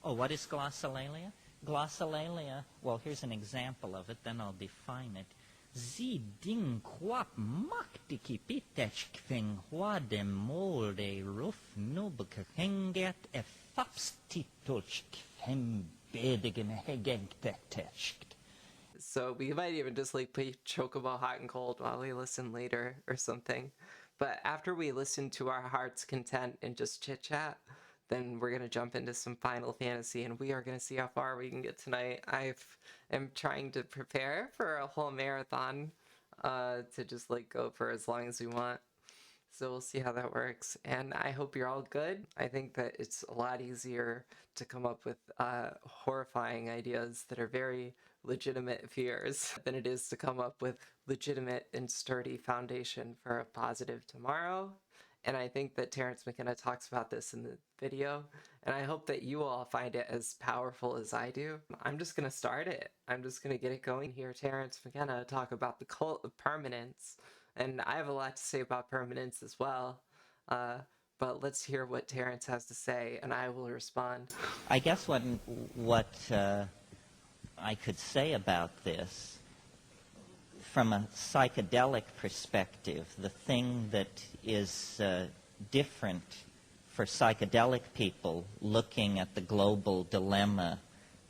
Oh, what is glossolalia? Glossolalia, well, here's an example of it, then I'll define it. Sie ding quap maktiki pitech kving huade molde ruf nubke henget e fapstitulch kvem bedigen hegengtetechkt. So we might even just like play Chocobo Hot and Cold while we listen later or something. But after we listen to our heart's content and just chit chat, then we're going to jump into some Final Fantasy, and we are going to see how far we can get tonight. I am trying to prepare for a whole marathon to just like go for as long as we want. So we'll see how that works. And I hope you're all good. I think that it's a lot easier to come up with horrifying ideas that are very legitimate fears than it is to come up with legitimate and sturdy foundation for a positive tomorrow. And I think that Terrance Mckenna talks about this in the video, and I hope that you all find it as powerful as I do. I'm just going to start it. I'm just going to get it going here. Terrance Mckenna talk about the cult of permanence, and I have a lot to say about permanence as well. But let's hear what Terrance has to say, and I will respond. I guess what I could say about this, from a psychedelic perspective, the thing that is different for psychedelic people looking at the global dilemma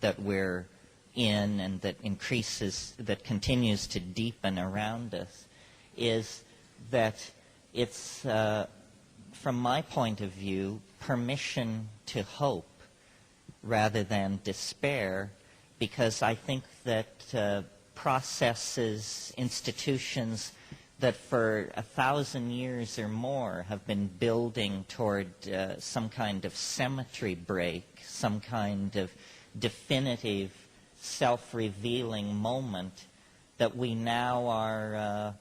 that we're in and that continues to deepen around us, is that it's, from my point of view, permission to hope rather than despair, because I think that processes, institutions that for 1,000 years or more have been building toward some kind of symmetry break, some kind of definitive self-revealing moment, that we now are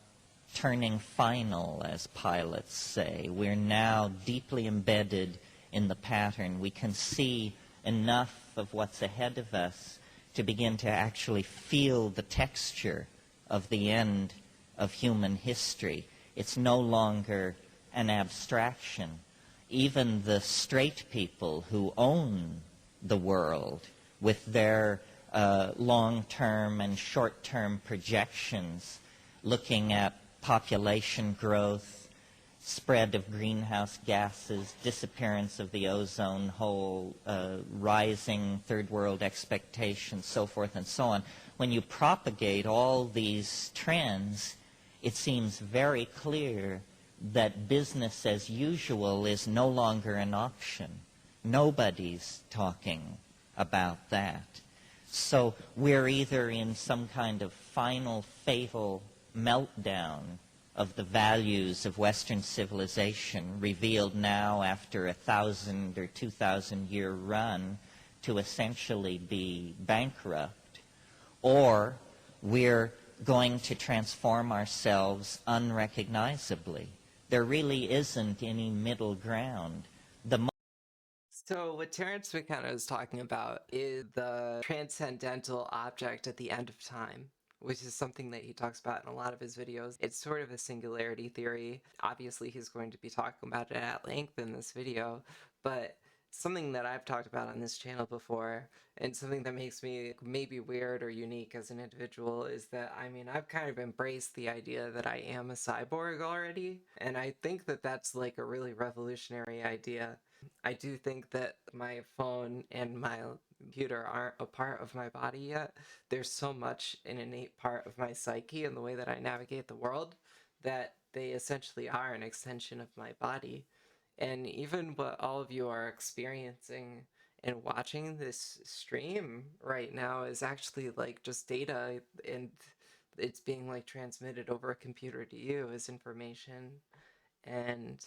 turning final, as pilots say. We're now deeply embedded in the pattern. We can see enough of what's ahead of us to begin to actually feel the texture of the end of human history. It's no longer an abstraction. Even the straight people who own the world with their long-term and short-term projections, looking at population growth, spread of greenhouse gases, disappearance of the ozone hole, rising third world expectations, so forth and so on. When you propagate all these trends, it seems very clear that business as usual is no longer an option. Nobody's talking about that. So we're either in some kind of final fatal meltdown of the values of Western civilization, revealed now after 1,000 or 2,000 year run to essentially be bankrupt, or we're going to transform ourselves unrecognizably. There really isn't any middle ground. So what Terrance Mckenna is talking about is the transcendental object at the end of time, which is something that he talks about in a lot of his videos. It's sort of a singularity theory. Obviously, he's going to be talking about it at length in this video, but something that I've talked about on this channel before, and something that makes me maybe weird or unique as an individual, is that, I mean, I've kind of embraced the idea that I am a cyborg already, and I think that that's like a really revolutionary idea. I do think that my phone and my computer aren't a part of my body yet. There's so much an innate part of my psyche and the way that I navigate the world that they essentially are an extension of my body. And even what all of you are experiencing and watching this stream right now is actually like just data, and it's being like transmitted over a computer to you as information. And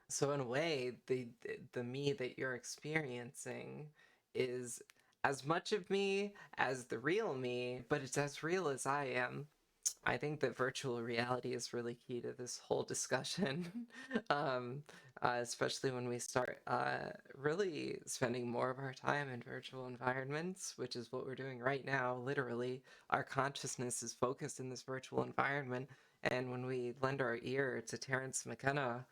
so in a way, the me that you're experiencing is as much of me as the real me, but it's as real as I am. I think that virtual reality is really key to this whole discussion, especially when we start really spending more of our time in virtual environments, which is what we're doing right now. Literally, our consciousness is focused in this virtual environment, and when we lend our ear to Terrance Mckenna,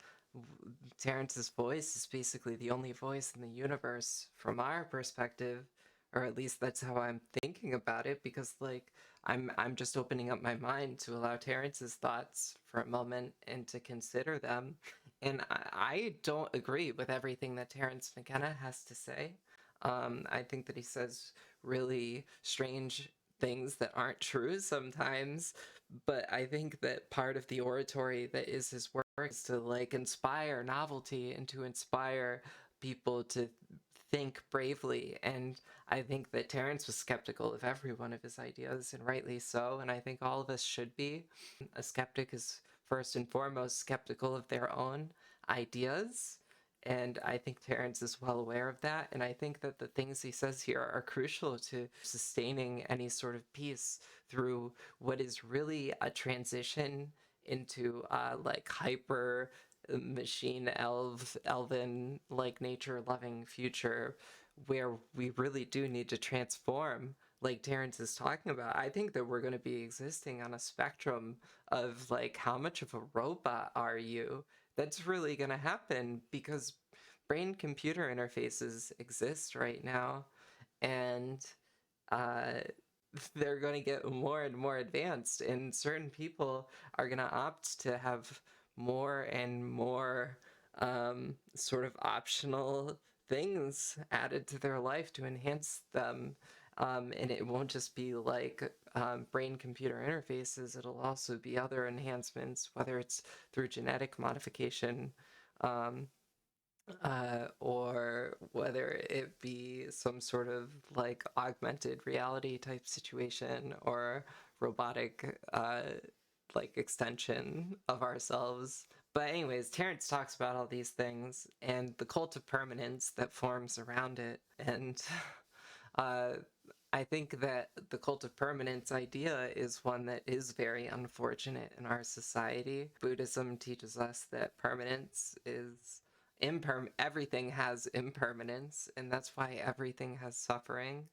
Terrance's voice is basically the only voice in the universe from our perspective, or at least that's how I'm thinking about it, because like I'm just opening up my mind to allow Terrance's thoughts for a moment and to consider them. And I don't agree with everything that Terrance McKenna has to say. I think that he says really strange things that aren't true sometimes, but I think that part of the oratory that is his work is to like inspire novelty and to inspire people to think bravely. And I think that Terrance was skeptical of every one of his ideas, and rightly so, and I think all of us should be. A skeptic is first and foremost skeptical of their own ideas, and I think Terrance is well aware of that, and I think that the things he says here are crucial to sustaining any sort of peace through what is really a transition into like hyper elven like nature loving future where we really do need to transform, like Terrance is talking about. I think that we're going to be existing on a spectrum of like, how much of a robot are you? That's really going to happen because brain computer interfaces exist right now, and uh, they're going to get more and more advanced, and certain people are going to opt to have more and more sort of optional things added to their life to enhance them. And it won't just be like brain computer interfaces, it'll also be other enhancements, whether it's through genetic modification, or whether it be some sort of like augmented reality type situation or robotic like extension of ourselves. But anyways, Terrance talks about all these things and the cult of permanence that forms around it. And uh, I think that the cult of permanence idea is one that is very unfortunate in our society. Buddhism teaches us that permanence is everything has impermanence, and that's why everything has suffering.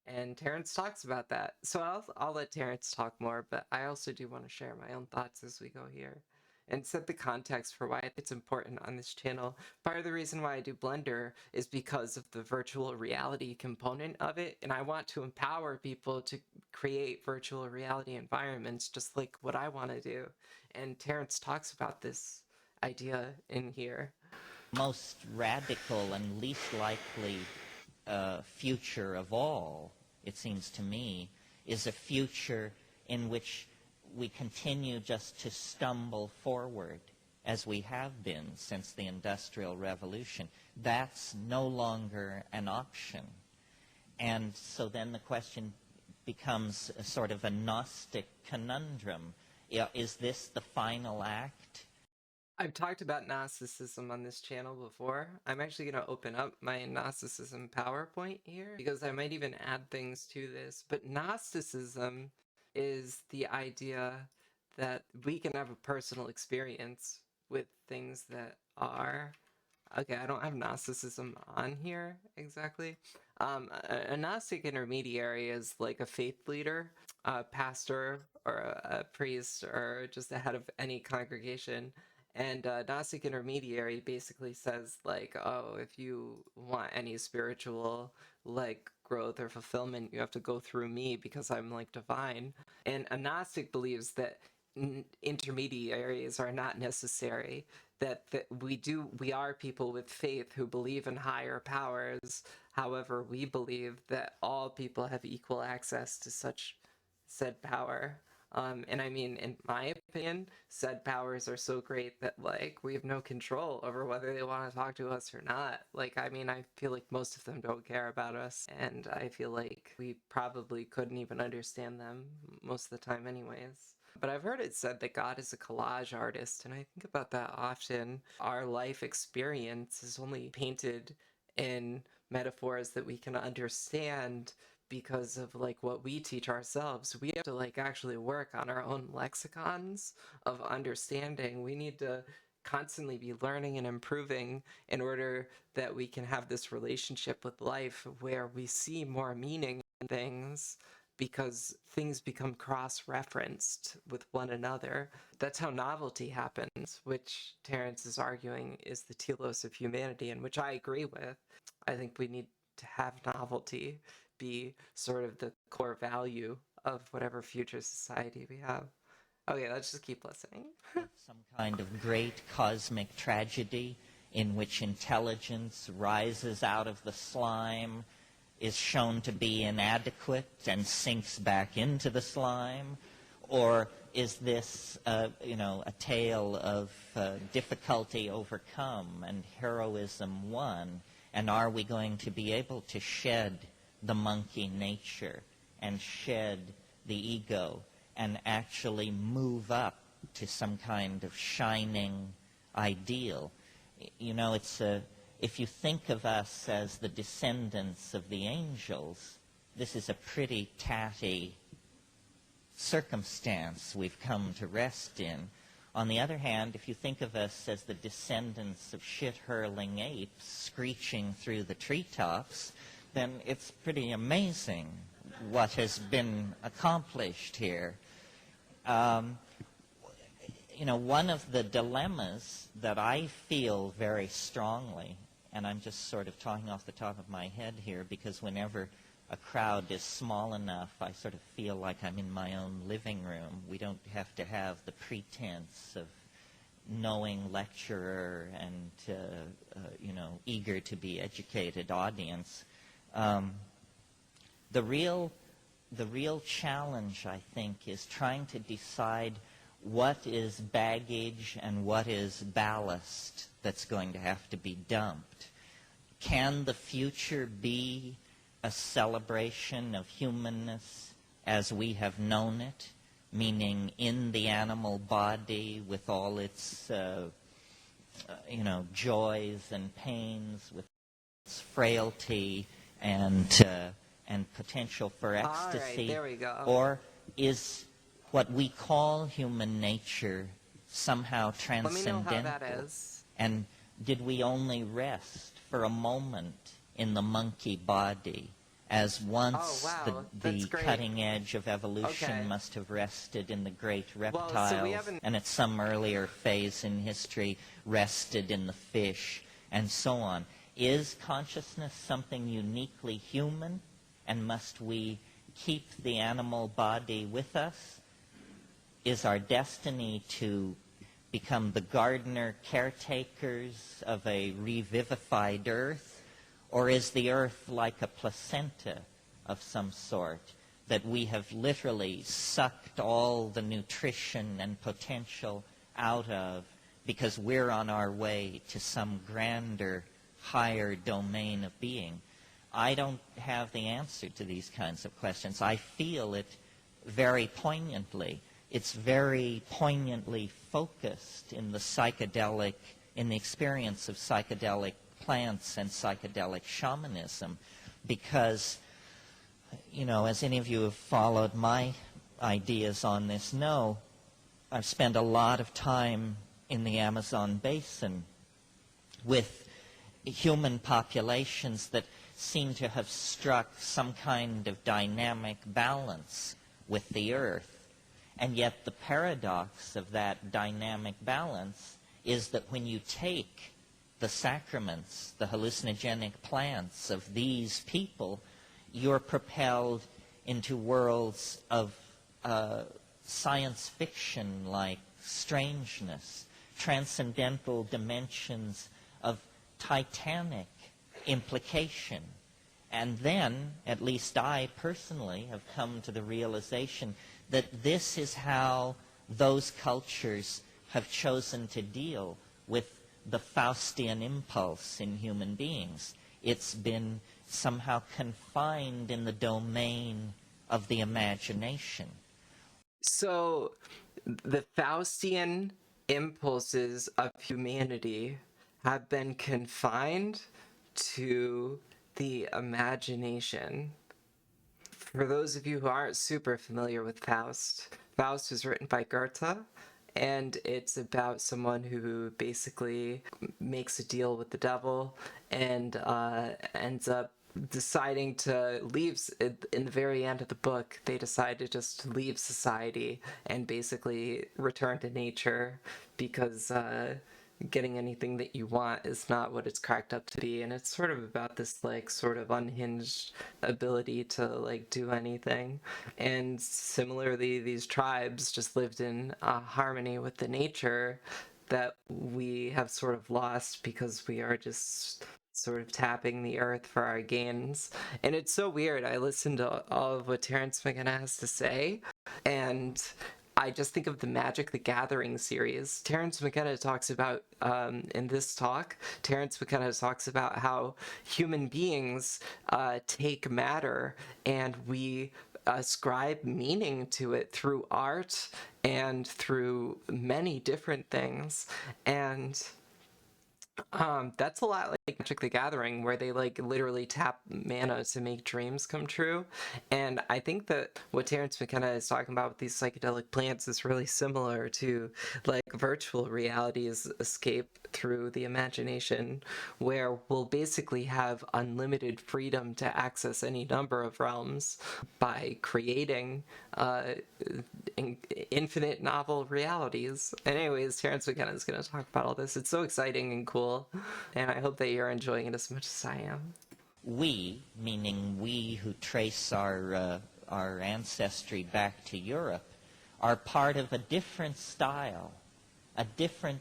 And Terrance talks about that. So I'll let Terrance talk more, but I also do want to share my own thoughts as we go here and set the context for why it's important on this channel. Part of the reason why I do Blender is because of the virtual reality component of it, and I want to empower people to create virtual reality environments just like what I want to do. And Terrance talks about this idea in here. Most radical and least likely future of all, it seems to me, is a future in which we continue just to stumble forward as we have been since the Industrial Revolution. That's no longer an option. And so then the question becomes a sort of a Gnostic conundrum. Is this the final act? I've talked about Gnosticism on this channel before. I'm actually going to open up my Gnosticism PowerPoint here because I might even add things to this. But Gnosticism is the idea that we can have a personal experience with things that are... Okay, I don't have Gnosticism on here exactly. A Gnostic intermediary is like a faith leader, a pastor, or a priest, or just the head of any congregation. And Gnostic intermediary basically says like, oh, if you want any spiritual like growth or fulfillment, you have to go through me because I'm like divine. And a Gnostic believes that intermediaries are not necessary, that we are people with faith who believe in higher powers. However, we believe that all people have equal access to such said power. And I mean, in my opinion, said powers are so great that, like, we have no control over whether they want to talk to us or not. Like, I mean, I feel like most of them don't care about us, and I feel like we probably couldn't even understand them most of the time anyways. But I've heard it said that God is a collage artist, and I think about that often. Our life experience is only painted in metaphors that we can understand because of like what we teach ourselves. We have to like actually work on our own lexicons of understanding. We need to constantly be learning and improving in order that we can have this relationship with life where we see more meaning in things because things become cross-referenced with one another. That's how novelty happens, which Terrance is arguing is the telos of humanity, and which I agree with. I think we need to have novelty be sort of the core value of whatever future society we have. Okay, let's just keep listening. Some kind of great cosmic tragedy in which intelligence rises out of the slime, is shown to be inadequate and sinks back into the slime? Or is this, a tale of difficulty overcome and heroism won? And are we going to be able to shed the monkey nature and shed the ego and actually move up to some kind of shining ideal? If you think of us as the descendants of the angels, this is a pretty tatty circumstance we've come to rest in. On the other hand, if you think of us as the descendants of shit-hurling apes screeching through the treetops, then it's pretty amazing what has been accomplished here. One of the dilemmas that I feel very strongly, and I'm just sort of talking off the top of my head here, because whenever a crowd is small enough, I sort of feel like I'm in my own living room. We don't have to have the pretense of knowing lecturer and, eager to be educated audience. The real challenge, I think, is trying to decide what is baggage and what is ballast that's going to have to be dumped. Can the future be a celebration of humanness as we have known it, meaning in the animal body with all its, joys and pains, with its frailty and potential for ecstasy? All right, there we go. Or is what we call human nature somehow transcendental? Let me know how that is. And did we only rest for a moment in the monkey body, as once the cutting edge of evolution must have rested in the great reptiles, and at some earlier phase in history rested in the fish, and so on? Is consciousness something uniquely human, and must we keep the animal body with us? Is our destiny to become the gardener caretakers of a revivified earth? Or is the earth like a placenta of some sort that we have literally sucked all the nutrition and potential out of because we're on our way to some grander, higher domain of being? I don't have the answer to these kinds of questions. I feel it very poignantly. It's very poignantly focused in the psychedelic, in the experience of psychedelic plants and psychedelic shamanism, because, as any of you who have followed my ideas on this know, I've spent a lot of time in the Amazon basin with human populations that seem to have struck some kind of dynamic balance with the earth. And yet the paradox of that dynamic balance is that when you take the sacraments, the hallucinogenic plants of these people, you're propelled into worlds of science fiction-like strangeness, transcendental dimensions of titanic implication. And then, at least I personally have come to the realization that this is how those cultures have chosen to deal with the Faustian impulse in human beings. It's been somehow confined in the domain of the imagination. So, the Faustian impulses of humanity have been confined to the imagination. For those of you who aren't super familiar with Faust, Faust was written by Goethe, and it's about someone who basically makes a deal with the devil and ends up deciding to leave in the very end of the book. They decide to just leave society and basically return to nature because getting anything that you want is not what it's cracked up to be. And it's sort of about this like sort of unhinged ability to like do anything. And similarly, these tribes just lived in harmony with the nature that we have sort of lost because we are just sort of tapping the earth for our gains. And it's so weird. I listened to all of what Terrance McKenna has to say, and I just think of the Magic the Gathering series. Terrance McKenna talks about, in this talk, Terrance McKenna talks about how human beings take matter and we ascribe meaning to it through art and through many different things. And that's a lot like Magic the Gathering, where they like literally tap mana to make dreams come true. And I think that what Terrance McKenna is talking about with these psychedelic plants is really similar to like virtual reality's escape through the imagination, where we'll basically have unlimited freedom to access any number of realms by creating infinite novel realities. And anyways, Terrance McKenna is going to talk about all this. It's so exciting and cool, and I hope that you're enjoying it as much as I am. We, meaning we who trace our ancestry back to Europe, are part of a different style, a different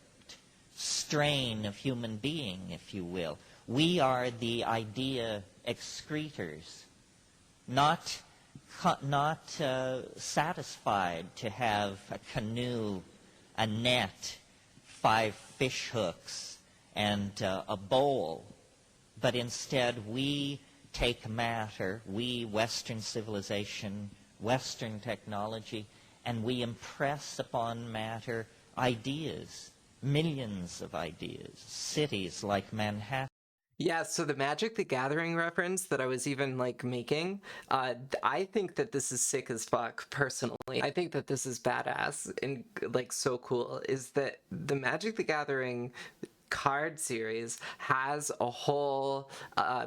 strain of human being, if you will. We are the idea excreters, not satisfied to have a canoe, a net, 5 fish hooks, and a bowl, but instead we take matter, we, Western civilization, Western technology, and we impress upon matter ideas, millions of ideas, cities like Manhattan. Yeah, so the Magic the Gathering reference that I was even like making, I think that this is sick as fuck, personally. I think that this is badass and like so cool, is that the Magic the Gathering card series has a whole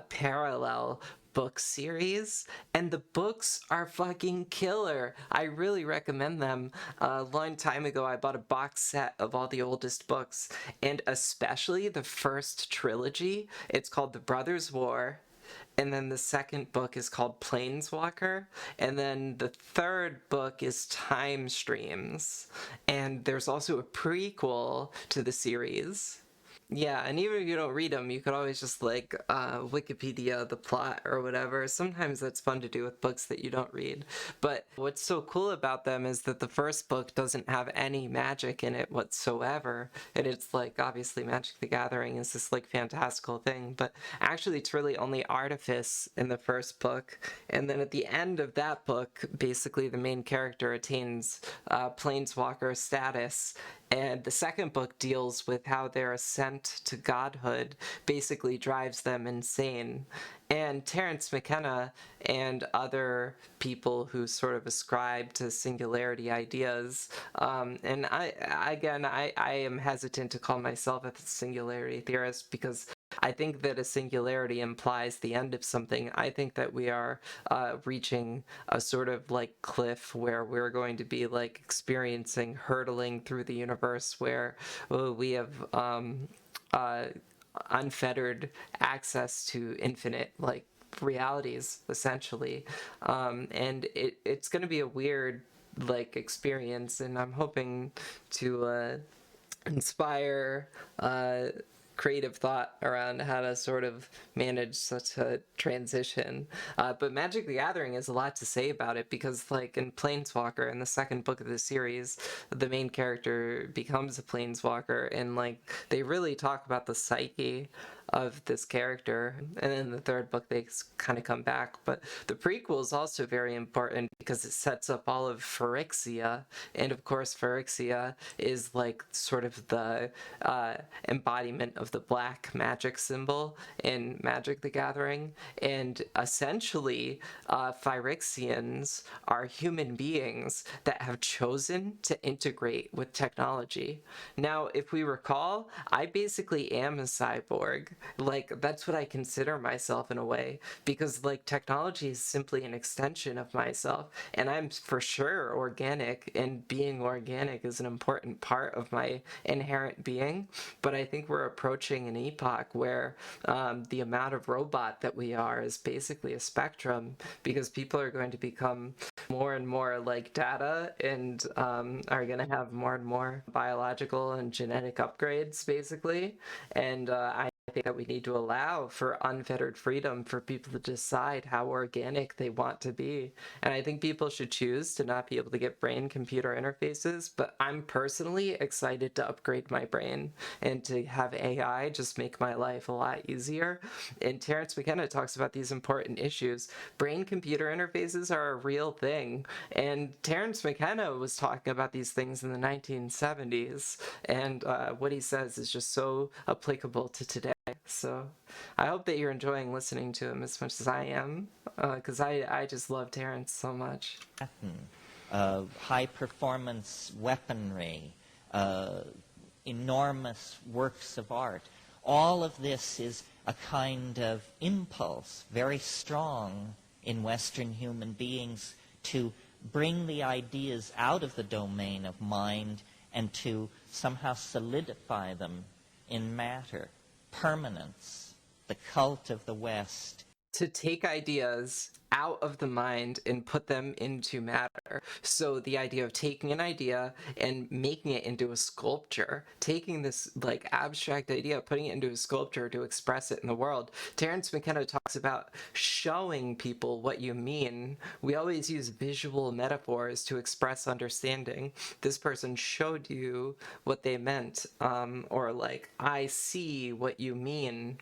parallel book series, and the books are fucking killer. I really recommend them. A long time ago, I bought a box set of all the oldest books, and especially the first trilogy. It's called The Brothers' War, and then the second book is called Planeswalker, and then the third book is Time Streams, and there's also a prequel to the series. Yeah, and even if you don't read them, you could always just like Wikipedia the plot or whatever. Sometimes that's fun to do with books that you don't read. But what's so cool about them is that the first book doesn't have any magic in it whatsoever. And it's like, obviously Magic the Gathering is this like fantastical thing, but actually it's really only artifice in the first book. And then at the end of that book, basically the main character attains Planeswalker status. And the second book deals with how their ascent to godhood basically drives them insane. And Terrance McKenna and other people who sort of ascribe to singularity ideas, and I am hesitant to call myself a singularity theorist because I think that a singularity implies the end of something. I think that we are reaching a sort of like cliff where we're going to be like experiencing hurtling through the universe where we have unfettered access to infinite like realities essentially, and it's going to be a weird like experience, and I'm hoping to inspire creative thought around how to sort of manage such a transition. But Magic the Gathering has a lot to say about it because, like, in Planeswalker, in the second book of the series, the main character becomes a Planeswalker, and, like, they really talk about the psyche of this character. And in the third book, they kind of come back. But the prequel is also very important because it sets up all of Phyrexia. And of course, Phyrexia is like sort of the embodiment of the black magic symbol in Magic the Gathering. And essentially, Phyrexians are human beings that have chosen to integrate with technology. Now, if we recall, I basically am a cyborg. Like, that's what I consider myself in a way, because like technology is simply an extension of myself, and I'm for sure organic, and being organic is an important part of my inherent being. But I think we're approaching an epoch where the amount of robot that we are is basically a spectrum, because people are going to become more and more like data, and are going to have more and more biological and genetic upgrades, basically. And I think that we need to allow for unfettered freedom for people to decide how organic they want to be. And I think people should choose to not be able to get brain-computer interfaces, but I'm personally excited to upgrade my brain and to have AI just make my life a lot easier. And Terrance Mckenna talks about these important issues. Brain-computer interfaces are a real thing, and Terrance Mckenna was talking about these things in the 1970s, and what he says is just so applicable to today. So I hope that you're enjoying listening to him as much as I am, because I just love Terrance so much. High-performance weaponry, enormous works of art. All of this is a kind of impulse, very strong in Western human beings, to bring the ideas out of the domain of mind and to somehow solidify them in matter. Permanence, the cult of the West. To take ideas out of the mind and put them into matter. So the idea of taking an idea and making it into a sculpture, taking this like abstract idea, putting it into a sculpture to express it in the world. Terrance Mckenna talks about showing people what you mean. We always use visual metaphors to express understanding. This person showed you what they meant, or like, I see what you mean.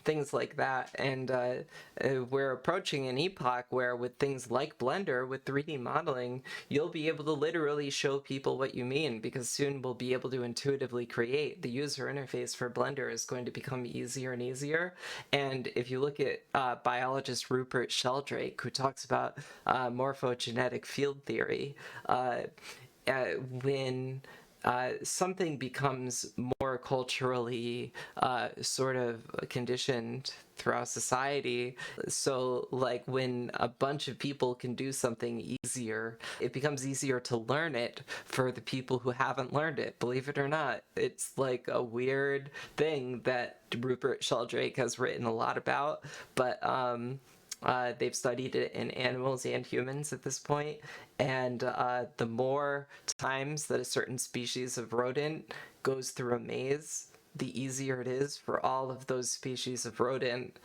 Things like that. And we're approaching an epoch where with things like Blender, with 3D modeling, you'll be able to literally show people what you mean, because soon we'll be able to intuitively create. The user interface for Blender is going to become easier and easier. And if you look at biologist Rupert Sheldrake, who talks about morphogenetic field theory, when something becomes more culturally sort of conditioned throughout society. So like when a bunch of people can do something easier, it becomes easier to learn it for the people who haven't learned it, believe it or not. It's like a weird thing that Rupert Sheldrake has written a lot about, but they've studied it in animals and humans at this point, and the more times that a certain species of rodent goes through a maze, the easier it is for all of those species of rodent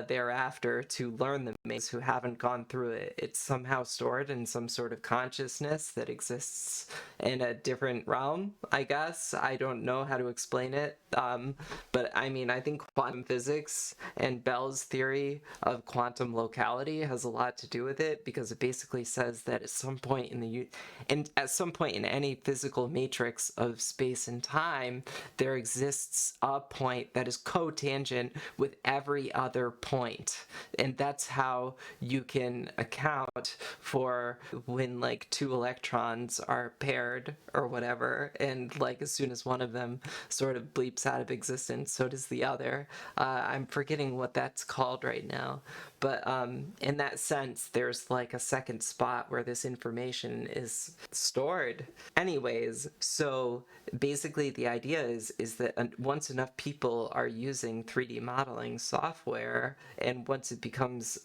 thereafter to learn the maze who haven't gone through it. It's somehow stored in some sort of consciousness that exists in a different realm, I guess. I don't know how to explain it, but I mean, I think quantum physics and Bell's theory of quantum locality has a lot to do with it, because it basically says that at some point in any physical matrix of space and time, there exists a point that is cotangent with every other point. And that's how you can account for when like two electrons are paired or whatever, and like as soon as one of them sort of bleeps out of existence, so does the other. I'm forgetting what that's called right now, but in that sense, there's like a second spot where this information is stored. Anyways, so basically the idea is that once enough people are using 3D modeling software, and once it becomes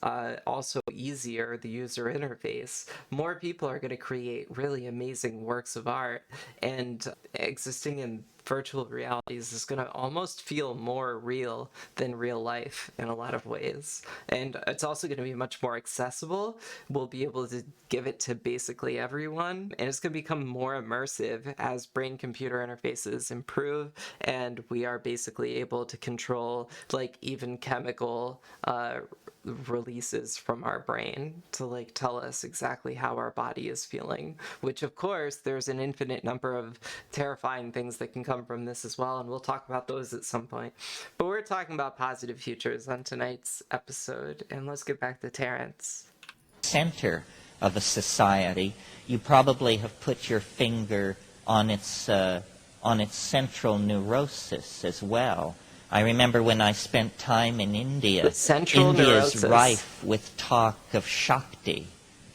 also easier, the user interface, more people are going to create really amazing works of art, and existing in virtual realities is going to almost feel more real than real life in a lot of ways. And it's also going to be much more accessible. We'll be able to give it to basically everyone, and it's going to become more immersive as brain-computer interfaces improve, and we are basically able to control like even chemical releases from our brain to like tell us exactly how our body is feeling, which of course there's an infinite number of terrifying things that can come from this as well, and we'll talk about those at some point. But we're talking about positive futures on tonight's episode, and let's get back to Terrance. Center of a society, you probably have put your finger on its central neurosis as well. I remember when I spent time in India, Central India's neurosis. rife with talk of Shakti.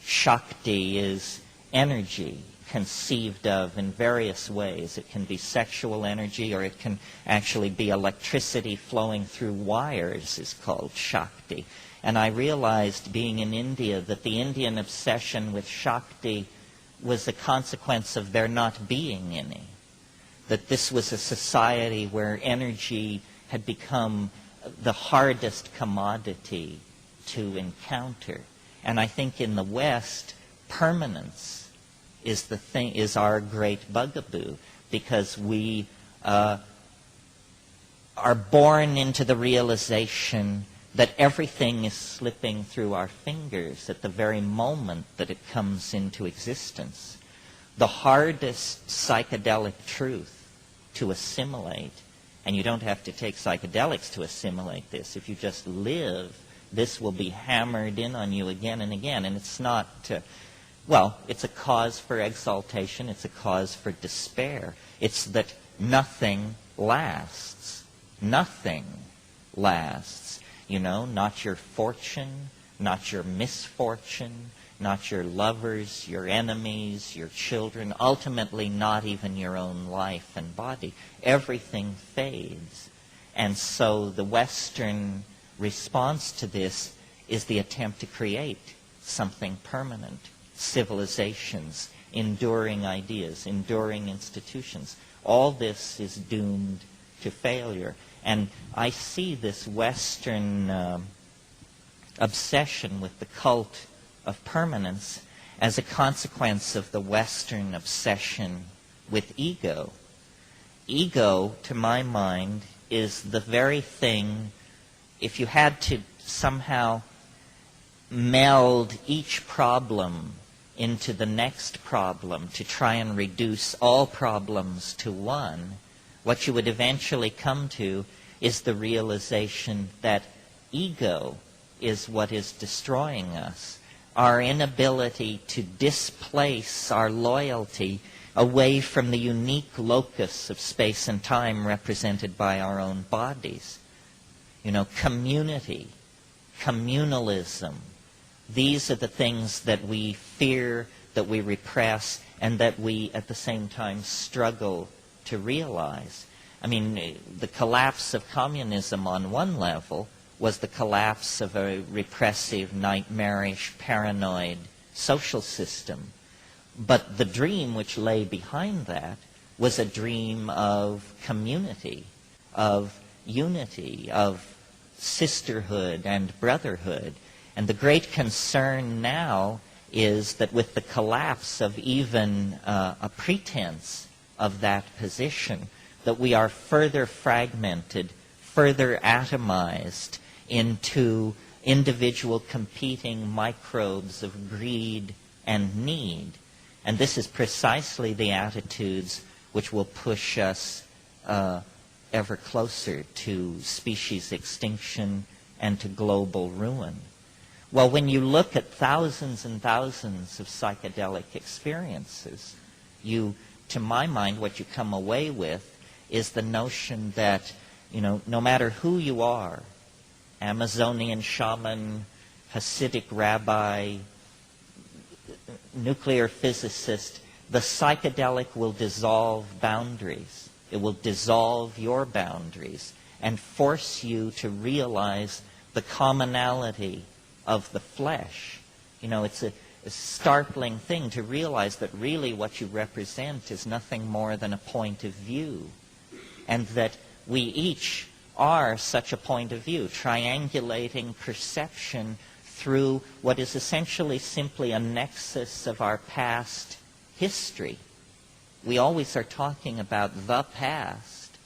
Shakti is energy conceived of in various ways. It can be sexual energy, or it can actually be electricity flowing through wires is called Shakti. And I realized, being in India, that the Indian obsession with Shakti was a consequence of there not being any. That this was a society where energy had become the hardest commodity to encounter. And I think in the West, permanence is our great bugaboo, because we are born into the realization that everything is slipping through our fingers at the very moment that it comes into existence. The hardest psychedelic truth to assimilate, and you don't have to take psychedelics to assimilate this. If you just live, this will be hammered in on you again and again. And it's not, it's a cause for exaltation. It's a cause for despair. It's that nothing lasts. Nothing lasts. Not your fortune, not your misfortune, not your lovers, your enemies, your children, ultimately not even your own life and body. Everything fades. And so the Western response to this is the attempt to create something permanent, civilizations, enduring ideas, enduring institutions. All this is doomed to failure. And I see this Western obsession with the cult of permanence as a consequence of the Western obsession with ego. Ego, to my mind, is the very thing, if you had to somehow meld each problem into the next problem to try and reduce all problems to one, what you would eventually come to is the realization that ego is what is destroying us. Our inability to displace our loyalty away from the unique locus of space and time represented by our own bodies. Community, communalism. These are the things that we fear, that we repress, and that we at the same time struggle to realize. The collapse of communism on one level was the collapse of a repressive, nightmarish, paranoid social system. But the dream which lay behind that was a dream of community, of unity, of sisterhood and brotherhood. And the great concern now is that with the collapse of even a pretense of that position, that we are further fragmented, further atomized into individual competing microbes of greed and need. And this is precisely the attitudes which will push us ever closer to species extinction and to global ruin. Well, when you look at thousands and thousands of psychedelic experiences, to my mind, what you come away with is the notion that, no matter who you are, Amazonian shaman, Hasidic rabbi, nuclear physicist, the psychedelic will dissolve boundaries. It will dissolve your boundaries and force you to realize the commonality of the flesh. It's a startling thing to realize that really what you represent is nothing more than a point of view, and that we each are such a point of view, triangulating perception through what is essentially simply a nexus of our past history. We always are talking about the past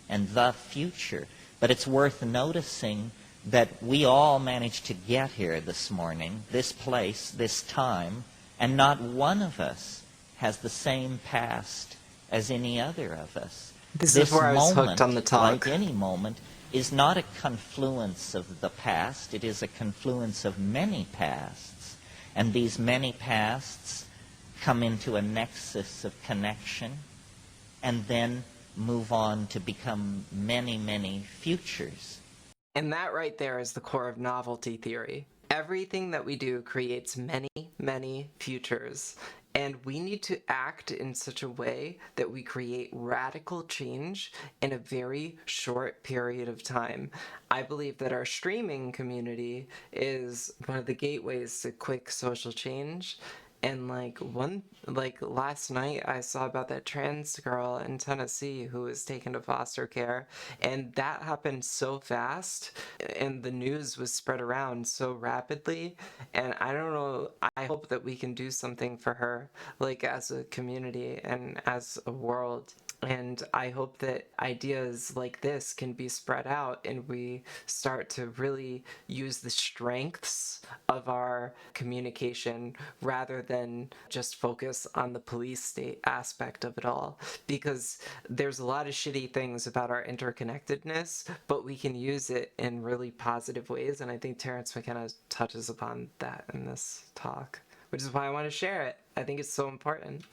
and the future, but it's worth noticing that we all managed to get here this morning, this place, this time, and not one of us has the same past as any other of us. This is where I was hooked on the talk. Like any moment, is not a confluence of the past. It is a confluence of many pasts. And these many pasts come into a nexus of connection. And then move on to become many, many futures. And that right there is the core of novelty theory. Everything that we do creates many, many futures. And we need to act in such a way that we create radical change in a very short period of time. I believe that our streaming community is one of the gateways to quick social change. And last night I saw about that trans girl in Tennessee who was taken to foster care, and that happened so fast, and the news was spread around so rapidly. And I don't know, I hope that we can do something for her, like as a community and as a world. And I hope that ideas like this can be spread out and we start to really use the strengths of our communication rather than just focus on the police state aspect of it all. Because there's a lot of shitty things about our interconnectedness, but we can use it in really positive ways. And I think Terrance McKenna touches upon that in this talk, which is why I want to share it. I think it's so important.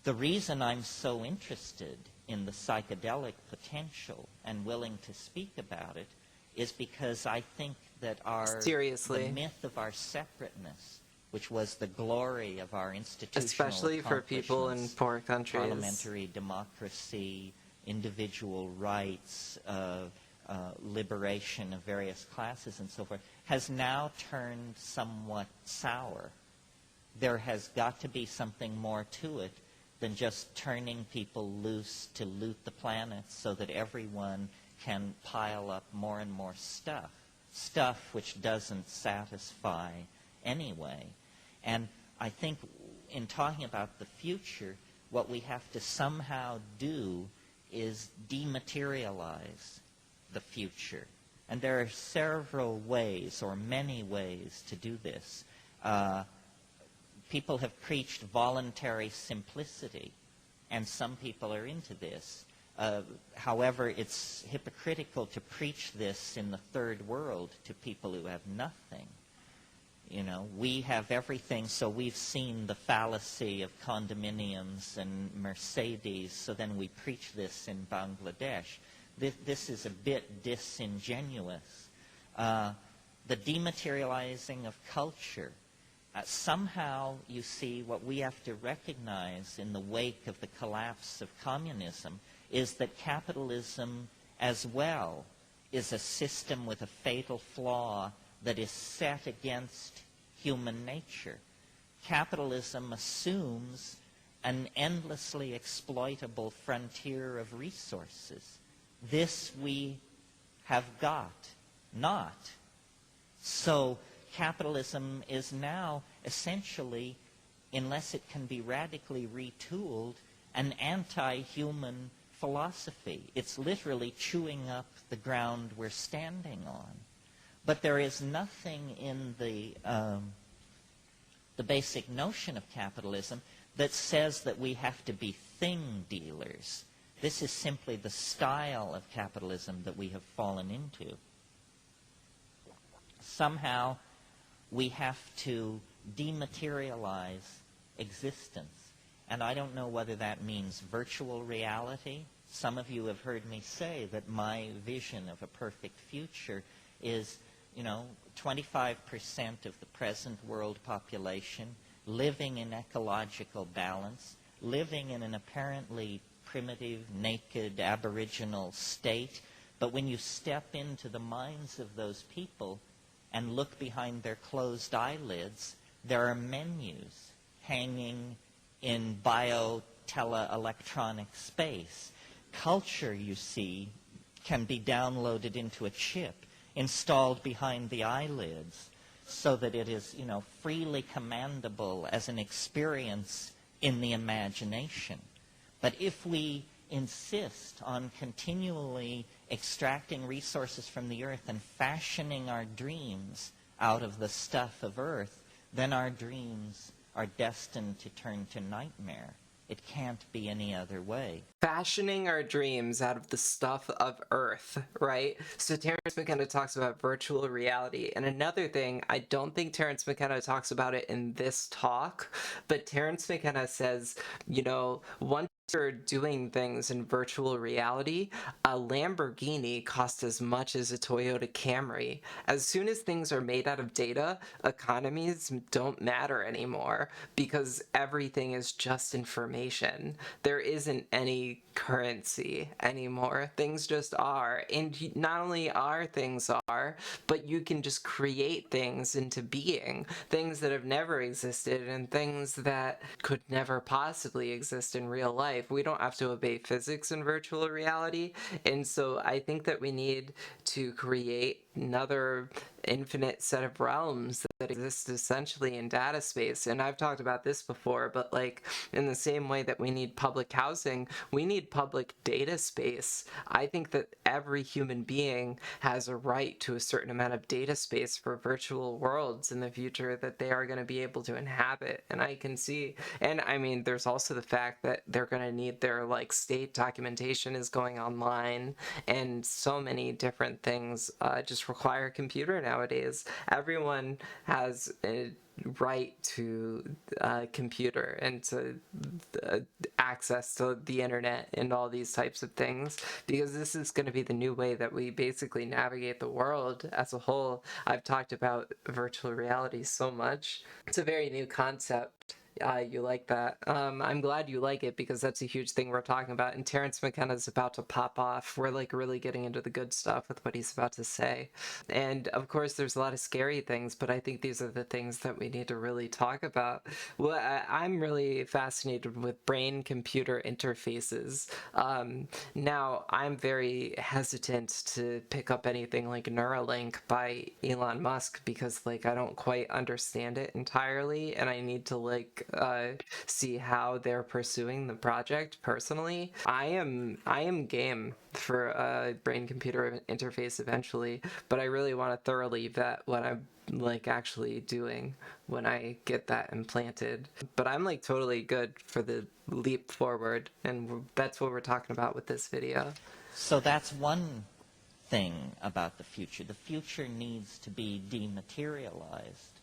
The reason I'm so interested in the psychedelic potential and willing to speak about it is because I think that the myth of our separateness, which was the glory of our institutional especially for people in poor countries, parliamentary democracy, individual rights, liberation of various classes and so forth, has now turned somewhat sour. There has got to be something more to it than just turning people loose to loot the planet so that everyone can pile up more and more stuff which doesn't satisfy anyway. And I think in talking about the future, what we have to somehow do is dematerialize the future. And there are several ways, or many ways, to do this. People have preached voluntary simplicity, and some people are into this. However, it's hypocritical to preach this in the third world to people who have nothing. You know, we have everything, so we've seen the fallacy of condominiums and Mercedes, so then we preach this in Bangladesh. This is a bit disingenuous. The dematerializing of culture. Somehow, you see, what we have to recognize in the wake of the collapse of communism is that capitalism as well is a system with a fatal flaw that is set against human nature. Capitalism assumes an endlessly exploitable frontier of resources. This we have got not. So capitalism is now essentially, unless it can be radically retooled, an anti-human philosophy. It's literally chewing up the ground we're standing on. But there is nothing in the basic notion of capitalism that says that we have to be thing dealers. This is simply the style of capitalism that we have fallen into. Somehow, we have to dematerialize existence. And I don't know whether that means virtual reality. Some of you have heard me say that my vision of a perfect future is, 25% of the present world population living in ecological balance, living in an apparently primitive, naked, aboriginal state. But when you step into the minds of those people and look behind their closed eyelids, there are menus hanging in bio-tele-electronic space. Culture, you see, can be downloaded into a chip, installed behind the eyelids, so that it is, freely commandable as an experience in the imagination. But if we insist on continually extracting resources from the earth and fashioning our dreams out of the stuff of earth, then our dreams are destined to turn to nightmare. It can't be any other way. Fashioning our dreams out of the stuff of earth, right? So Terrance McKenna talks about virtual reality. And another thing, I don't think Terrance McKenna talks about it in this talk, but Terrance McKenna says, once You're doing things in virtual reality, a Lamborghini costs as much as a Toyota Camry. As soon as things are made out of data, economies don't matter anymore because everything is just information. There isn't any currency anymore. Things just are. And not only are things are, but you can just create things into being, things that have never existed and things that could never possibly exist in real life. We don't have to obey physics in virtual reality. And so I think that we need to create another infinite set of realms that exist essentially in data space. And I've talked about this before, but like in the same way that we need public housing, we need public data space. I think that every human being has a right to a certain amount of data space for virtual worlds in the future that they are going to be able to inhabit. And I can see, and I mean, there's also the fact that they're going to need their like state documentation is going online, and so many different things just require a computer nowadays. Everyone has a right to a computer and to access to the internet and all these types of things, because this is going to be the new way that we basically navigate the world as a whole. I've talked about virtual reality so much. It's a very new concept. You like that. I'm glad you like it because that's a huge thing we're talking about. And Terrance Mckenna is about to pop off. We're like really getting into the good stuff with what he's about to say. And of course, there's a lot of scary things, but I think these are the things that we need to really talk about. Well, I'm really fascinated with brain-computer interfaces. Now, I'm very hesitant to pick up anything like Neuralink by Elon Musk because like I don't quite understand it entirely, and I need to like see how they're pursuing the project personally. I am game for a brain-computer interface eventually, but I really want to thoroughly vet what I'm like actually doing when I get that implanted. But I'm like totally good for the leap forward, and that's what we're talking about with this video. So that's one thing about the future. The future needs to be dematerialized.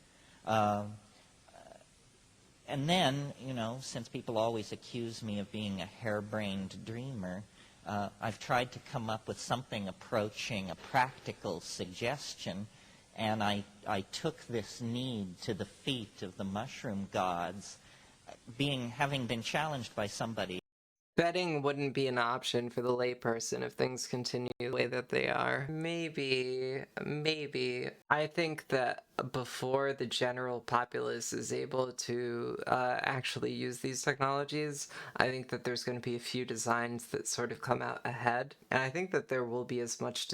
And then, you know, since people always accuse me of being a harebrained dreamer, I've tried to come up with something approaching a practical suggestion, and I took this need to the feet of the mushroom gods, having been challenged by somebody. Betting wouldn't be an option for the layperson if things continue the way that they are. Maybe. I think that before the general populace is able to actually use these technologies, I think that there's going to be a few designs that sort of come out ahead. And I think that there will be as much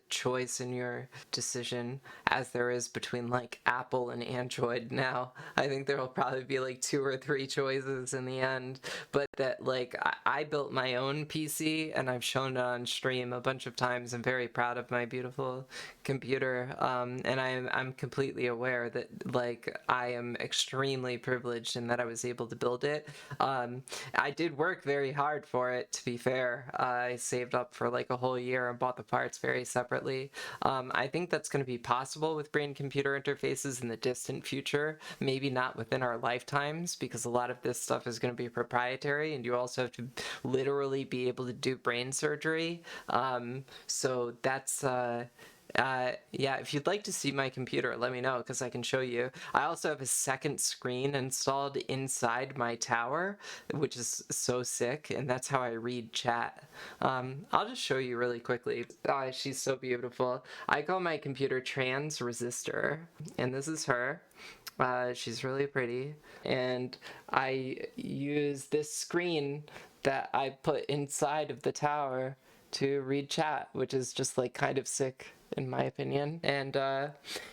choice in your decision as there is between like Apple and Android now. I think there will probably be like 2 or 3 choices in the end, but that like I built my own PC and I've shown it on stream a bunch of times. I'm very proud of my beautiful computer, and I'm completely aware that like I am extremely privileged in that I was able to build it. I did work very hard for it, to be fair. I saved up for like a whole year and bought the parts very separately. I think that's going to be possible with brain-computer interfaces in the distant future, maybe not within our lifetimes, because a lot of this stuff is going to be proprietary, and you also have to literally be able to do brain surgery. So that's yeah, if you'd like to see my computer, let me know because I can show you. I also have a second screen installed inside my tower, which is so sick, and that's how I read chat. I'll just show you really quickly. She's so beautiful. I call my computer Trans Resistor, and this is her. She's really pretty, and I use this screen that I put inside of the tower to read chat, which is just like kind of sick in my opinion. And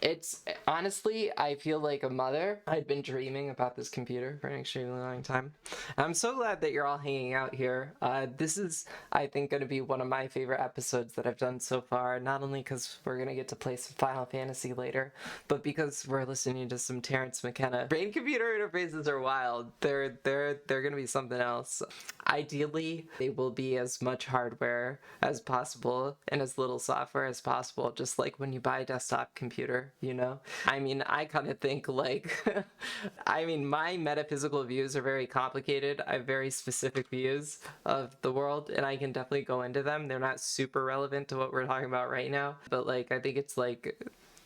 it's honestly, I feel like a mother. I'd been dreaming about this computer for an extremely long time. I'm so glad that you're all hanging out here. This is, I think, going to be one of my favorite episodes that I've done so far, not only because we're going to get to play some Final Fantasy later, but because we're listening to some Terrance McKenna. Brain computer interfaces are wild. They're going to be something else. Ideally, they will be as much hardware as possible and as little software as possible. simple, just like when you buy a desktop computer, you know? I mean, I kind of think like, I mean, my metaphysical views are very complicated. I have very specific views of the world, and I can definitely go into them. They're not super relevant to what we're talking about right now, but like, I think it's like,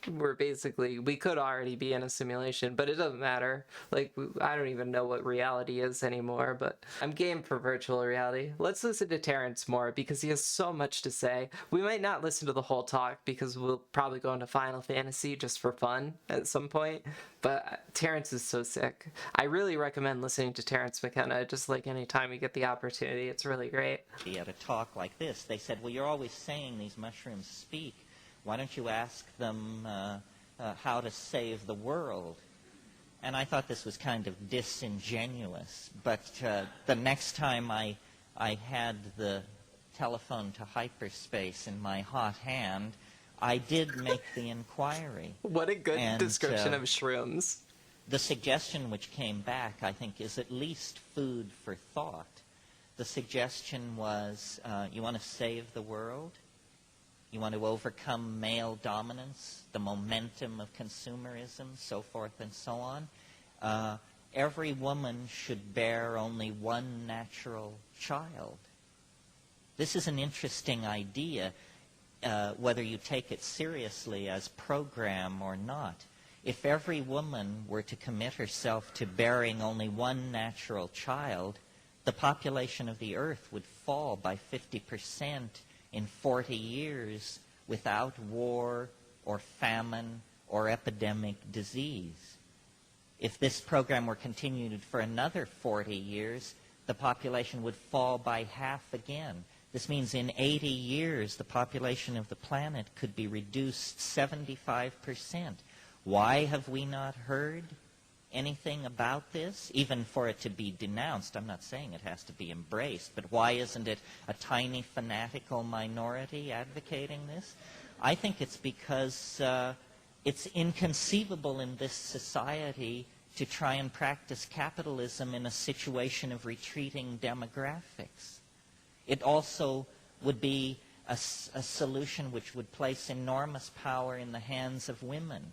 we could already be in a simulation, but it doesn't matter. Like, I don't even know what reality is anymore, but I'm game for virtual reality. Let's listen to Terrance more because he has so much to say. We might not listen to the whole talk because we'll probably go into Final Fantasy just for fun at some point, but Terrance is so sick. I really recommend listening to Terrance Mckenna just like anytime you get the opportunity. It's really great. At a talk like this, they said, well, you're always saying these mushrooms speak. Why don't you ask them how to save the world? And I thought this was kind of disingenuous. But the next time I had the telephone to hyperspace in my hot hand, I did make the inquiry. What a good description of shrooms. The suggestion which came back, I think, is at least food for thought. The suggestion was, you want to save the world? You want to overcome male dominance, the momentum of consumerism, so forth and so on. Every woman should bear only one natural child. This is an interesting idea, whether you take it seriously as program or not. If every woman were to commit herself to bearing only one natural child, the population of the earth would fall by 50% in 40 years without war or famine or epidemic disease. If this program were continued for another 40 years, the population would fall by half again. This means in 80 years, the population of the planet could be reduced 75%. Why have we not heard anything about this, even for it to be denounced? I'm not saying it has to be embraced, but why isn't it a tiny fanatical minority advocating this? I think it's because it's inconceivable in this society to try and practice capitalism in a situation of retreating demographics. It also would be a solution which would place enormous power in the hands of women.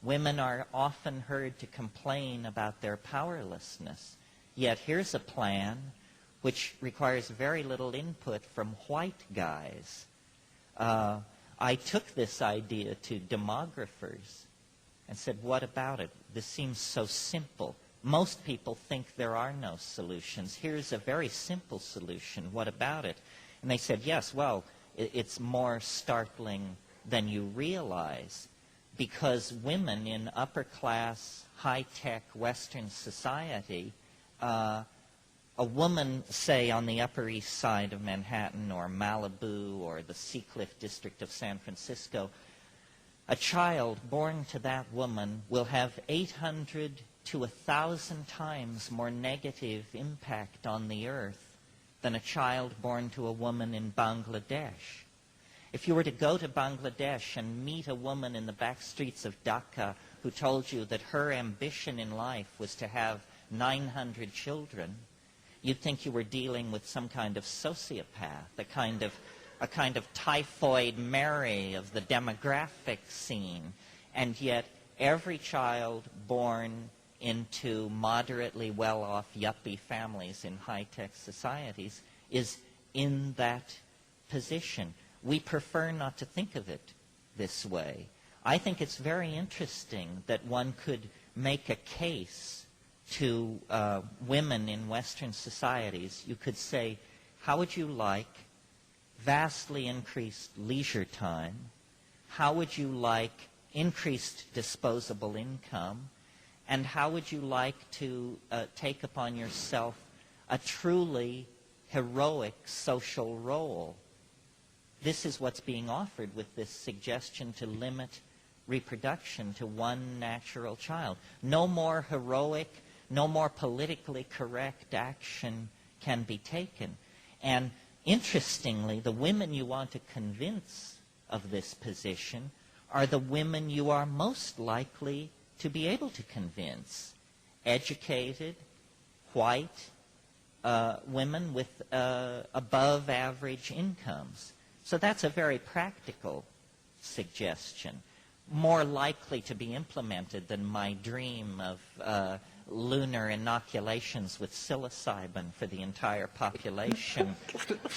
Women are often heard to complain about their powerlessness. Yet here's a plan which requires very little input from white guys. I took this idea to demographers and said, what about it? This seems so simple. Most people think there are no solutions. Here's a very simple solution. What about it? And they said, yes, well, it's more startling than you realize, because women in upper-class, high-tech Western society, a woman, say, on the Upper East Side of Manhattan or Malibu or the Seacliff district of San Francisco, a child born to that woman will have 800 to 1,000 times more negative impact on the earth than a child born to a woman in Bangladesh. If you were to go to Bangladesh and meet a woman in the back streets of Dhaka who told you that her ambition in life was to have 900 children, you'd think you were dealing with some kind of sociopath, a kind of typhoid Mary of the demographic scene. And yet every child born into moderately well-off yuppie families in high-tech societies is in that position. We prefer not to think of it this way. I think it's very interesting that one could make a case to women in Western societies. You could say, how would you like vastly increased leisure time? How would you like increased disposable income? And how would you like to take upon yourself a truly heroic social role? This is what's being offered with this suggestion to limit reproduction to one natural child. No more heroic, no more politically correct action can be taken. And interestingly, the women you want to convince of this position are the women you are most likely to be able to convince. Educated, white women with above average incomes. So that's a very practical suggestion, more likely to be implemented than my dream of lunar inoculations with psilocybin for the entire population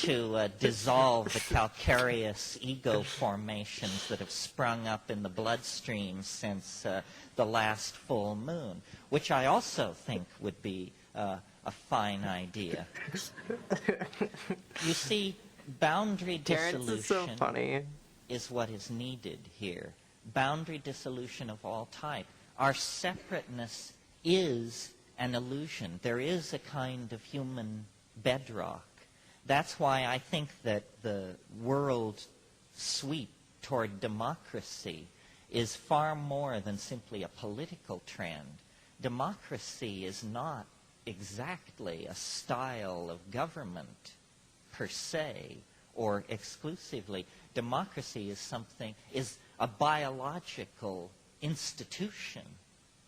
to dissolve the calcareous ego formations that have sprung up in the bloodstream since the last full moon, which I also think would be a fine idea. You see, boundary dissolution is so funny. is what is needed here. Boundary dissolution of all type. Our separateness is an illusion. There is a kind of human bedrock. That's why I think that the world sweep toward democracy is far more than simply a political trend. Democracy is not exactly a style of government per se or exclusively. Democracy is a biological institution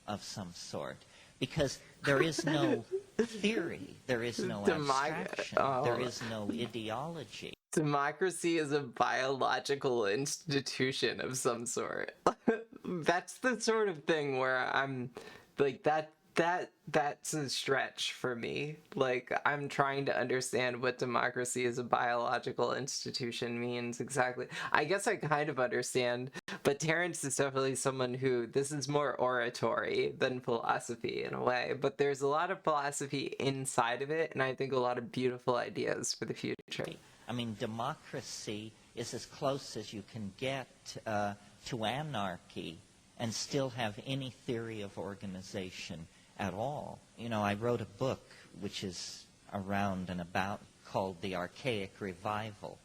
of some sort, because there is no theory, there is no abstraction, there is no ideology. Democracy is a biological institution of some sort. That's the sort of thing where I'm like, that's a stretch for me. Like, I'm trying to understand what democracy as a biological institution means exactly. I guess I kind of understand, but Terrance is definitely someone who, this is more oratory than philosophy in a way, but there's a lot of philosophy inside of it, and I think a lot of beautiful ideas for the future. I mean, democracy is as close as you can get to anarchy and still have any theory of organization at all. You know, I wrote a book which is around and about called The Archaic Revival.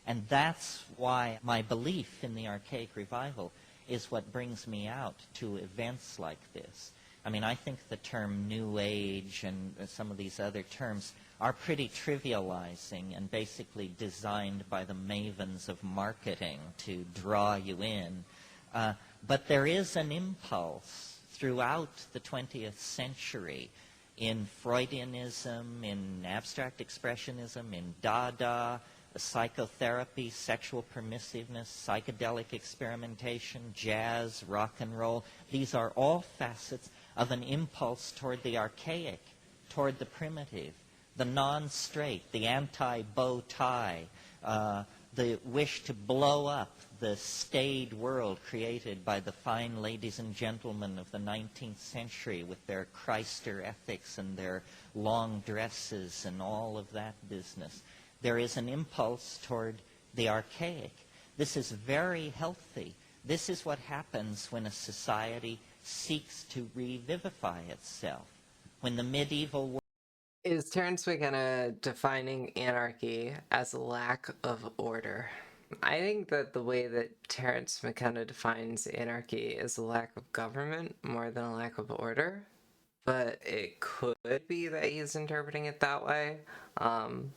And that's why my belief in the Archaic Revival is what brings me out to events like this. I mean, I think the term New Age and some of these other terms are pretty trivializing and basically designed by the mavens of marketing to draw you in. But there is an impulse throughout the 20th century in Freudianism, in abstract expressionism, in Dada, psychotherapy, sexual permissiveness, psychedelic experimentation, jazz, rock and roll. These are all facets of an impulse toward the archaic, toward the primitive, the non-straight, the anti-bow tie, the wish to blow up the staid world created by the fine ladies and gentlemen of the 19th century with their Christer ethics and their long dresses and all of that business. There is an impulse toward the archaic. This is very healthy. This is what happens when a society seeks to revivify itself. When the medieval world... Is Terrance Mckenna defining anarchy as a lack of order? I think that the way that Terrance Mckenna defines anarchy is a lack of government more than a lack of order. But it could be that he's interpreting it that way. I'm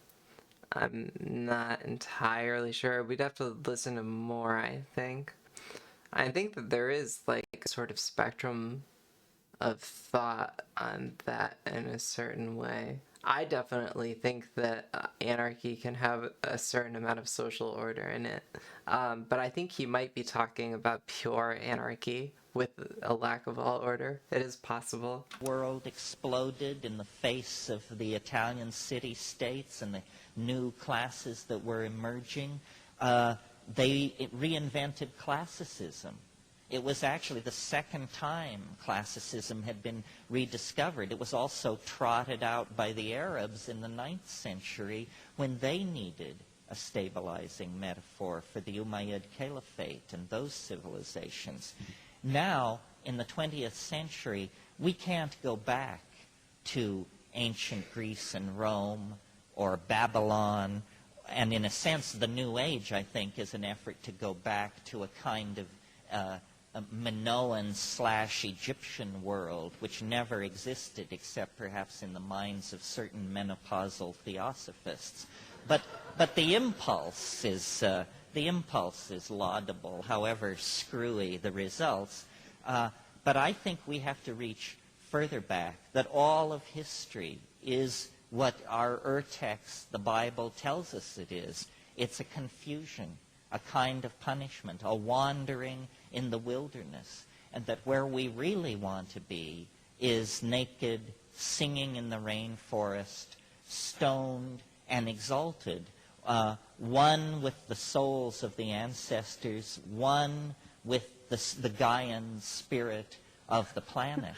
not entirely sure. We'd have to listen to more, I think. I think that there is like a sort of spectrum of thought on that in a certain way. I definitely think that anarchy can have a certain amount of social order in it. But I think he might be talking about pure anarchy with a lack of all order. It is possible. World exploded in the face of the Italian city-states and the new classes that were emerging. They reinvented classicism. It was actually the second time classicism had been rediscovered. It was also trotted out by the Arabs in the 9th century when they needed a stabilizing metaphor for the Umayyad Caliphate and those civilizations. Now, in the 20th century, we can't go back to ancient Greece and Rome or Babylon. And in a sense, the New Age, I think, is an effort to go back to a kind of a Minoan/Egyptian world, which never existed except perhaps in the minds of certain menopausal theosophists. But the impulse is laudable, however screwy the results. But I think we have to reach further back, that all of history is what our urtext, the Bible, tells us it is. It's a confusion a kind of punishment, a wandering in the wilderness, and that where we really want to be is naked, singing in the rainforest, stoned and exalted, one with the souls of the ancestors, one with the Gaian spirit of the planet.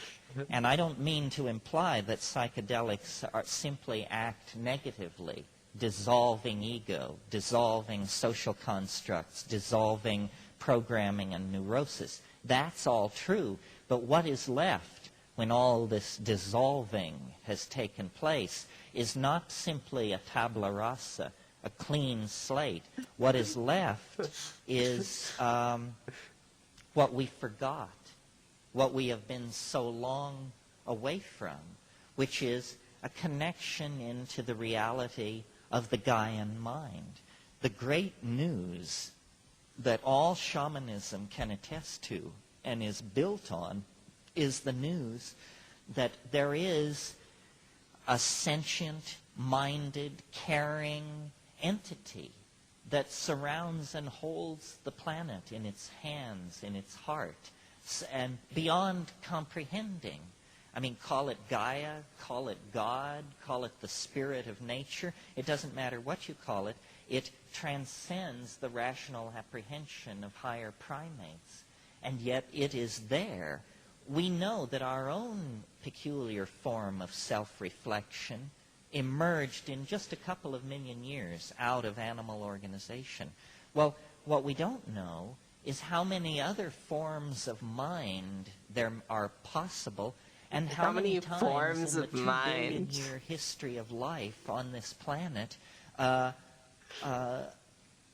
And I don't mean to imply that psychedelics simply act negatively, dissolving ego, dissolving social constructs, dissolving programming and neurosis. That's all true, but what is left when all this dissolving has taken place is not simply a tabula rasa, a clean slate. What is left is what we forgot, what we have been so long away from, which is a connection into the reality of the Gaian mind. The great news that all shamanism can attest to and is built on is the news that there is a sentient, minded, caring entity that surrounds and holds the planet in its hands, in its heart, and beyond comprehending. I mean, call it Gaia, call it God, call it the spirit of nature. It doesn't matter what you call it. It transcends the rational apprehension of higher primates. And yet it is there. We know that our own peculiar form of self-reflection emerged in just a couple of million years out of animal organization. Well, what we don't know is how many other forms of mind there are possible, and how many times forms in the of 2 mind? billion-year history of life on this planet,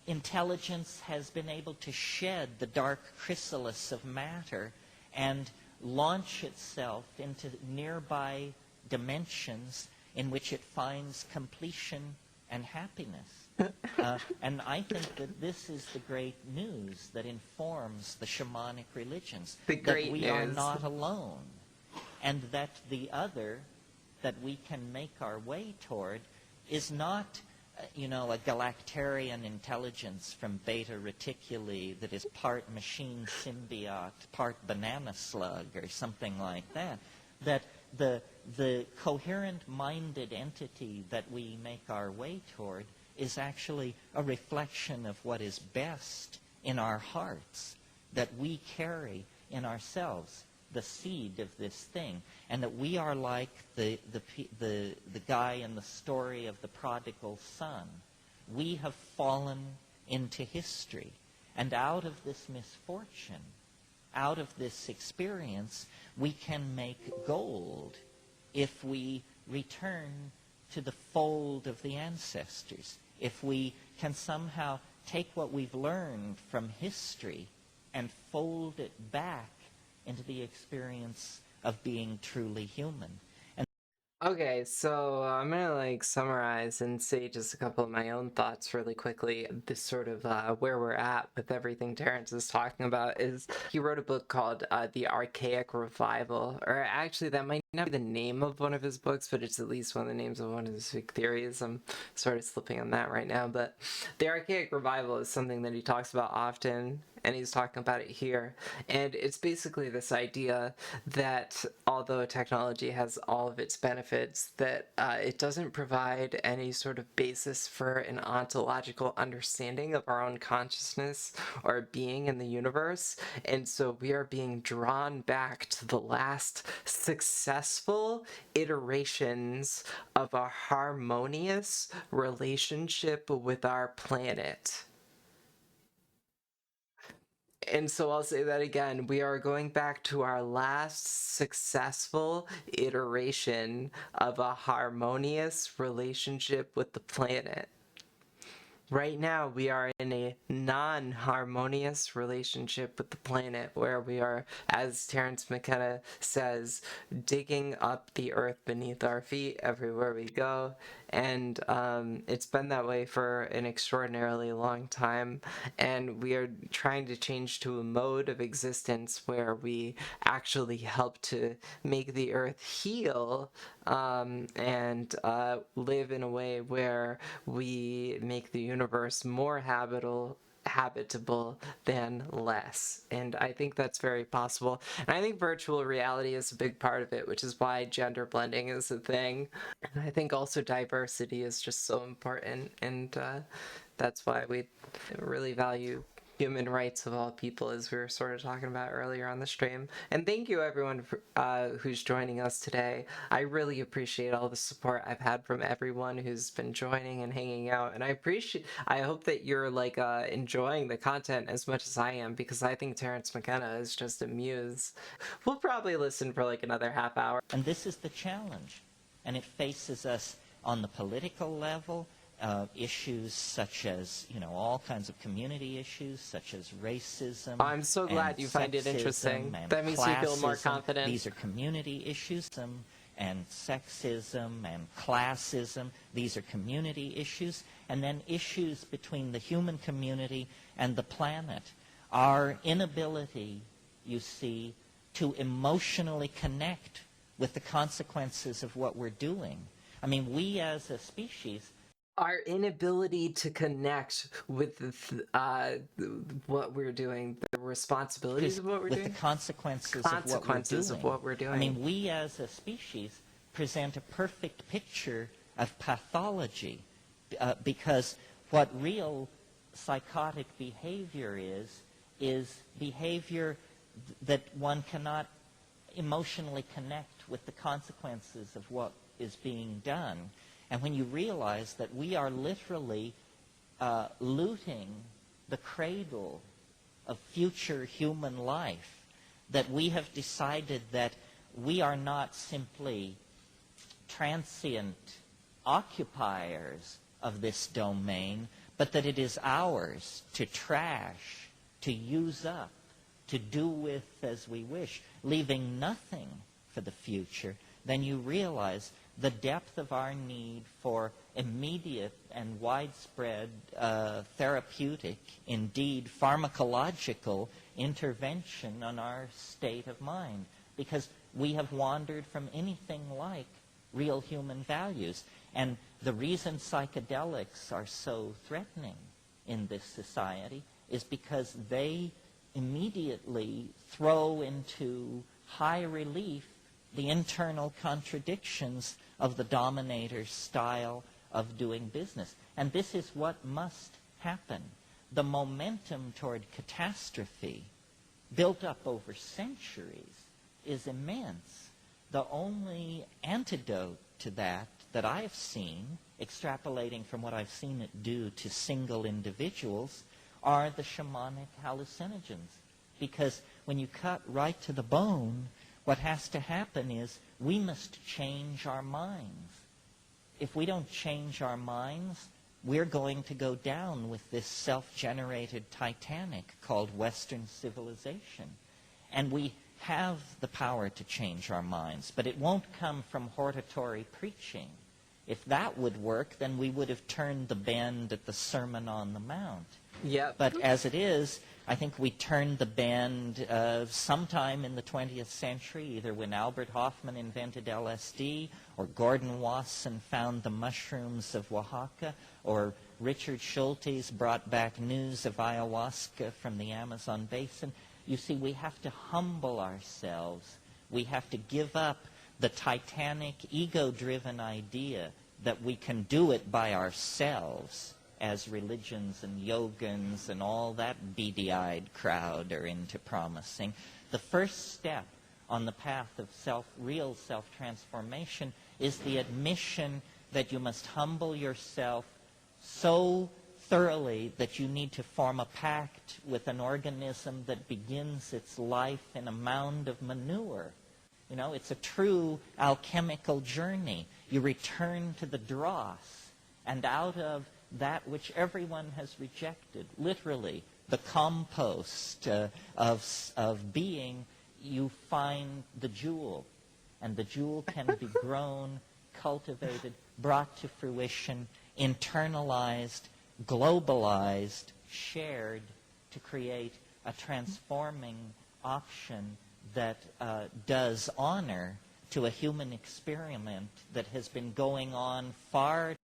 intelligence has been able to shed the dark chrysalis of matter and launch itself into nearby dimensions in which it finds completion and happiness. And I think that this is the great news that informs the shamanic religions, that we are not alone, and that the other that we can make our way toward is not a galactarian intelligence from Beta Reticuli that is part machine symbiote, part banana slug, or something like that. That the coherent-minded entity that we make our way toward is actually a reflection of what is best in our hearts, that we carry in ourselves, the seed of this thing, and that we are like the guy in the story of the prodigal son. We have fallen into history, and out of this misfortune, out of this experience, we can make gold if we return to the fold of the ancestors, if we can somehow take what we've learned from history and fold it back into the experience of being truly human. Okay, so I'm gonna summarize and say just a couple of my own thoughts really quickly. This sort of where we're at with everything Terrance is talking about is he wrote a book called The Archaic Revival, or actually that might not be the name of one of his books, but it's at least one of the names of one of his big theories. I'm sort of slipping on that right now, but The Archaic Revival is something that he talks about often, and he's talking about it here. And it's basically this idea that although technology has all of its benefits, that it doesn't provide any sort of basis for an ontological understanding of our own consciousness or being in the universe. And so we are being drawn back to the last successful iterations of a harmonious relationship with our planet. And so I'll say that again. We are going back to our last successful iteration of a harmonious relationship with the planet. Right now, we are in a non-harmonious relationship with the planet, where we are, as Terrance Mckenna says, digging up the earth beneath our feet everywhere we go. And it's been that way for an extraordinarily long time. And we are trying to change to a mode of existence where we actually help to make the earth heal and live in a way where we make the universe more habitable habitable than less. And I think that's very possible. And I think virtual reality is a big part of it, which is why gender blending is a thing. And I think also diversity is just so important. And that's why we really value human rights of all people, as we were sort of talking about earlier on the stream. And thank you everyone who's joining us today. I really appreciate all the support I've had from everyone who's been joining and hanging out, and I hope that you're like enjoying the content as much as I am, because I think Terrance McKenna is just a muse. We'll probably listen for like another half hour. And this is the challenge, and it faces us on the political level. Issues such as, all kinds of community issues, such as racism. I'm so glad you find it interesting. That makes me feel more confident. These are community issues, and sexism and classism. These are community issues. And then issues between the human community and the planet. Our inability, you see, to emotionally connect with the consequences of what we're doing. I mean, we as a species, our inability to connect with what we're doing, the responsibilities of what we're doing, with the consequences of what we're doing. I mean, we as a species present a perfect picture of pathology, because what real psychotic behavior is behavior that one cannot emotionally connect with the consequences of what is being done. And when you realize that we are literally looting the cradle of future human life, that we have decided that we are not simply transient occupiers of this domain, but that it is ours to trash, to use up, to do with as we wish, leaving nothing for the future, then you realize the depth of our need for immediate and widespread therapeutic, indeed pharmacological intervention on our state of mind, because we have wandered from anything like real human values. And the reason psychedelics are so threatening in this society is because they immediately throw into high relief the internal contradictions of the dominator's style of doing business. And this is what must happen. The momentum toward catastrophe, built up over centuries, is immense. The only antidote to that I've seen, extrapolating from what I've seen it do to single individuals, are the shamanic hallucinogens. Because when you cut right to the bone, what has to happen is we must change our minds. If we don't change our minds, we're going to go down with this self-generated Titanic called Western civilization. And we have the power to change our minds, but it won't come from hortatory preaching. If that would work, then we would have turned the bend at the Sermon on the Mount. Yep. But as it is, I think we turned the bend sometime in the 20th century, either when Albert Hofmann invented LSD, or Gordon Wasson found the mushrooms of Oaxaca, or Richard Schultes brought back news of ayahuasca from the Amazon basin. You see, we have to humble ourselves. We have to give up the Titanic, ego-driven idea that we can do it by ourselves, as religions and yogans and all that beady-eyed crowd are into promising. The first step on the path of real self-transformation is the admission that you must humble yourself so thoroughly that you need to form a pact with an organism that begins its life in a mound of manure. You know, it's a true alchemical journey. You return to the dross, and out of that which everyone has rejected, literally, the compost of being, you find the jewel. And the jewel can be grown, cultivated, brought to fruition, internalized, globalized, shared to create a transforming option that does honor to a human experiment that has been going on far.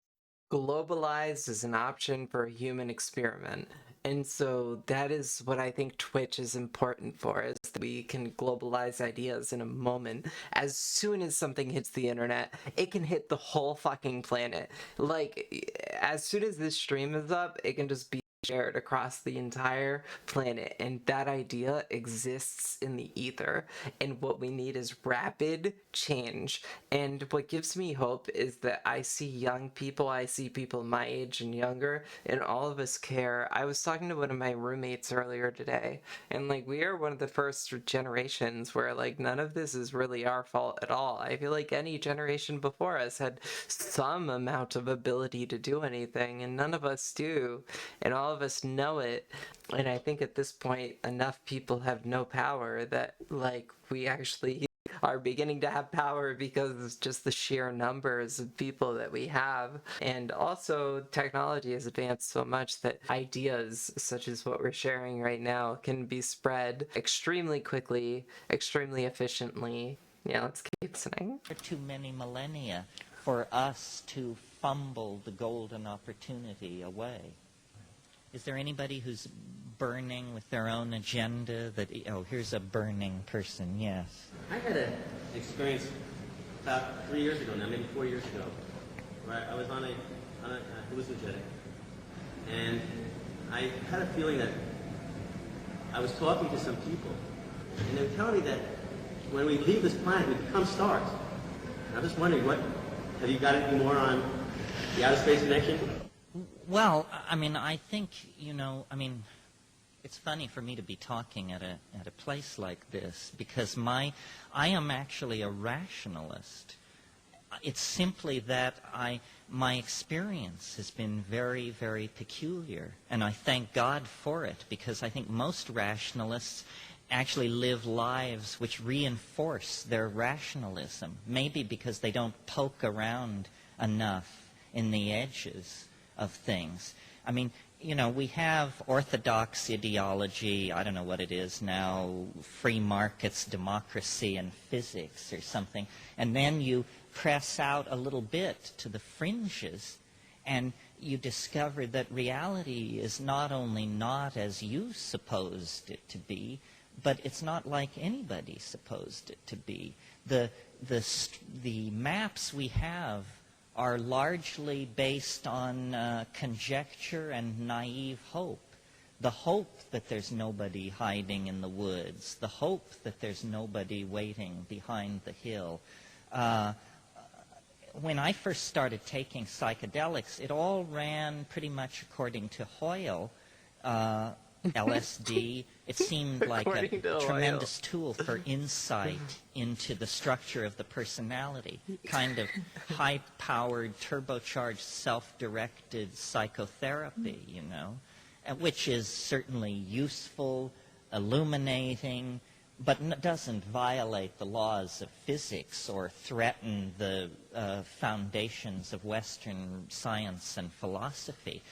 Globalized is an option for a human experiment. And so that is what I think Twitch is important for, is that we can globalize ideas in a moment. As soon as something hits the internet, it can hit the whole fucking planet. Like, as soon as this stream is up, it can just be shared across the entire planet, and that idea exists in the ether, and what we need is rapid change. And what gives me hope is that I see young people, I see people my age and younger, and all of us care. I was talking to one of my roommates earlier today, and like, we are one of the first generations where like none of this is really our fault at all. I feel like any generation before us had some amount of ability to do anything, and none of us do, and all of us know it. And I think at this point enough people have no power that like we actually are beginning to have power because it's just the sheer numbers of people that we have. And also technology has advanced so much that ideas such as what we're sharing right now can be spread extremely quickly, extremely efficiently. Yeah, let's keep listening. For too many millennia for us to fumble the golden opportunity away. Is there anybody who's burning with their own agenda that, oh, here's a burning person, yes. I had an experience about 3 years ago now, maybe 4 years ago, where I was on a hallucinogenic, and I had a feeling that I was talking to some people, and they were telling me that when we leave this planet, we become stars. And I'm just wondering, have you got any more on the outer space connection? Well, I mean, I think, it's funny for me to be talking at a place like this because I am actually a rationalist. It's simply that my experience has been very, very peculiar, and I thank God for it because I think most rationalists actually live lives which reinforce their rationalism, maybe because they don't poke around enough in the edges of things. I mean, we have orthodox ideology, I don't know what it is now, free markets, democracy, and physics or something, and then you press out a little bit to the fringes, and you discover that reality is not only not as you supposed it to be, but it's not like anybody supposed it to be. The maps we have are largely based on conjecture and naive hope. The hope that there's nobody hiding in the woods, the hope that there's nobody waiting behind the hill. When I first started taking psychedelics, it all ran pretty much according to Hoyle. LSD, it seemed like a tremendous tool for insight into the structure of the personality, kind of high-powered, turbocharged, self-directed psychotherapy, which is certainly useful, illuminating, but doesn't violate the laws of physics or threaten the foundations of Western science and philosophy.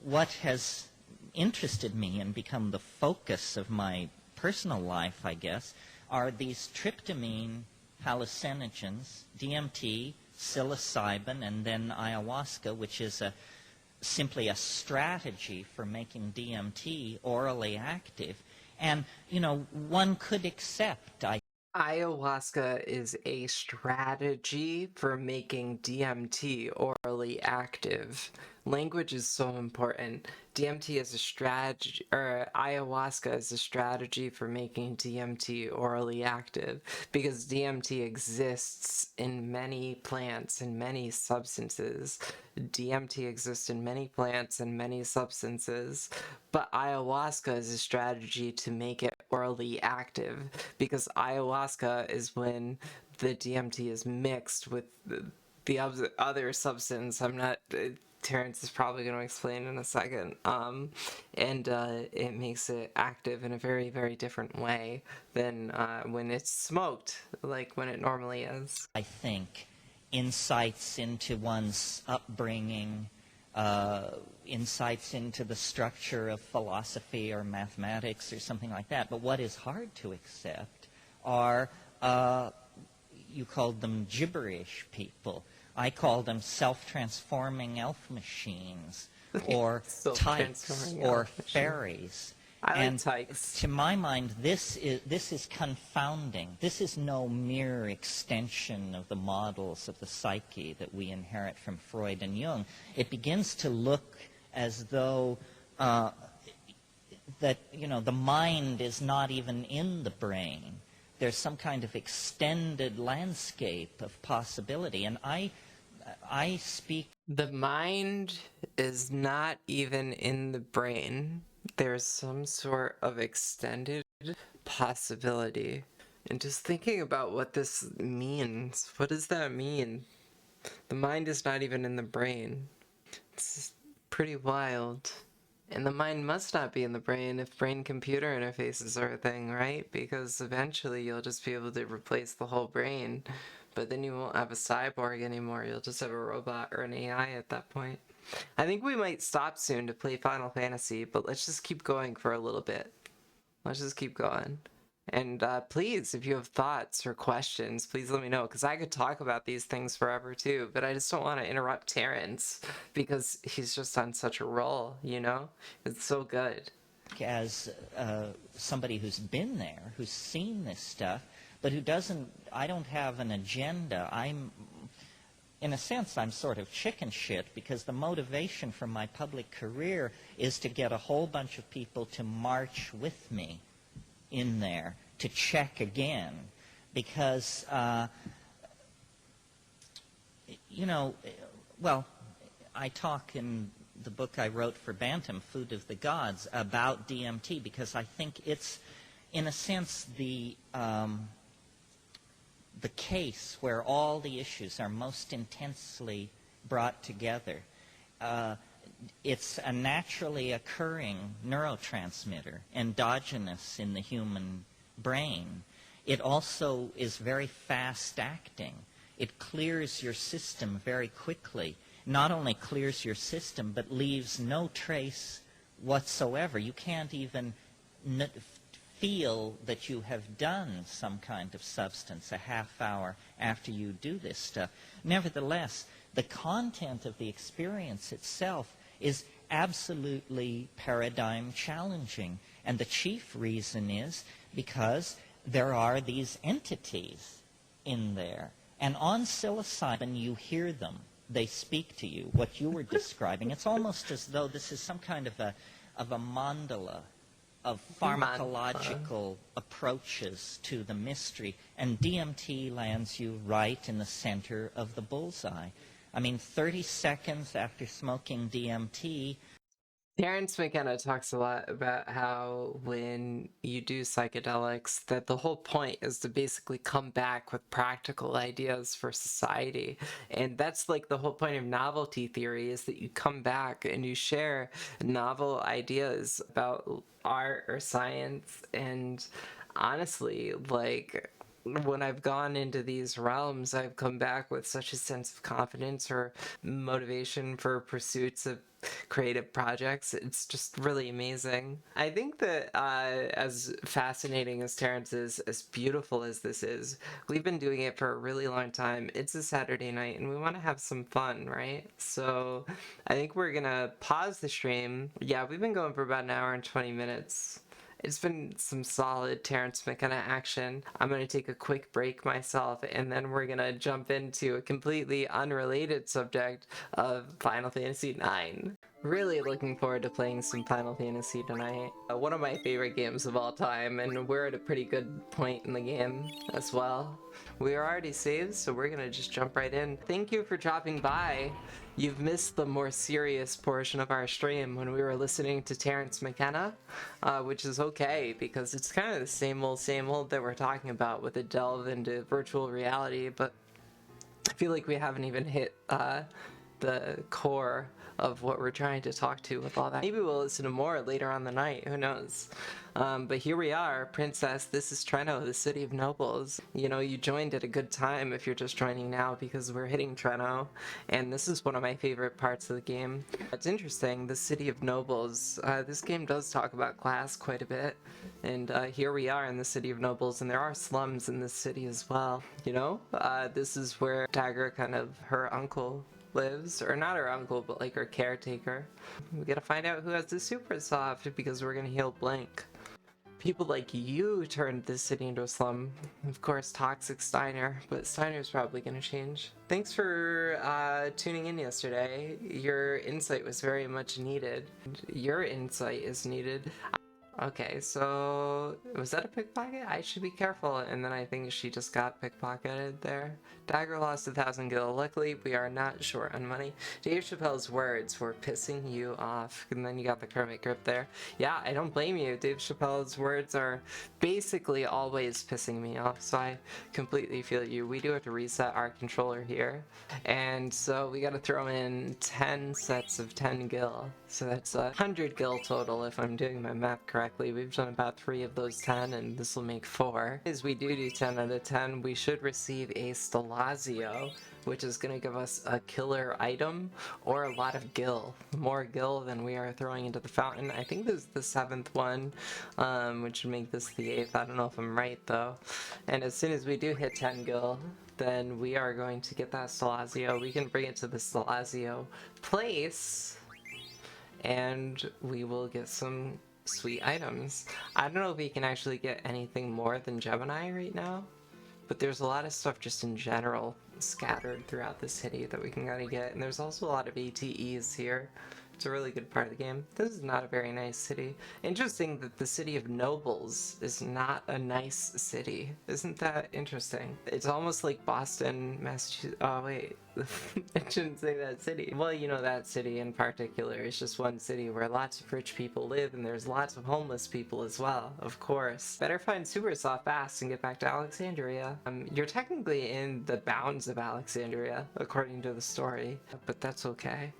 What has interested me and become the focus of my personal life, I guess, are these tryptamine hallucinogens, DMT, psilocybin, and then ayahuasca, which is simply a strategy for making DMT orally active. And, one could accept, Ayahuasca is a strategy for making DMT orally active. Language is so important. DMT is a strategy, or ayahuasca is a strategy for making DMT orally active, because DMT exists in many plants and many substances. DMT exists in many plants and many substances, but ayahuasca is a strategy to make it orally active, because ayahuasca is when the DMT is mixed with the other substance. Terrance is probably going to explain in a second. And it makes it active in a very, very different way than when it's smoked, like when it normally is. I think insights into one's upbringing, insights into the structure of philosophy or mathematics or something like that. But what is hard to accept are, you called them gibberish people. I call them self-transforming elf machines. or Still tykes transforming or out, for sure. fairies. I like And tykes. to my mind, this is confounding. This is no mere extension of the models of the psyche that we inherit from Freud and Jung. It begins to look as though that, the mind is not even in the brain. There's some kind of extended landscape of possibility. And I speak... The mind is not even in the brain. There's some sort of extended possibility. And just thinking about what this means, what does that mean? The mind is not even in the brain. It's pretty wild. And the mind must not be in the brain if brain-computer interfaces are a thing, right? Because eventually you'll just be able to replace the whole brain, but then you won't have a cyborg anymore. You'll just have a robot or an AI at that point. I think we might stop soon to play Final Fantasy, but let's just keep going for a little bit. Let's just keep going. And please, if you have thoughts or questions, please let me know, because I could talk about these things forever too, but I just don't want to interrupt Terrance, because he's just on such a roll, It's so good. As somebody who's been there, who's seen this stuff, but I don't have an agenda. In a sense, I'm sort of chicken shit, because the motivation for my public career is to get a whole bunch of people to march with me in there, to check again, because I talk in the book I wrote for Bantam, Food of the Gods, about DMT, because I think it's, in a sense, the case where all the issues are most intensely brought together. It's a naturally occurring neurotransmitter, endogenous in the human brain. It also is very fast acting. It clears your system very quickly. Not only clears your system, but leaves no trace whatsoever. You can't even feel that you have done some kind of substance a half hour after you do this stuff. Nevertheless, the content of the experience itself is absolutely paradigm challenging. And the chief reason is because there are these entities in there. And on psilocybin, you hear them. They speak to you. What you were describing, it's almost as though this is some kind of a mandala of pharmacological approaches to the mystery. And DMT lands you right in the center of the bullseye. I mean, 30 seconds after smoking DMT... Terrance Mckenna talks a lot about how when you do psychedelics, that the whole point is to basically come back with practical ideas for society. And that's like the whole point of novelty theory, is that you come back and you share novel ideas about art or science. And honestly, like, when I've gone into these realms, I've come back with such a sense of confidence or motivation for pursuits of creative projects. It's just really amazing. I think that as fascinating as Terrance is, as beautiful as this is, we've been doing it for a really long time. It's a Saturday night and we want to have some fun, right? So I think we're gonna pause the stream. Yeah, we've been going for about an hour and 20 minutes. It's been some solid Terrance McKenna action. I'm going to take a quick break myself, and then we're going to jump into a completely unrelated subject of Final Fantasy IX. Really looking forward to playing some Final Fantasy tonight. One of my favorite games of all time, and we're at a pretty good point in the game as well. We are already saved, so we're going to just jump right in. Thank you for dropping by. You've missed the more serious portion of our stream when we were listening to Terrance Mckenna, which is okay, because it's kind of the same old that we're talking about with a delve into virtual reality, but I feel like we haven't even hit the core of what we're trying to talk to with all that. Maybe we'll listen to more later on the night, who knows. But here we are, Princess, this is Treno, the city of nobles. You know, you joined at a good time if you're just joining now, because we're hitting Treno, and this is one of my favorite parts of the game. It's interesting, the city of nobles. This game does talk about class quite a bit, and here we are in the city of nobles, and there are slums in this city as well, you know? This is where Dagger, kind of her uncle, lives, or not our uncle, but like our caretaker. We gotta find out who has the super soft because we're gonna heal Blank. People like you turned this city into a slum. Of course, toxic Steiner, but Steiner's probably gonna change. Thanks for tuning in yesterday. Your insight was very much needed. Your insight is needed. Okay, so was that a pickpocket? I should be careful. And then I think she just got pickpocketed there. Dagger lost 1,000 gil. Luckily, we are not short on money. Dave Chappelle's words were pissing you off. And then you got the Kermit grip there. Yeah, I don't blame you. Dave Chappelle's words are basically always pissing me off. So I completely feel you. We do have to reset our controller here. And so we got to throw in 10 sets of 10 gil. So that's 100 gil total if I'm doing my math correctly. We've done about 3 of those 10 and this will make 4. As we do 10 out of 10, we should receive a Stelazio, which is going to give us a killer item or a lot of gil. More gil than we are throwing into the fountain. I think this is the 7th one, which would make this the 8th. I don't know if I'm right though. And as soon as we do hit 10 gil, then we are going to get that Stelazio. We can bring it to the Stelazio place and we will get some sweet items. I don't know if we can actually get anything more than Gemini right now, but there's a lot of stuff just in general scattered throughout the city that we can kind of get, and there's also a lot of ATEs here. It's a really good part of the game. This is not a very nice city. Interesting that the city of nobles is not a nice city. Isn't that interesting? It's almost like Boston, Massachusetts. Oh wait, I shouldn't say that city. Well, you know, that city in particular is just one city where lots of rich people live and there's lots of homeless people as well, of course. Better find Supersoft fast and get back to Alexandria. You're technically in the bounds of Alexandria, according to the story, but that's okay.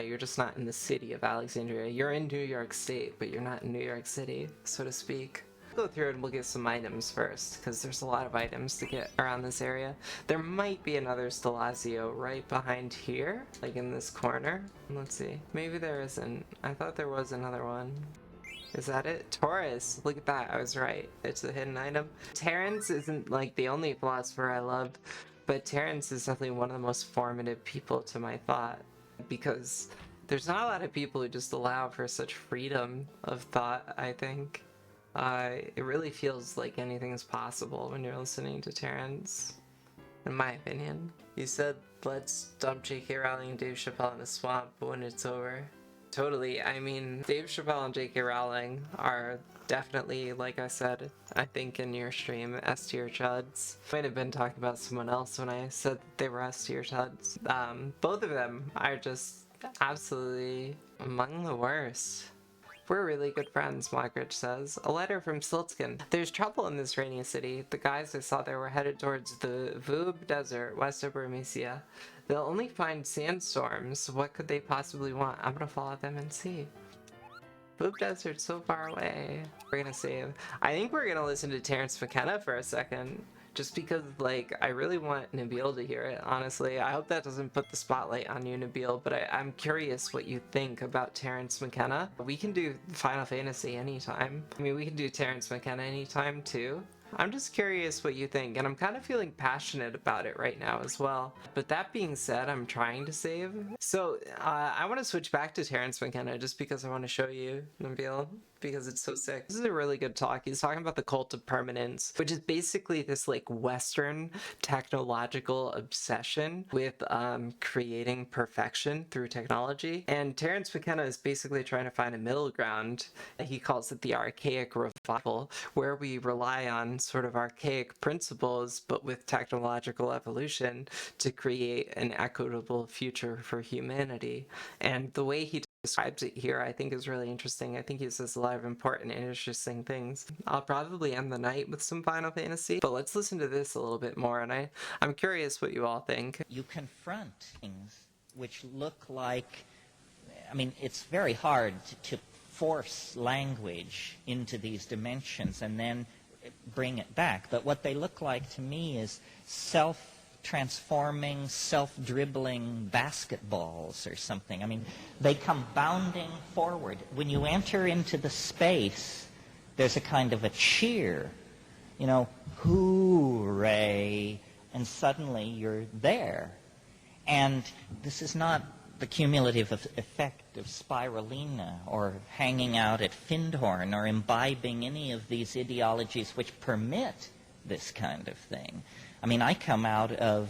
You're just not in the city of Alexandria. You're in New York State, but you're not in New York City, so to speak. We'll go through and we'll get some items first, because there's a lot of items to get around this area. There might be another Stelazio right behind here, like in this corner. Let's see. Maybe there isn't. I thought there was another one. Is that it? Taurus! Look at that, I was right. It's a hidden item. Terrance isn't like the only philosopher I love, but Terrance is definitely one of the most formative people to my thought. Because there's not a lot of people who just allow for such freedom of thought, I think. It really feels like anything is possible when you're listening to Terrance, in my opinion. You said, let's dump J.K. Rowling and Dave Chappelle in a swamp when it's over. Totally. I mean, Dave Chappelle and J.K. Rowling are definitely, like I said, I think in your stream, S-tier chuds. Might have been talking about someone else when I said that they were S-tier chuds. Both of them are just absolutely among the worst. We're really good friends, Mockridge says. A letter from Siltskin. There's trouble in this rainy city. The guys I saw there were headed towards the Voob Desert, west of Burmecia. They'll only find sandstorms. What could they possibly want? I'm gonna follow them and see. Voob Desert's so far away. We're gonna save. I think we're gonna listen to Terrance Mckenna for a second. Just because, like, I really want Nabil to hear it, honestly. I hope that doesn't put the spotlight on you, Nabil, but I'm curious what you think about Terrance Mckenna. We can do Final Fantasy anytime. I mean, we can do Terrance Mckenna anytime, too. I'm just curious what you think, and I'm kind of feeling passionate about it right now as well. But that being said, I'm trying to save. So, I want to switch back to Terrance Mckenna just because I want to show you, Nabil, because it's so sick. This is a really good talk. He's talking about the cult of permanence, which is basically this like Western technological obsession with creating perfection through technology. And Terrance Mckenna is basically trying to find a middle ground. He calls it the archaic revival, where we rely on sort of archaic principles, but with technological evolution to create an equitable future for humanity. And the way he describes it here, I think, is really interesting. I think he says a lot of important and interesting things. I'll probably end the night with some Final Fantasy, but let's listen to this a little bit more, and I'm curious what you all think. You confront things which look like, I mean, it's very hard to force language into these dimensions and then bring it back, but what they look like to me is self-transforming, self-dribbling basketballs or something. I mean, they come bounding forward. When you enter into the space, there's a kind of a cheer, hooray, and suddenly you're there. And this is not the cumulative effect of spirulina or hanging out at Findhorn or imbibing any of these ideologies which permit this kind of thing. I mean, I come out of,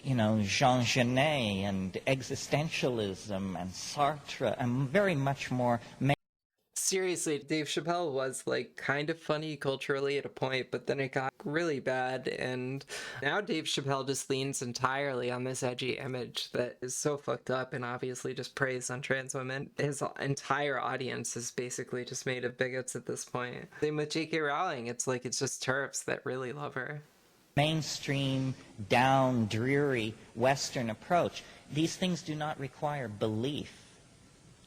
Jean Genet and existentialism and Sartre. I'm very much more... Seriously, Dave Chappelle was like kind of funny culturally at a point, but then it got really bad, and now Dave Chappelle just leans entirely on this edgy image that is so fucked up and obviously just preys on trans women. His entire audience is basically just made of bigots at this point. Same with J.K. Rowling, it's like it's just TERFs that really love her. Mainstream, down, dreary Western approach. These things do not require belief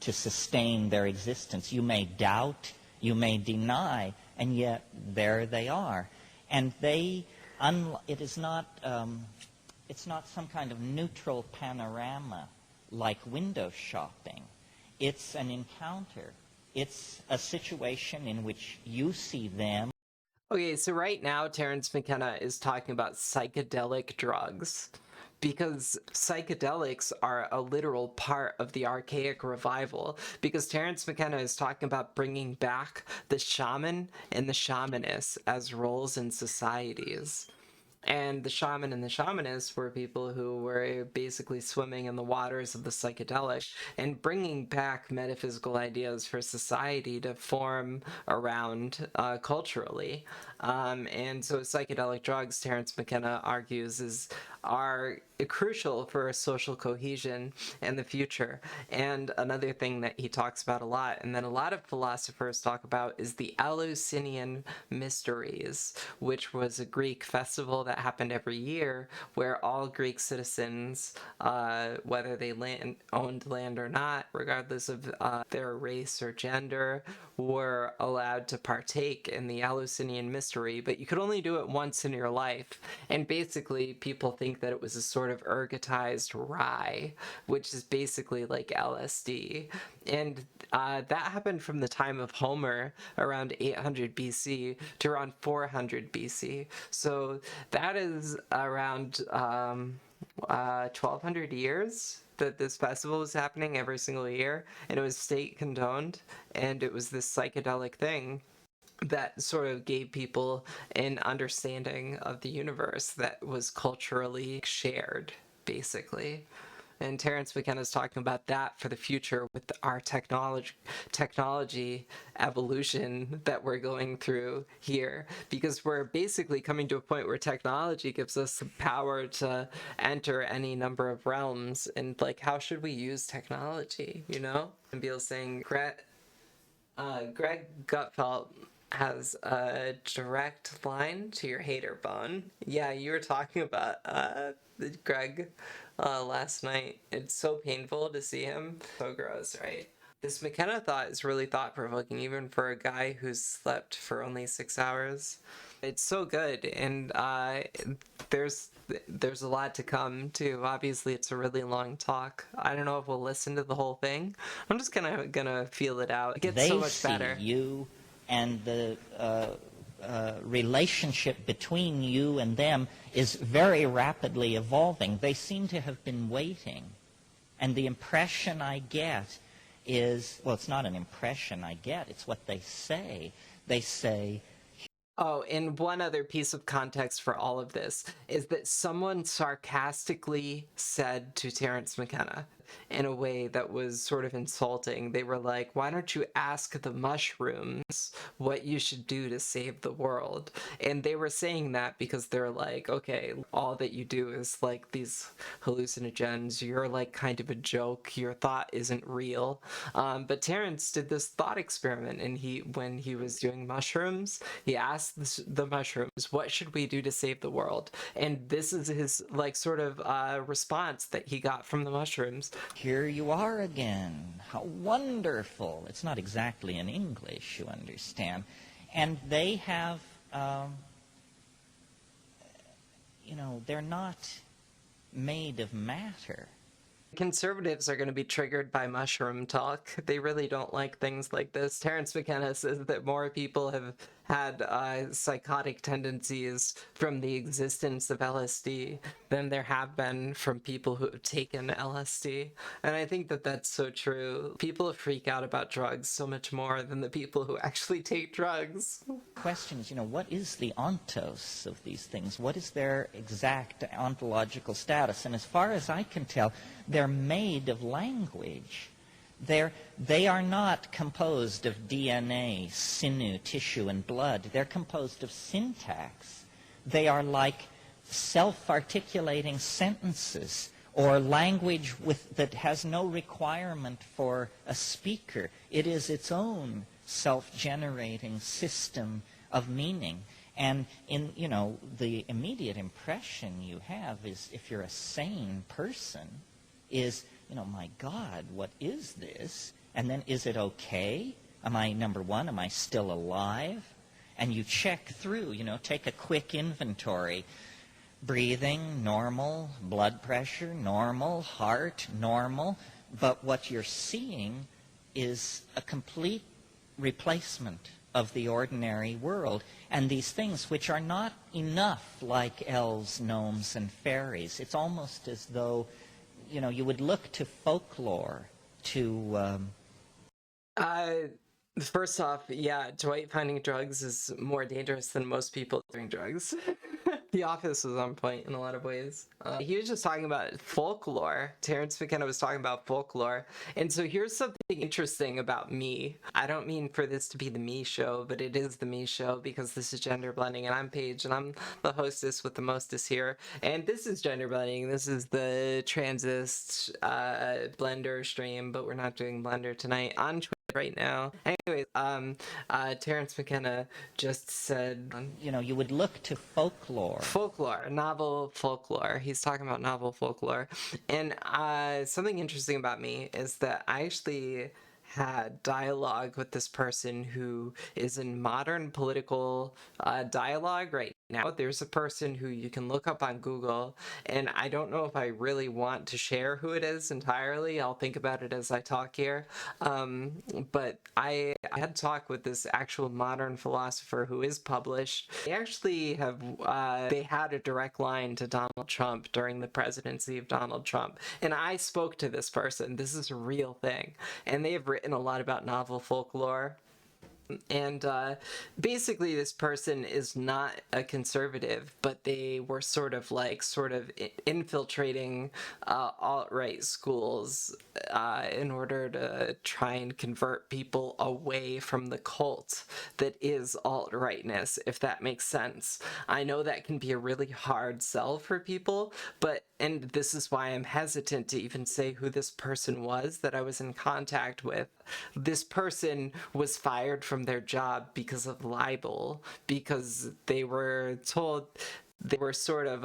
to sustain their existence. You may doubt, you may deny, and yet there they are. And it is not, it's not some kind of neutral panorama like window shopping. It's an encounter. It's a situation in which you see them. Okay, so right now Terrance Mckenna is talking about psychedelic drugs, because psychedelics are a literal part of the archaic revival, because Terrance Mckenna is talking about bringing back the shaman and the shamaness as roles in societies. And the shaman and the shamaness were people who were basically swimming in the waters of the psychedelic and bringing back metaphysical ideas for society to form around culturally. And so psychedelic drugs, Terrance Mckenna argues, are crucial for social cohesion and the future. And another thing that he talks about a lot, and then a lot of philosophers talk about, is the Eleusinian Mysteries, which was a Greek festival that happened every year where all Greek citizens, whether they owned land or not, regardless of their race or gender, were allowed to partake in the Eleusinian Mystery, but you could only do it once in your life. And basically, people think that it was a sort of ergotized rye, which is basically like LSD. And that happened from the time of Homer, around 800 BC, to around 400 BC. So that is around 1,200 years that this festival was happening every single year, and it was state condoned, and it was this psychedelic thing that sort of gave people an understanding of the universe that was culturally shared, basically. And Terrance Mckenna is talking about that for the future with our technology evolution that we're going through here, because we're basically coming to a point where technology gives us the power to enter any number of realms. And like, how should we use technology, you know? And Beale's saying, Greg Gutfeld has a direct line to your hater bone. Yeah, you were talking about Greg last night. It's so painful to see him. So gross, right? This Mckenna thought is really thought-provoking, even for a guy who's slept for only 6 hours. It's so good, and there's a lot to come too. Obviously, it's a really long talk. I don't know if we'll listen to the whole thing. I'm just gonna feel it out. It gets so much better. You and the relationship between you and them is very rapidly evolving. They seem to have been waiting. And the impression I get is, well, it's not an impression I get, it's what they say. They say... Oh, and one other piece of context for all of this is that someone sarcastically said to Terrance Mckenna, in a way that was sort of insulting, they were like, why don't you ask the mushrooms what you should do to save the world? And they were saying that because they're like, okay, all that you do is like these hallucinogens, you're like kind of a joke, your thought isn't real. But Terrance did this thought experiment, and when he was doing mushrooms, he asked the mushrooms, what should we do to save the world? And this is his like sort of response that he got from the mushrooms. Here you are again. How wonderful. It's not exactly in English, you understand. And they have, they're not made of matter. Conservatives are going to be triggered by mushroom talk. They really don't like things like this. Terrance Mckenna says that more people have had psychotic tendencies from the existence of LSD than there have been from people who have taken LSD. And I think that that's so true. People freak out about drugs so much more than the people who actually take drugs. Questions, what is the ontos of these things? What is their exact ontological status? And as far as I can tell, they're made of language. They are not composed of DNA, sinew, tissue, and blood. They're composed of syntax. They are like self-articulating sentences or language that has no requirement for a speaker. It is its own self-generating system of meaning. And the immediate impression you have is, if you're a sane person, is, my God, what is this? And then, is it okay? Number one, am I still alive? And you check through, take a quick inventory. Breathing, normal. Blood pressure, normal. Heart, normal. But what you're seeing is a complete replacement of the ordinary world. And these things, which are not enough like elves, gnomes, and fairies. It's almost as though you would look to folklore to... First off, yeah, Dwight finding drugs is more dangerous than most people doing drugs. The Office was on point in a lot of ways. He was just talking about folklore. Terrence Mckenna was talking about folklore. And so here's something interesting about me. I don't mean for this to be the me show, but it is the me show because this is gender blending, and I'm Paige, and I'm the hostess with the mostess here. And this is gender blending. This is the transist blender stream, but we're not doing blender tonight on Twitch right now. Anyways, Terrence Mckenna just said, you would look to folklore. Folklore, novel folklore. He's talking about novel folklore. And something interesting about me is that I actually had dialogue with this person who is in modern political dialogue right now. There's a person who you can look up on Google, and I don't know if I really want to share who it is entirely. I'll think about it as I talk here. But I had a talk with this actual modern philosopher who is published. They actually have, they had a direct line to Donald Trump during the presidency of Donald Trump. And I spoke to this person. This is a real thing. And they have written a lot about novel folklore. And basically this person is not a conservative, but they were sort of infiltrating alt-right schools in order to try and convert people away from the cult that is alt-rightness, if that makes sense. I know that can be a really hard sell for people, and this is why I'm hesitant to even say who this person was that I was in contact with. This person was fired from their job because of libel, because they were told they were sort of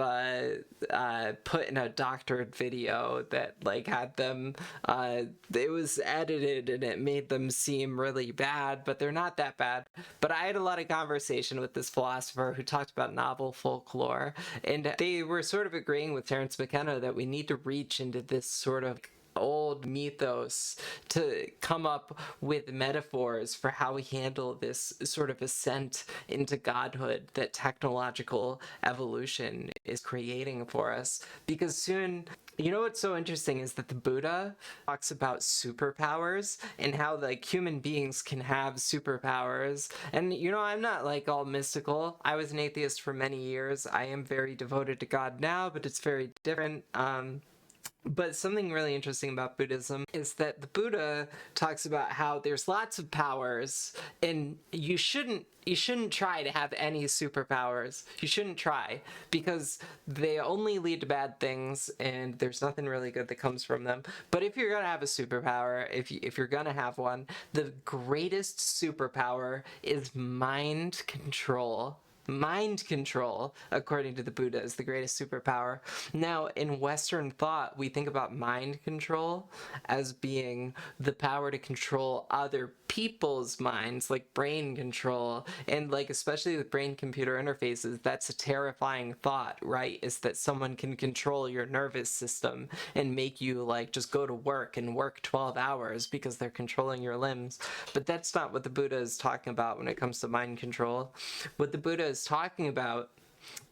put in a doctored video that had them, it was edited and it made them seem really bad, but they're not that bad. But I had a lot of conversation with this philosopher who talked about novel folklore, and they were sort of agreeing with Terrance McKenna that we need to reach into this sort of old mythos to come up with metaphors for how we handle this sort of ascent into godhood that technological evolution is creating for us. Because soon, what's so interesting is that the Buddha talks about superpowers and how human beings can have superpowers. And I'm not all mystical. I was an atheist for many years. I am very devoted to God now, but it's very different. But something really interesting about Buddhism is that the Buddha talks about how there's lots of powers, and you shouldn't try to have any superpowers. You shouldn't try, because they only lead to bad things, and there's nothing really good that comes from them. But if you're gonna have a superpower, if you're gonna have one, the greatest superpower is mind control. mind control, according to the Buddha, is the greatest superpower. Now, in Western thought, we think about mind control as being the power to control other people's minds, like brain control, and like especially with brain-computer interfaces, that's a terrifying thought, right? Is that someone can control your nervous system and make you like just go to work and work 12 hours because they're controlling your limbs. But that's not what the Buddha is talking about when it comes to mind control. What the Buddha is talking about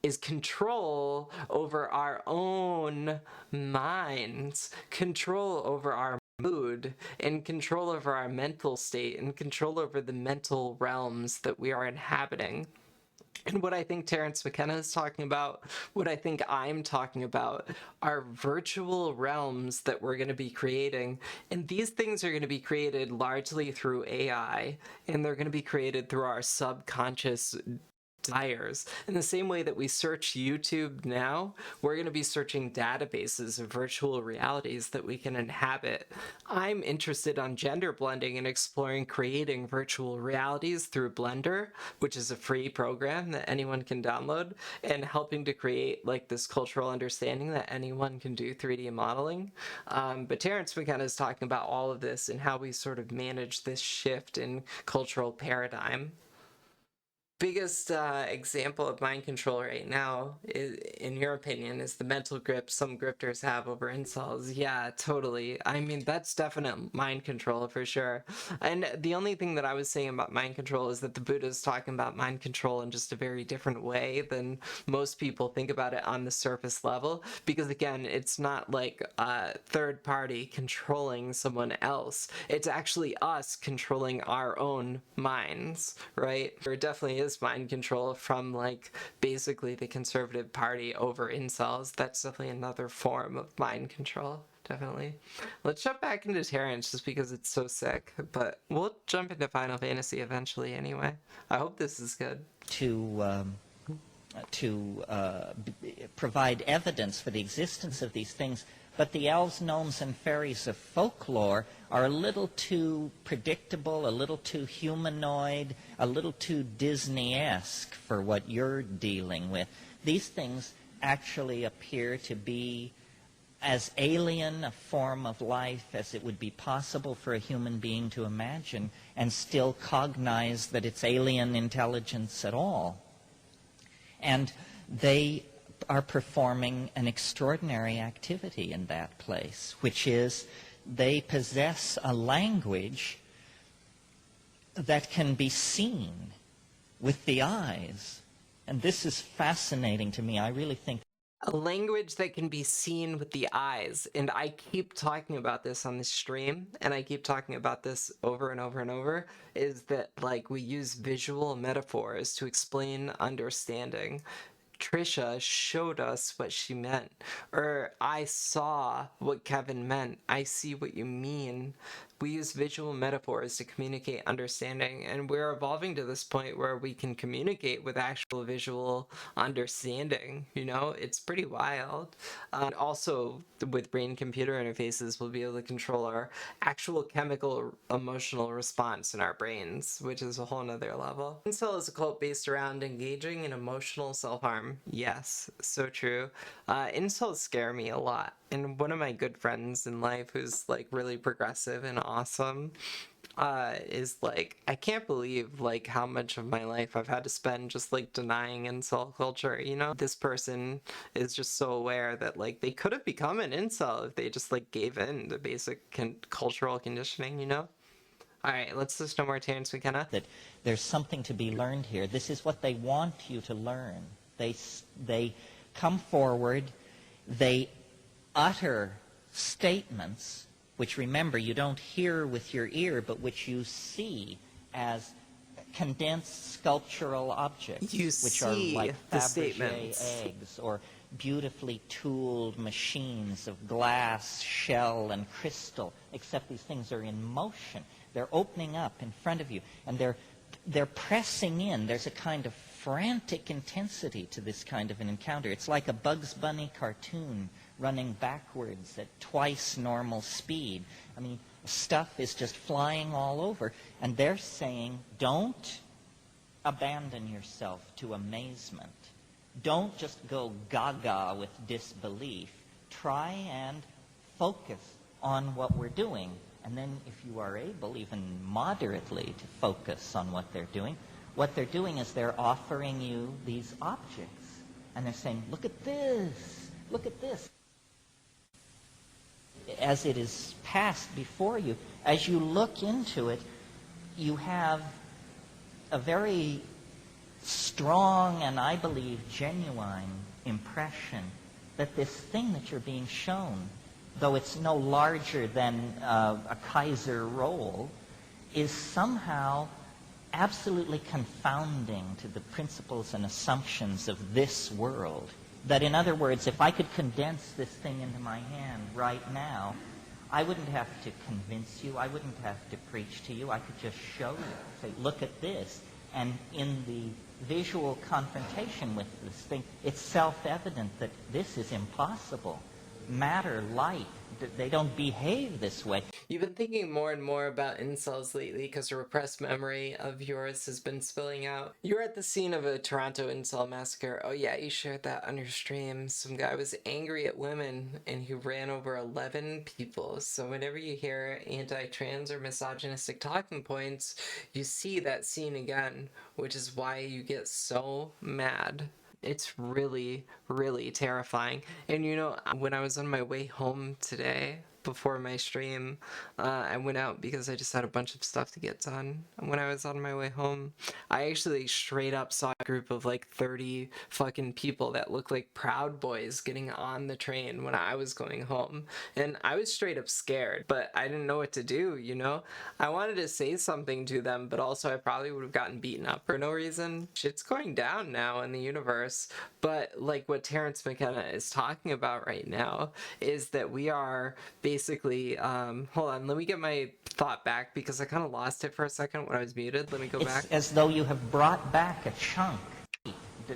is control over our own minds, control over our mood, and control over our mental state, and control over the mental realms that we are inhabiting. And what I think Terrance McKenna is talking about, what I think I'm talking about, are virtual realms that we're going to be creating. And these things are going to be created largely through AI, and they're going to be created through our subconscious desires. In the same way that we search YouTube now, we're going to be searching databases of virtual realities that we can inhabit. I'm interested on gender blending and exploring creating virtual realities through Blender, which is a free program that anyone can download, and helping to create like this cultural understanding that anyone can do 3D modeling. But Terrance McKenna is talking about all of this and how we sort of manage this shift in cultural paradigm. Biggest example of mind control right now, in your opinion, is the mental grip some grifters have over incels. Yeah, totally. I mean, that's definite mind control for sure. And the only thing that I was saying about mind control is that the Buddha is talking about mind control in just a very different way than most people think about it on the surface level. Because again, it's not like a third party controlling someone else. It's actually us controlling our own minds, right? There definitely is mind control from like basically the conservative party over incels. That's definitely another form of mind control, definitely. Let's jump back into Terrance just because it's so sick, but we'll jump into Final Fantasy eventually anyway. I hope this is good. To provide evidence for the existence of these things, but the elves, gnomes, and fairies of folklore are a little too predictable, a little too humanoid, a little too Disney-esque for what you're dealing with. These things actually appear to be as alien a form of life as it would be possible for a human being to imagine, and still cognize that it's alien intelligence at all. And they are performing an extraordinary activity in that place, which is they possess a language that can be seen with the eyes. And this is fascinating to me. I really think a language that can be seen with the eyes. And I keep talking about this on the stream, and I keep talking about this over and over and over, is that like we use visual metaphors to explain understanding. Trisha showed us what she meant, or I saw what Kevin meant. I see what you mean. We use visual metaphors to communicate understanding, and we're evolving to this point where we can communicate with actual visual understanding. You know, it's pretty wild. And also, with brain-computer interfaces, we'll be able to control our actual chemical emotional response in our brains, which is a whole nother level. Incel is a cult based around engaging in emotional self-harm. Yes, so true. Incels scare me a lot. And one of my good friends in life who's like really progressive and awesome is like, I can't believe like how much of my life I've had to spend just like denying incel culture, you know? This person is just so aware that like they could have become an incel if they just like gave in to basic cultural conditioning, you know? All right, let's listen to more Terrance McKenna. that there's something to be learned here. This is what they want you to learn. They come forward, they utter statements, which remember you don't hear with your ear, but which you see as condensed sculptural objects, which are like Fabergé eggs or beautifully tooled machines of glass, shell, and crystal, except these things are in motion. They're opening up in front of you, and they're pressing in. There's a kind of frantic intensity to this kind of an encounter. It's like a Bugs Bunny cartoon running backwards at twice normal speed. I mean, stuff is just flying all over. And they're saying, don't abandon yourself to amazement. Don't just go gaga with disbelief. Try and focus on what we're doing. And then if you are able, even moderately, to focus on what they're doing is they're offering you these objects. And they're saying, look at this, look at this. As it is passed before you, as you look into it, you have a very strong and, I believe, genuine impression that this thing that you're being shown, though it's no larger than a Kaiser roll, is somehow absolutely confounding to the principles and assumptions of this world. That, in other words, if I could condense this thing into my hand right now, I wouldn't have to convince you, I wouldn't have to preach to you, I could just show you, say, look at this. And in the visual confrontation with this thing, it's self-evident that this is impossible. Matter, light, they don't behave this way. You've been thinking more and more about incels lately because a repressed memory of yours has been spilling out. You were at the scene of a Toronto incel massacre. Oh yeah, you shared that on your stream. Some guy was angry at women and he ran over 11 people. So whenever you hear anti-trans or misogynistic talking points, you see that scene again, which is why you get so mad. It's really, really terrifying. And you know, when I was on my way home today, before my stream, I went out because I just had a bunch of stuff to get done. And when I was on my way home, I actually straight up saw a group of like 30 fucking people that looked like Proud Boys getting on the train when I was going home. And I was straight up scared, but I didn't know what to do, you know? I wanted to say something to them, but also I probably would have gotten beaten up for no reason. Shit's going down now in the universe. But like what Terrance Mckenna is talking about right now is that we are basically, hold on, let me get my thought back because I kind of lost it for a second when I was muted. Let me go back. It's as though you have brought back a chunk.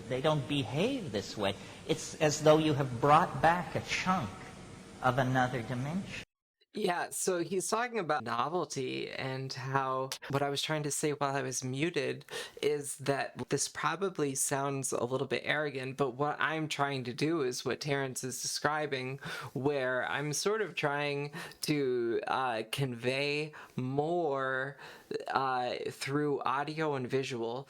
They don't behave this way. It's as though you have brought back a chunk of another dimension. Yeah, so he's talking about novelty and how what I was trying to say while I was muted is that this probably sounds a little bit arrogant, but what I'm trying to do is what Terrance is describing, where I'm sort of trying to convey more through audio and visual,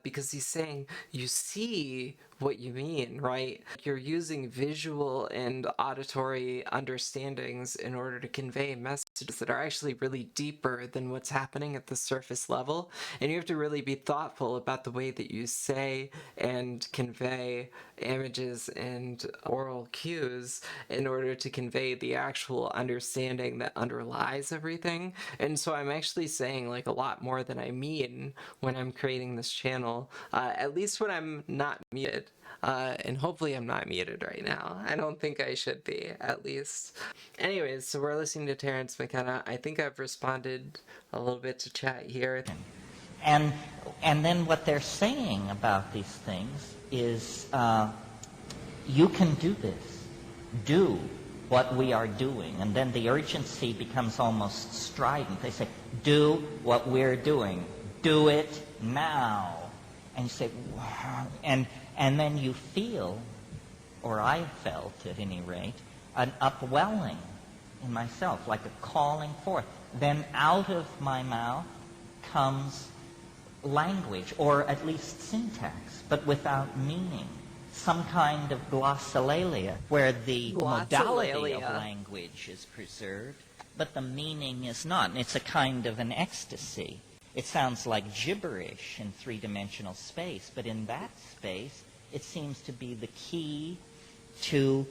because he's saying you see what you mean, right? You're using visual and auditory understandings in order to convey messages that are actually really deeper than what's happening at the surface level, and you have to really be thoughtful about the way that you say and convey images and oral cues in order to convey the actual understanding that underlies everything. And so I'm actually saying like a lot more than I mean when I'm creating this channel, at least when I'm not muted. And hopefully I'm not muted right now. I don't think I should be, at least. Anyways, so we're listening to Terrance Mckenna. I think I've responded a little bit to chat here. And then what they're saying about these things is, you can do this. Do what we are doing. And then the urgency becomes almost strident. They say, do what we're doing. Do it now. And you say, wow. And then you feel, or I felt at any rate, an upwelling in myself, like a calling forth. Then out of my mouth comes language, or at least syntax, but without meaning. Some kind of glossolalia, where the modality of language is preserved, but the meaning is not. And it's a kind of an ecstasy. It sounds like gibberish in three-dimensional space, but in that space, it seems to be the key to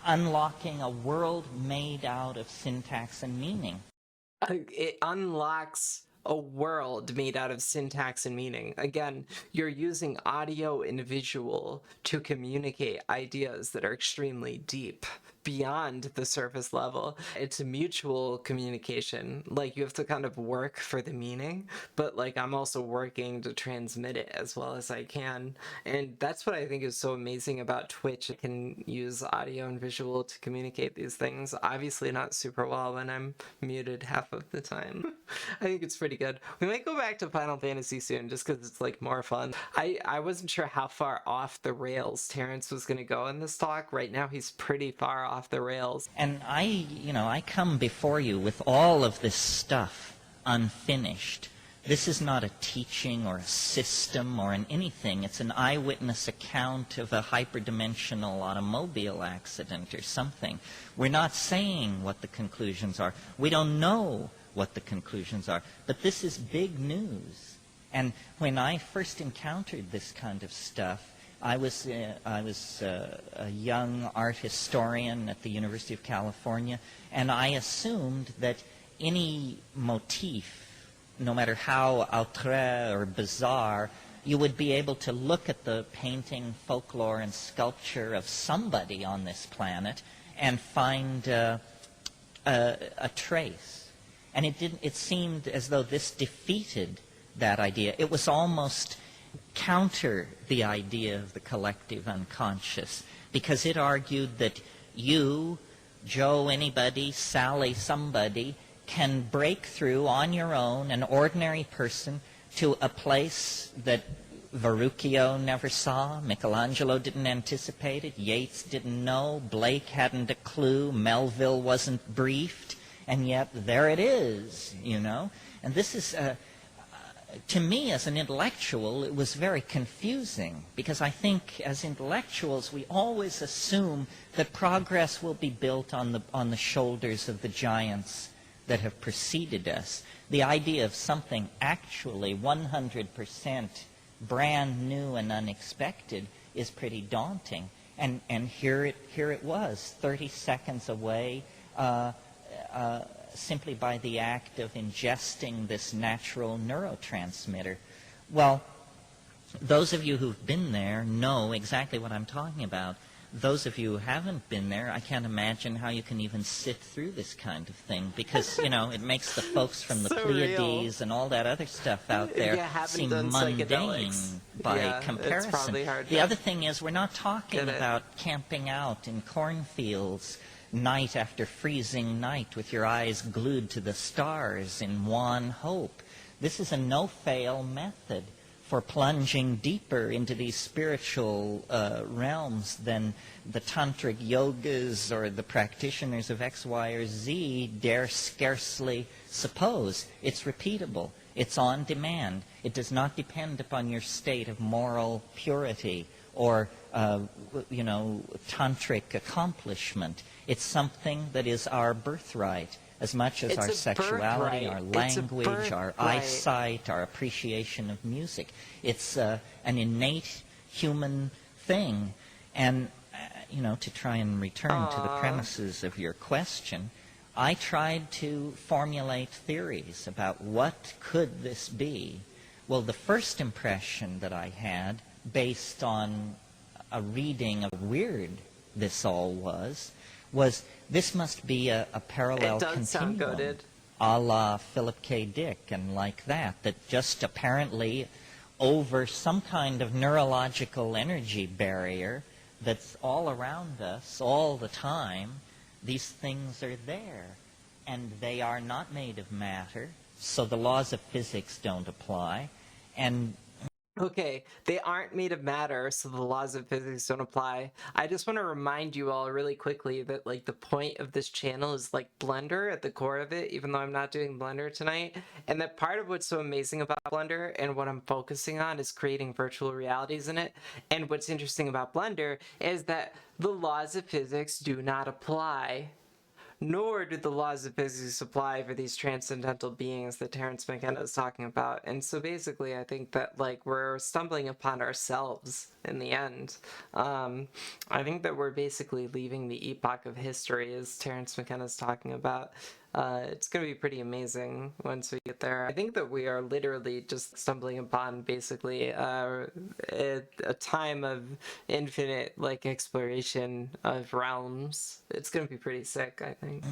unlocking a world made out of syntax and meaning. It unlocks a world made out of syntax and meaning. Again, you're using audio and visual to communicate ideas that are extremely deep, beyond the surface level. It's a mutual communication. Like, you have to kind of work for the meaning, but like I'm also working to transmit it as well as I can. And that's what I think is so amazing about Twitch. It can use audio and visual to communicate these things. Obviously not super well when I'm muted half of the time. I think it's pretty pretty good. We might go back to Final Fantasy soon, just because it's like more fun. I wasn't sure how far off the rails Terrence was going to go in this talk. Right now, he's pretty far off the rails. And I come before you with all of this stuff unfinished. This is not a teaching or a system or an anything. It's an eyewitness account of a hyperdimensional automobile accident or something. We're not saying what the conclusions are. We don't know what the conclusions are. But this is big news. And when I first encountered this kind of stuff, I was a young art historian at the University of California, and I assumed that any motif, no matter how outré or bizarre, you would be able to look at the painting, folklore, and sculpture of somebody on this planet and find a trace. And it seemed as though this defeated that idea. It was almost counter the idea of the collective unconscious, because it argued that you, Joe anybody, Sally somebody, can break through on your own, an ordinary person, to a place that Verrocchio never saw, Michelangelo didn't anticipate it, Yeats didn't know, Blake hadn't a clue, Melville wasn't briefed, and yet there it is, And this is, to me as an intellectual, it was very confusing, because I think as intellectuals we always assume that progress will be built on the shoulders of the giants that have preceded us. The idea of something actually 100% brand new and unexpected is pretty daunting. And here it was, 30 seconds away, simply by the act of ingesting this natural neurotransmitter. Well, those of you who've been there know exactly what I'm talking about. Those of you who haven't been there, I can't imagine how you can even sit through this kind of thing, because, it makes the folks from the So Pleiades real. and all that other stuff out there seem mundane by comparison. It's probably hard The to other thing is, we're not talking get it. about camping out in cornfields night after freezing night with your eyes glued to the stars in wan hope. This is a no-fail method for plunging deeper into these spiritual realms than the tantric yogas or the practitioners of X, Y, or Z dare scarcely suppose. It's repeatable. It's on demand. It does not depend upon your state of moral purity or, tantric accomplishment. It's something that is our birthright, as much as It's our a sexuality, our birthright. It's a language, our birthright. eyesight, our appreciation of music. It's an innate human thing. And, to try and return to the premises of your question, I tried to formulate theories about what could this be. Well, the first impression that I had, based on a reading of how weird this all was this must be a parallel It does sound continuum, goated. a la Philip K. Dick and like that just apparently over some kind of neurological energy barrier that's all around us all the time, these things are there. And they are not made of matter, so the laws of physics don't apply. And Okay, they aren't made of matter, so the laws of physics don't apply. I just want to remind you all really quickly that, the point of this channel is, Blender at the core of it, even though I'm not doing Blender tonight. And that part of what's so amazing about Blender and what I'm focusing on is creating virtual realities in it. And what's interesting about Blender is that the laws of physics do not apply, nor do the laws of physics apply for these transcendental beings that Terrance Mckenna is talking about. And so basically, I think that, we're stumbling upon ourselves in the end. I think that we're basically leaving the epoch of history, as Terrance Mckenna is talking about. It's going to be pretty amazing once we get there. I think that we are literally just stumbling upon basically a time of infinite exploration of realms. It's going to be pretty sick, I think.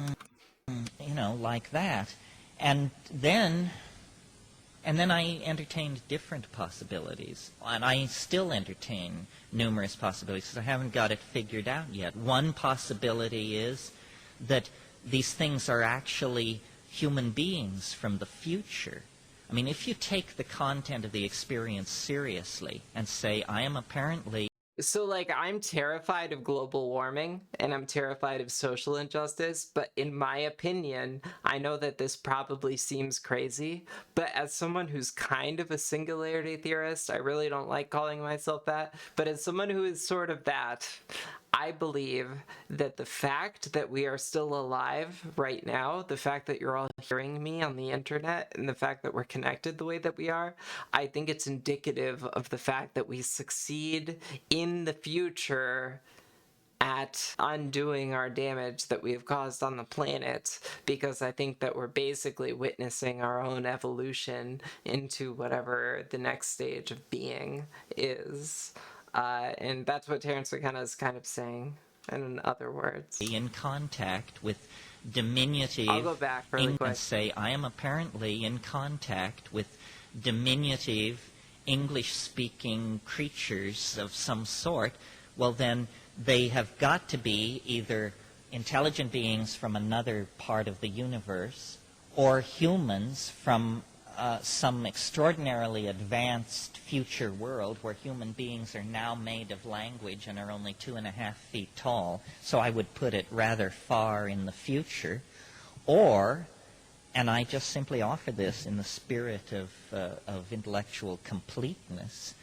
Like that. And then I entertained different possibilities. And I still entertain numerous possibilities because I haven't got it figured out yet. One possibility is that these things are actually human beings from the future I mean, if you take the content of the experience seriously and say, I am apparently... So, like, I'm terrified of global warming, and I'm terrified of social injustice, but in my opinion, I know that this probably seems crazy, but as someone who's kind of a singularity theorist, I really don't like calling myself that, but as someone who is sort of that, I believe that the fact that we are still alive right now, the fact that you're all hearing me on the internet, and the fact that we're connected the way that we are, I think it's indicative of the fact that we succeed in the future at undoing our damage that we have caused on the planet, because I think that we're basically witnessing our own evolution into whatever the next stage of being is. And that's what Terrance Mckenna is kind of saying, in other words. In contact with diminutive... I'll go back really quick. Say, I am apparently in contact with diminutive English-speaking creatures of some sort, well then they have got to be either intelligent beings from another part of the universe or humans from some extraordinarily advanced future world where human beings are now made of language and are only 2.5 feet tall. So I would put it rather far in the future. Or, and I just simply offer this in the spirit of intellectual completeness,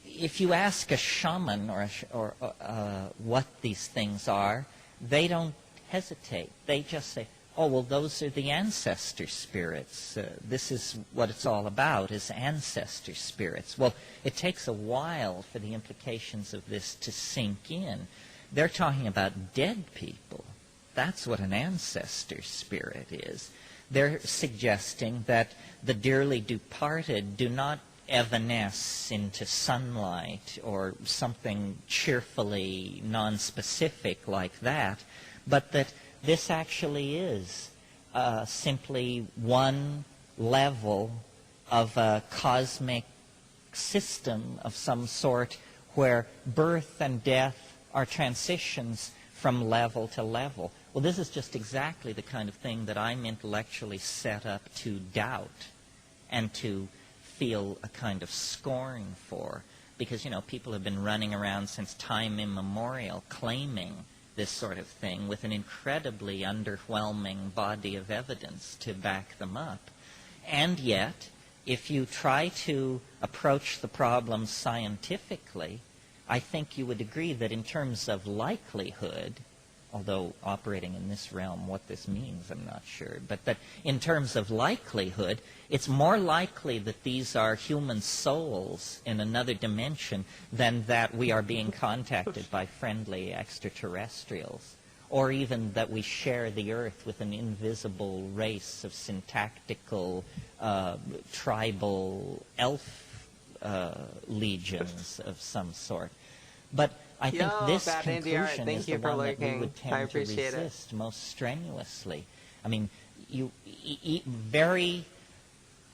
if you ask a shaman or what these things are, they don't hesitate. They just say, oh, well, those are the ancestor spirits. This is what it's all about, is ancestor spirits. Well, it takes a while for the implications of this to sink in. They're talking about dead people. That's what an ancestor spirit is. They're suggesting that the dearly departed do not evanesce into sunlight or something cheerfully non-specific like that, but that this actually is simply one level of a cosmic system of some sort where birth and death are transitions from level to level. Well, this is just exactly the kind of thing that I'm intellectually set up to doubt and to feel a kind of scorn for. Because, you know, people have been running around since time immemorial claiming this sort of thing with an incredibly underwhelming body of evidence to back them up. And yet, if you try to approach the problem scientifically, I think you would agree that in terms of likelihood, although operating in this realm, what this means, I'm not sure, but that in terms of likelihood, it's more likely that these are human souls in another dimension than that we are being contacted by friendly extraterrestrials, or even that we share the Earth with an invisible race of syntactical, tribal elf legions of some sort. But I think this conclusion is the one that we would tend to resist most strenuously. I mean,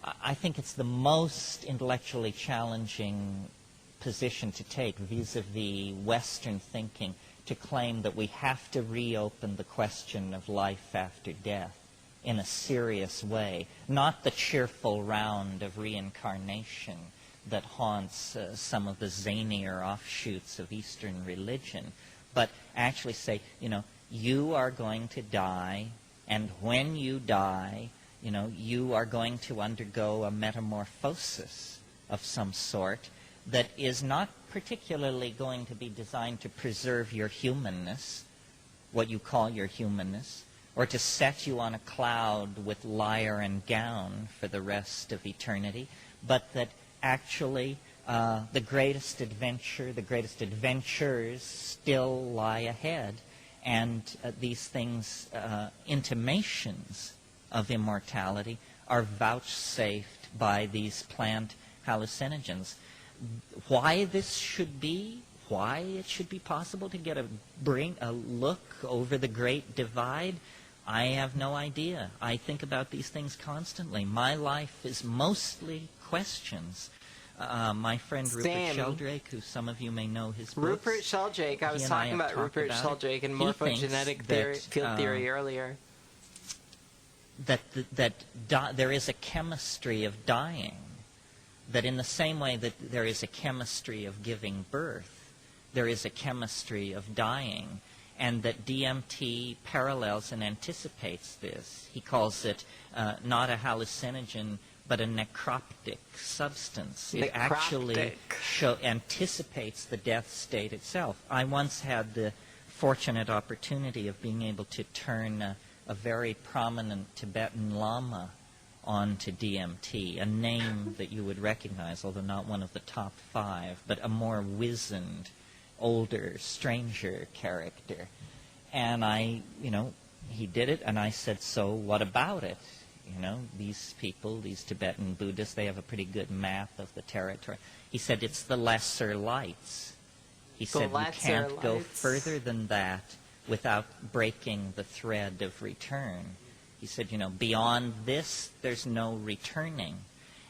I think it's the most intellectually challenging position to take vis-a-vis Western thinking, to claim that we have to reopen the question of life after death in a serious way, not the cheerful round of reincarnation that haunts some of the zanier offshoots of Eastern religion, but actually say, you know, you are going to die, and when you die, you know, you are going to undergo a metamorphosis of some sort that is not particularly going to be designed to preserve your humanness, what you call your humanness, or to set you on a cloud with lyre and gown for the rest of eternity, but that actually the greatest adventure, the greatest adventures still lie ahead, and these things, intimations of immortality, are vouchsafed by these plant hallucinogens. Why this should be, why it should be possible to bring a look over the great divide, I have no idea. I think about these things constantly. My life is mostly questions. My friend Rupert Sheldrake, who some of you may know his books. Rupert Sheldrake, I was talking about Rupert Sheldrake and morphogenetic field theory earlier. there is a chemistry of dying, that in the same way that there is a chemistry of giving birth, there is a chemistry of dying, and that DMT parallels and anticipates this. He calls it not a hallucinogen, but a necroptic substance. It actually anticipates the death state itself. I once had the fortunate opportunity of being able to turn a very prominent Tibetan Lama onto DMT, a name that you would recognize, although not one of the top 5, but a more wizened, older, stranger character. And he did it, and I said, so what about it? These people, these Tibetan Buddhists, they have a pretty good map of the territory. He said, it's the lesser lights. He said, you can't go further than that without breaking the thread of return. He said, beyond this, there's no returning.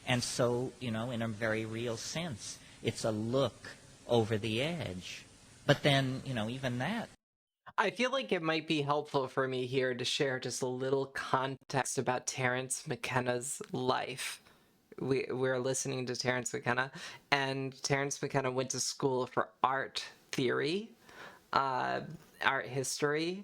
And so, in a very real sense, it's a look over the edge. But then, even that. I feel like it might be helpful for me here to share just a little context about Terrance Mckenna's life. We're listening to Terrance Mckenna, and Terrance Mckenna went to school for art theory, art history,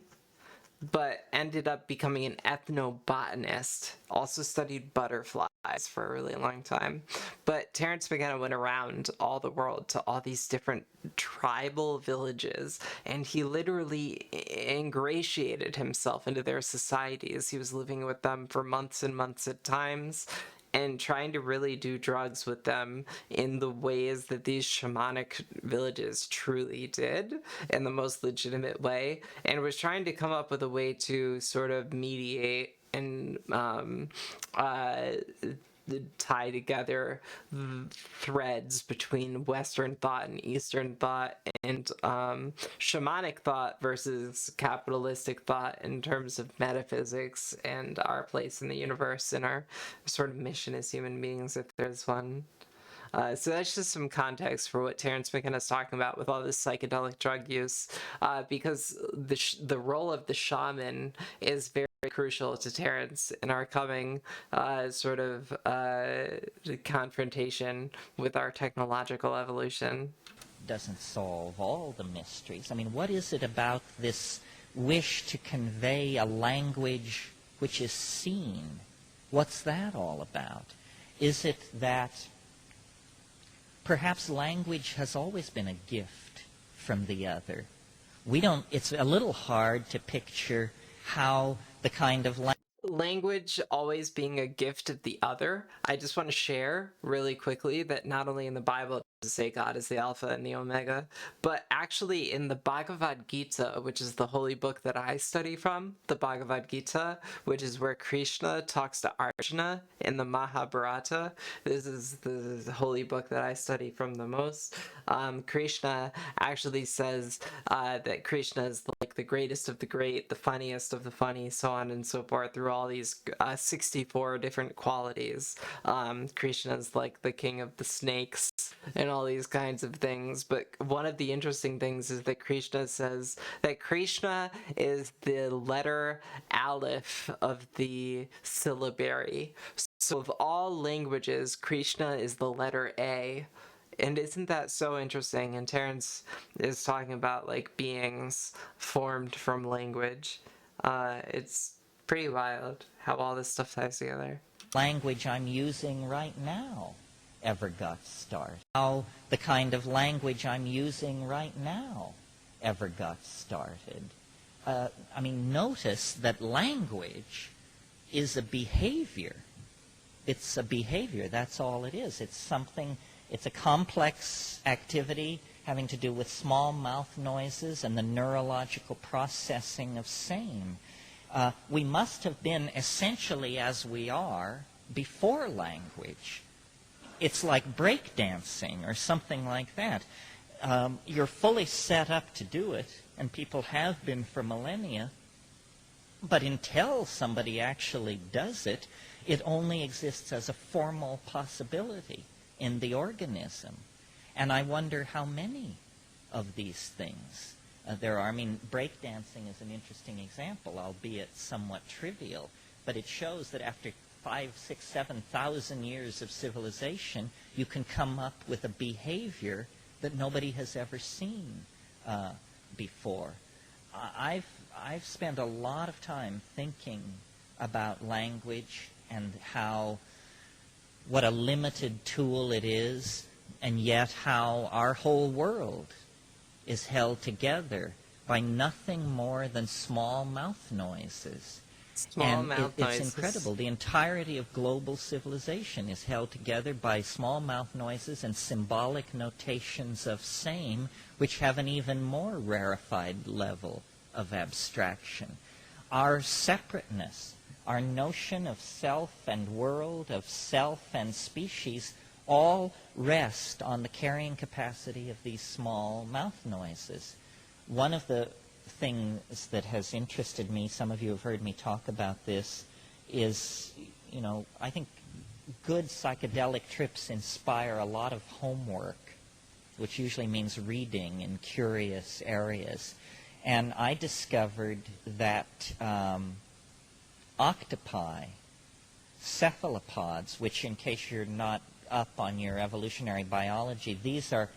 but ended up becoming an ethnobotanist, also studied butterflies for a really long time. But Terrance Mckenna went around all the world to all these different tribal villages, and he literally ingratiated himself into their societies. He was living with them for months and months at times, and trying to really do drugs with them in the ways that these shamanic villages truly did, in the most legitimate way, and was trying to come up with a way to sort of mediate and tie together threads between Western thought and Eastern thought, and shamanic thought versus capitalistic thought in terms of metaphysics and our place in the universe and our sort of mission as human beings, if there's one. So that's just some context for what Terrance Mckenna is talking about with all this psychedelic drug use, because the role of the shaman is very crucial to Terrance in our coming sort of confrontation with our technological evolution. Doesn't solve all the mysteries. I mean, what is it about this wish to convey a language which is seen? What's that all about? Is it that perhaps language has always been a gift from the other? It's a little hard to picture how the kind of language always being a gift of the other. I just want to share really quickly that not only in the Bible does it say God is the Alpha and the Omega, but actually in the Bhagavad Gita, which is the holy book that I study from, the Bhagavad Gita, which is where Krishna talks to Arjuna in the Mahabharata. This is the holy book that I study from the most. Krishna actually says that Krishna is like the greatest of the great, the funniest of the funny, so on and so forth, through all these 64 different qualities. Krishna is like the king of the snakes and all these kinds of things. But one of the interesting things is that Krishna says that Krishna is the letter Aleph of the syllabary. So of all languages, Krishna is the letter A. And isn't that so interesting? And Terrance is talking about like beings formed from language. It's pretty wild how all this stuff ties together. Language I'm using right now ever got started. How the kind of language I'm using right now ever got started. I mean, notice that language is a behavior. It's a behavior. That's all it is. It's something. It's a complex activity having to do with small mouth noises and the neurological processing of same. We must have been essentially as we are before language. It's like breakdancing or something like that. You're fully set up to do it, and people have been for millennia. But until somebody actually does it, it only exists as a formal possibility in the organism. And I wonder how many of these things there are. I mean, breakdancing is an interesting example, albeit somewhat trivial. but it shows that after 5, 6, 7,000 years of civilization, you can come up with a behavior that nobody has ever seen before. I've spent a lot of time thinking about language and what a limited tool it is, and yet how our whole world is held together by nothing more than small mouth noises. It's incredible. The entirety of global civilization is held together by small mouth noises and symbolic notations of same, which have an even more rarefied level of abstraction. Our separateness, our notion of self and world, of self and species, all rest on the carrying capacity of these small mouth noises. One of the things that has interested me, some of you have heard me talk about this, is, I think good psychedelic trips inspire a lot of homework, which usually means reading in curious areas. And I discovered that octopi, cephalopods, which, in case you're not up on your evolutionary biology, these are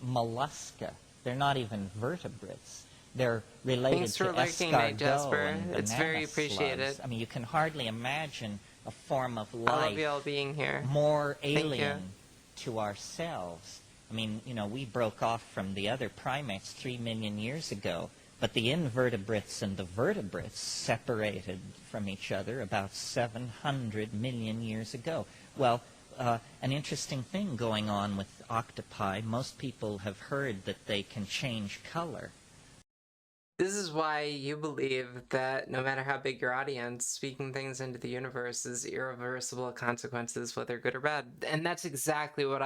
mollusca. They're not even vertebrates. They're related Thanks to for lurking, escargot Jasper. and It's very appreciated. slugs. I mean, you can hardly imagine a form of I love you all life being here. more Thank you. alien to ourselves. I mean, we broke off from the other primates 3 million years ago, but the invertebrates and the vertebrates separated from each other about 700 million years ago. Well, an interesting thing going on with octopi, most people have heard that they can change color. This is why you believe that no matter how big your audience, speaking things into the universe is irreversible consequences, whether good or bad. And that's exactly what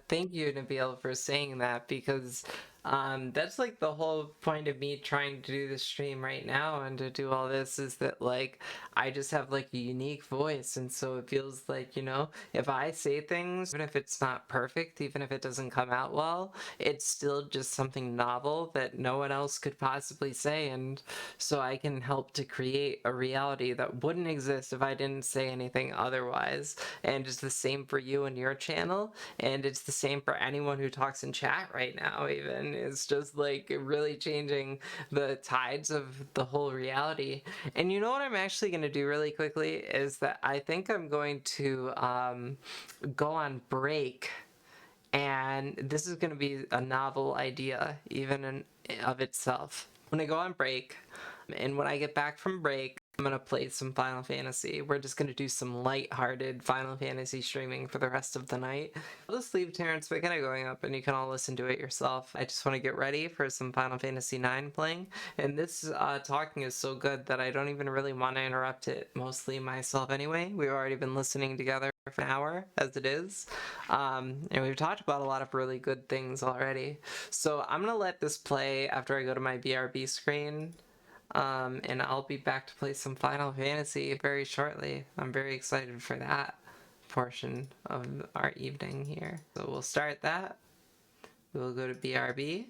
thank you, Nabil, for saying that, because that's like the whole point of me trying to do this stream right now and to do all this, is that like I just have like a unique voice, and so it feels like, if I say things, even if it's not perfect, even if it doesn't come out well, it's still just something novel that no one else could possibly say, and so I can help to create a reality that wouldn't exist if I didn't say anything otherwise. And it's the same for you and your channel, and it's the same for anyone who talks in chat right now. Even it's just like really changing the tides of the whole reality. And you know what I'm actually going to do really quickly is that I think I'm going to go on break, and this is going to be a novel idea even in of itself. I'm going to go on break, and when I get back from break, I'm going to play some Final Fantasy. We're just going to do some light-hearted Final Fantasy streaming for the rest of the night. I'll just leave Terrance Mckenna going up, and you can all listen to it yourself. I just want to get ready for some Final Fantasy 9 playing, and this talking is so good that I don't even really want to interrupt it, mostly myself anyway. We've already been listening together for an hour, as it is, and we've talked about a lot of really good things already. So I'm going to let this play after I go to my BRB screen. And I'll be back to play some Final Fantasy very shortly. I'm very excited for that portion of our evening here. So we'll start that. We'll go to BRB,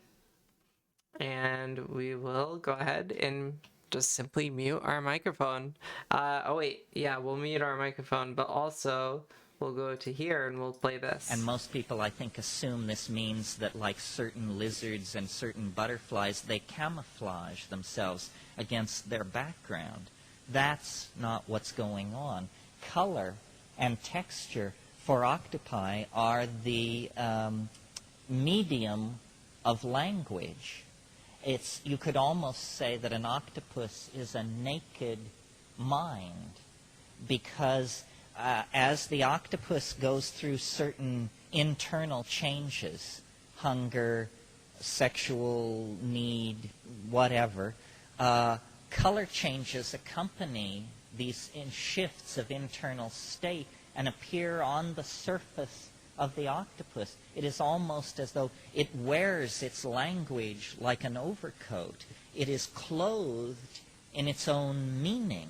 and we will go ahead and just simply mute our microphone. We'll mute our microphone, but also we'll go to here and we'll play this. And most people, I think, assume this means that, like certain lizards and certain butterflies, they camouflage themselves against their background. That's not what's going on. Color and texture for octopi are the medium of language. You could almost say that an octopus is a naked mind, because as the octopus goes through certain internal changes, hunger, sexual need, whatever, color changes accompany these shifts of internal state and appear on the surface of the octopus. It is almost as though it wears its language like an overcoat. It is clothed in its own meaning.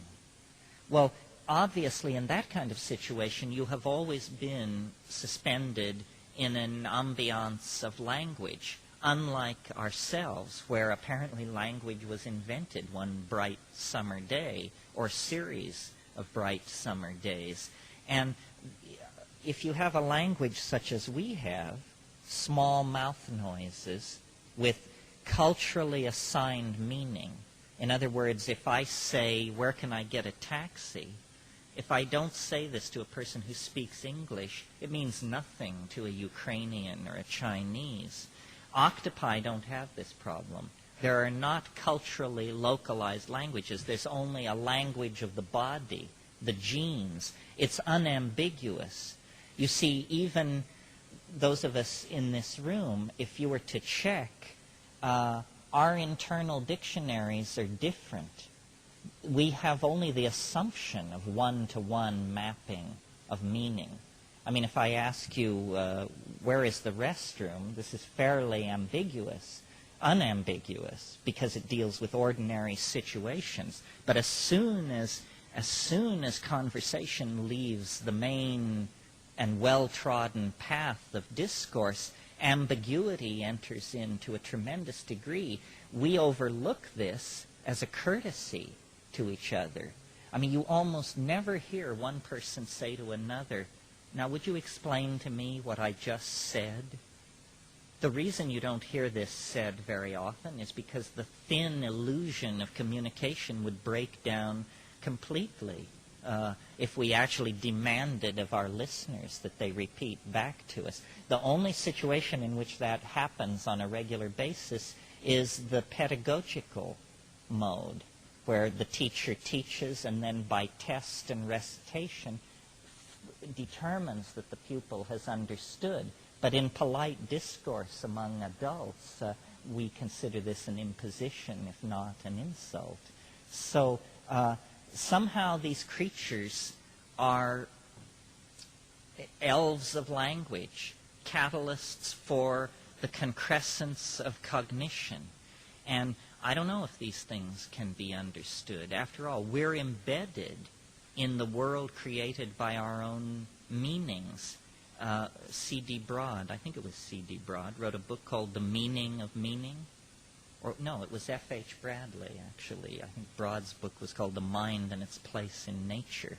Well, obviously, in that kind of situation, you have always been suspended in an ambiance of language, unlike ourselves, where apparently language was invented one bright summer day, or series of bright summer days. And if you have a language such as we have, small mouth noises with culturally assigned meaning. In other words, if I say, "Where can I get a taxi?" if I don't say this to a person who speaks English, it means nothing to a Ukrainian or a Chinese. Octopi don't have this problem. There are not culturally localized languages. There's only a language of the body, the genes. It's unambiguous. You see, even those of us in this room, if you were to check, our internal dictionaries are different. We have only the assumption of one-to-one mapping of meaning. I mean, if I ask you, where is the restroom, this is fairly unambiguous, because it deals with ordinary situations. But as soon as conversation leaves the main and well-trodden path of discourse, ambiguity enters in to a tremendous degree. We overlook this as a courtesy to each other. I mean, you almost never hear one person say to another, "Now, would you explain to me what I just said?" The reason you don't hear this said very often is because the thin illusion of communication would break down completely if we actually demanded of our listeners that they repeat back to us. The only situation in which that happens on a regular basis is the pedagogical mode, where the teacher teaches and then by test and recitation determines that the pupil has understood. But in polite discourse among adults, we consider this an imposition, if not an insult. So somehow these creatures are elves of language, catalysts for the concrescence of cognition. And I don't know if these things can be understood. After all, we're embedded in the world created by our own meanings. C.D. Broad, I think it was C.D. Broad, wrote a book called The Meaning of Meaning. Or no, it was F.H. Bradley, actually. I think Broad's book was called The Mind and Its Place in Nature.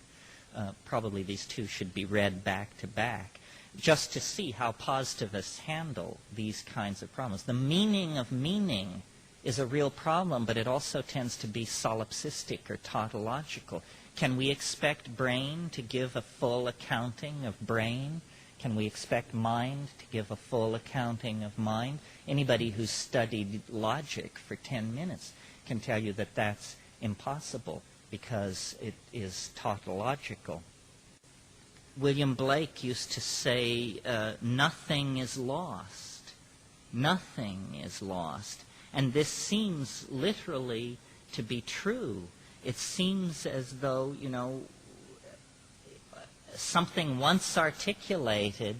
Probably these two should be read back to back, just to see how positivists handle these kinds of problems. The meaning of meaning is a real problem, but it also tends to be solipsistic or tautological. Can we expect brain to give a full accounting of brain? Can we expect mind to give a full accounting of mind? Anybody who's studied logic for 10 minutes can tell you that that's impossible because it is tautological. William Blake used to say, nothing is lost. Nothing is lost. And this seems literally to be true. It seems as though, something once articulated,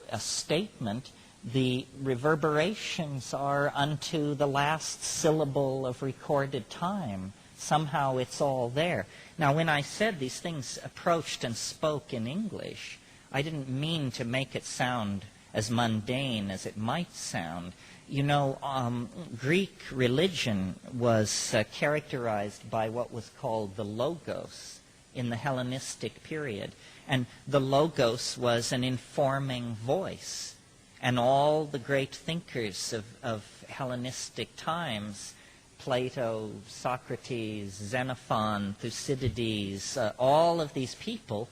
a statement, the reverberations are unto the last syllable of recorded time. Somehow it's all there. Now, when I said these things approached and spoke in English, I didn't mean to make it sound as mundane as it might sound. Greek religion was characterized by what was called the logos in the Hellenistic period. And the logos was an informing voice. And all the great thinkers of Hellenistic times, Plato, Socrates, Xenophon, Thucydides, all of these people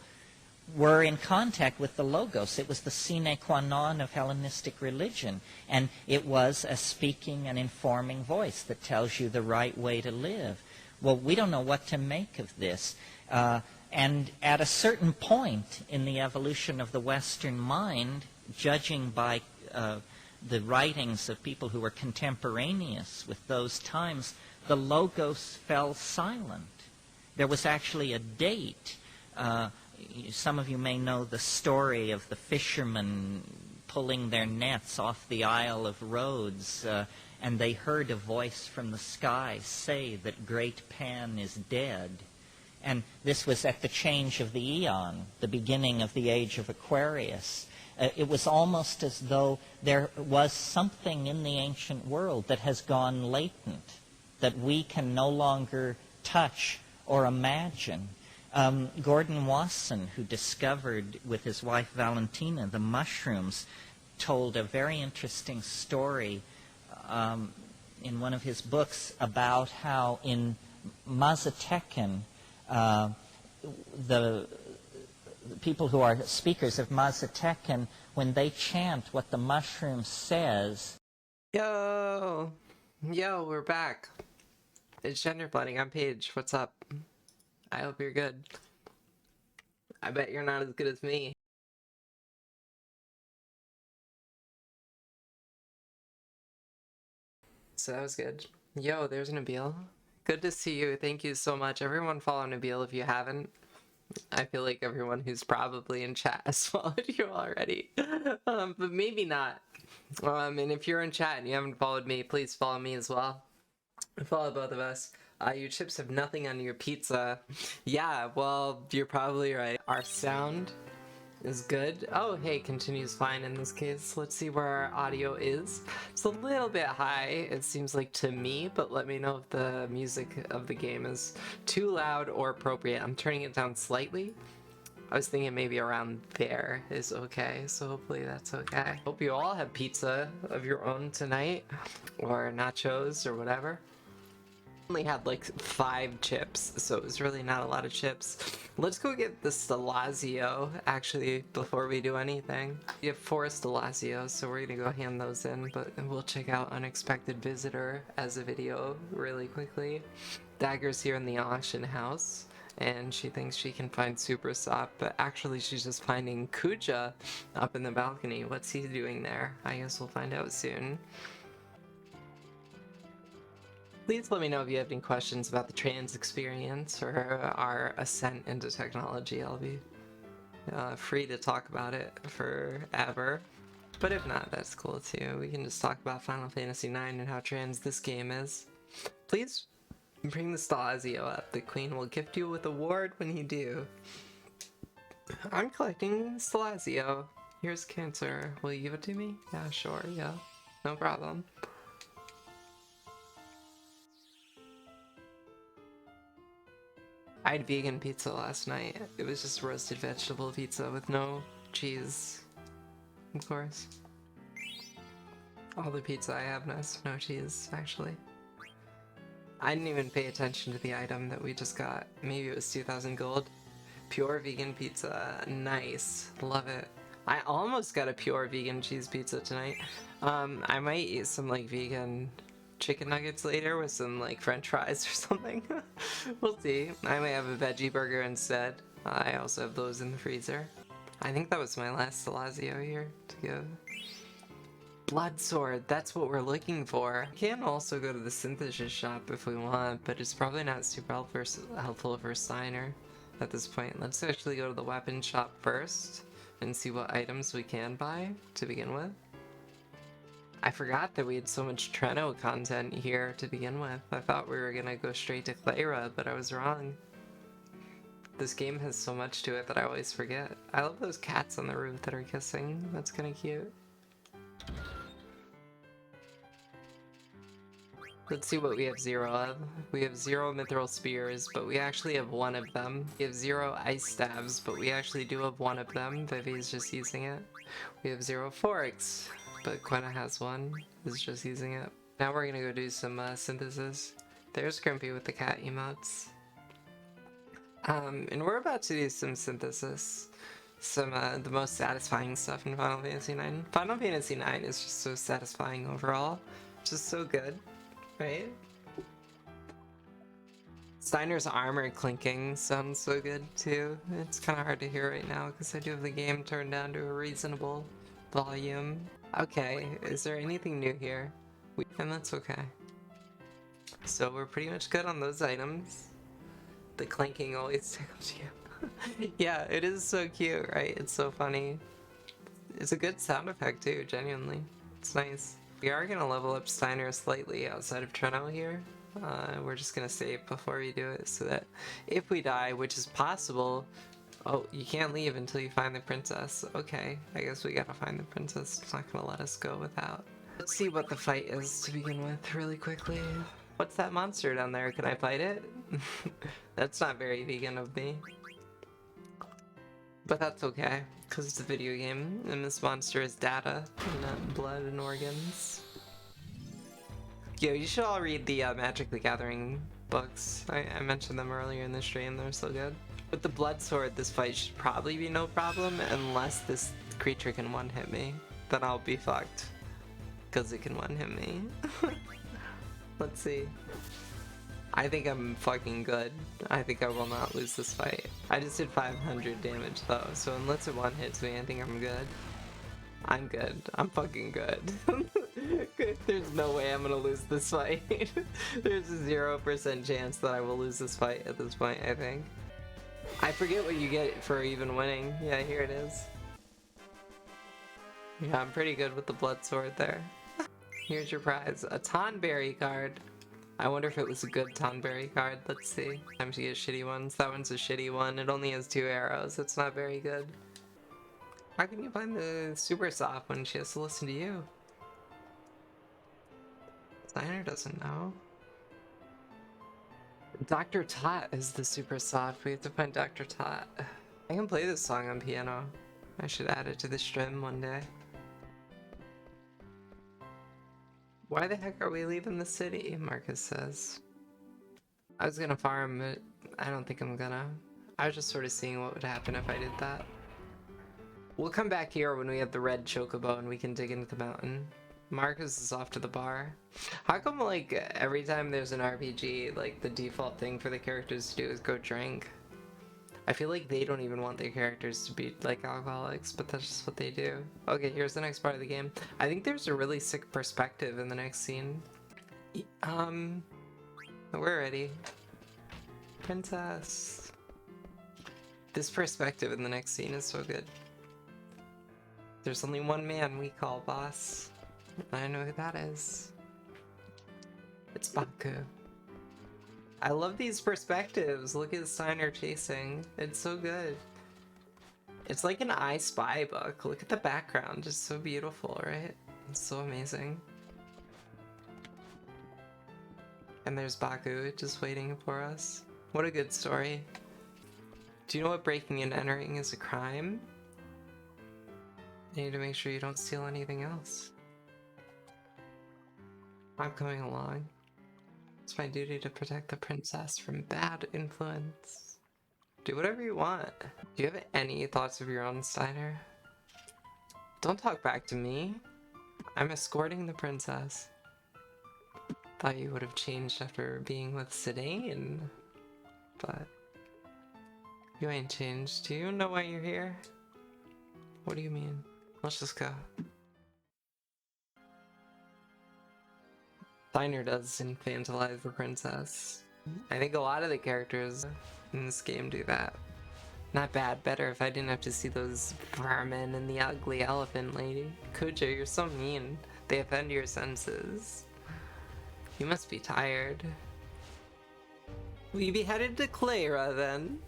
were in contact with the logos. It was the sine qua non of Hellenistic religion. And it was a speaking and informing voice that tells you the right way to live. Well, we don't know what to make of this. And at a certain point in the evolution of the Western mind, judging by the writings of people who were contemporaneous with those times, the logos fell silent. There was actually a date. Some of you may know the story of the fishermen pulling their nets off the Isle of Rhodes, and they heard a voice from the sky say that Great Pan is dead. And this was at the change of the eon, the beginning of the age of Aquarius. It was almost as though there was something in the ancient world that has gone latent, that we can no longer touch or imagine. Gordon Wasson, who discovered with his wife Valentina the mushrooms, told a very interesting story in one of his books about how in Mazatecan, the people who are speakers of Mazatecan, when they chant what the mushroom says... Yo, we're back. It's gender blending. I'm Paige. What's up? I hope you're good. I bet you're not as good as me. So that was good. Yo, there's Nabil. Good to see you. Thank you so much. Everyone follow Nabil if you haven't. I feel like everyone who's probably in chat has followed you already. But maybe not. And if you're in chat and you haven't followed me, please follow me as well. Follow both of us. Your chips have nothing on your pizza. Yeah, well, you're probably right. Our sound is good. Oh, hey, continues fine in this case. Let's see where our audio is. It's a little bit high, it seems like to me, but let me know if the music of the game is too loud or appropriate. I'm turning it down slightly. I was thinking maybe around there is okay, so hopefully that's okay. Hope you all have pizza of your own tonight, or nachos, or whatever. Only had like 5 chips, so it was really not a lot of chips. Let's go get the Stelazio, actually, before we do anything. We have 4 Stelazio, so we're gonna go hand those in, but we'll check out Unexpected Visitor as a video really quickly. Dagger's here in the auction house, and she thinks she can find Super Sop, but actually she's just finding Kuja up in the balcony. What's he doing there? I guess we'll find out soon. Please let me know if you have any questions about the trans experience or our ascent into technology. I'll be free to talk about it forever. But if not, that's cool too. We can just talk about Final Fantasy IX and how trans this game is. Please bring the Stelazio up. The Queen will gift you with a ward when you do. I'm collecting Stelazio. Here's Cancer. Will you give it to me? Yeah, sure, yeah. No problem. I had vegan pizza last night. It was just roasted vegetable pizza with no cheese, of course. All the pizza I have has no cheese, actually. I didn't even pay attention to the item that we just got. Maybe it was 2,000 gold. Pure vegan pizza. Nice. Love it. I almost got a pure vegan cheese pizza tonight. I might eat some like vegan chicken nuggets later with some like french fries or something. We'll see. I may have a veggie burger instead. I also have those in the freezer. I think that was my last Stelazio here to give. Blood sword, that's what we're looking for. We can also go to the synthesis shop if we want, but it's probably not super helpful for Steiner at this point. Let's actually go to the weapon shop first and see what items we can buy to begin with. I forgot that we had so much Treno content here to begin with. I thought we were gonna go straight to Clara, but I was wrong. This game has so much to it that I always forget. I love those cats on the roof that are kissing. That's kind of cute. Let's see what we have 0 of. We have 0 mithril spears, but we actually have 1 of them. We have 0 ice stabs, but we actually do have 1 of them. Vivi's just using it. We have 0 forks, but Quenna has 1, is just using it. Now we're gonna go do some synthesis. There's Grumpy with the cat emotes. And we're about to do some synthesis. Some the most satisfying stuff in Final Fantasy IX. Final Fantasy IX is just so satisfying overall. Just so good, right? Steiner's armor clinking sounds so good too. It's kind of hard to hear right now because I do have the game turned down to a reasonable volume. Okay, is there anything new here? And that's okay. So we're pretty much good on those items. The clanking always tickles you. Yeah, it is so cute, right? It's so funny. It's a good sound effect too, genuinely. It's nice. We are gonna level up Steiner slightly outside of Treno here. We're just gonna save before we do it so that if we die, which is possible. Oh, you can't leave until you find the princess. Okay, I guess we gotta find the princess. It's not gonna let us go without. Let's see what the fight is to begin with really quickly. What's that monster down there? Can I fight it? That's not very vegan of me. But that's okay, because it's a video game, and this monster is data, not blood and organs. Yo, you should all read the Magic the Gathering books. I mentioned them earlier in the stream, they're so good. With the blood sword, this fight should probably be no problem, unless this creature can one-hit me. Then I'll be fucked. Because it can one-hit me. Let's see. I think I'm fucking good. I think I will not lose this fight. I just did 500 damage though, so unless it one-hits me, I think I'm good. I'm good. I'm fucking good. There's no way I'm gonna lose this fight. There's a 0% chance that I will lose this fight at this point, I think. I forget what you get for even winning. Yeah, here it is. Yeah, I'm pretty good with the blood sword there. Here's your prize. A Tonberry card. I wonder if it was a good Tonberry card. Let's see. Sometimes you get shitty ones. That one's a shitty one. It only has 2 arrows. It's not very good. How can you find the super soft when she has to listen to you? Steiner doesn't know. Dr. Tot is the super soft. We have to find Dr. Tot. I can play this song on piano. I should add it to the stream one day. Why the heck are we leaving the city? Marcus says. I was gonna farm, but I don't think I'm gonna. I was just sort of seeing what would happen if I did that. We'll come back here when we have the red chocobo and we can dig into the mountain. Marcus is off to the bar. How come, like, every time there's an RPG, like, the default thing for the characters to do is go drink? I feel like they don't even want their characters to be, like, alcoholics, but that's just what they do. Okay, here's the next part of the game. I think there's a really sick perspective in the next scene. We're ready. Princess. This perspective in the next scene is so good. There's only one man we call boss. I know who that is. It's Baku. I love these perspectives. Look at Steiner chasing. It's so good. It's like an I Spy book. Look at the background. It's so beautiful, right? It's so amazing. And there's Baku just waiting for us. What a good story. Do you know what breaking and entering is a crime? You need to make sure you don't steal anything else. I'm coming along. It's my duty to protect the princess from bad influence. Do whatever you want. Do you have any thoughts of your own, Steiner? Don't talk back to me. I'm escorting the princess. Thought you would have changed after being with Sedaine, but you ain't changed. Do you know why you're here? What do you mean? Let's just go. Steiner does infantilize the princess. I think a lot of the characters in this game do that. Not bad, better if I didn't have to see those vermin and the ugly elephant lady. Kuja, you're so mean. They offend your senses. You must be tired. Will you be headed to Clara then?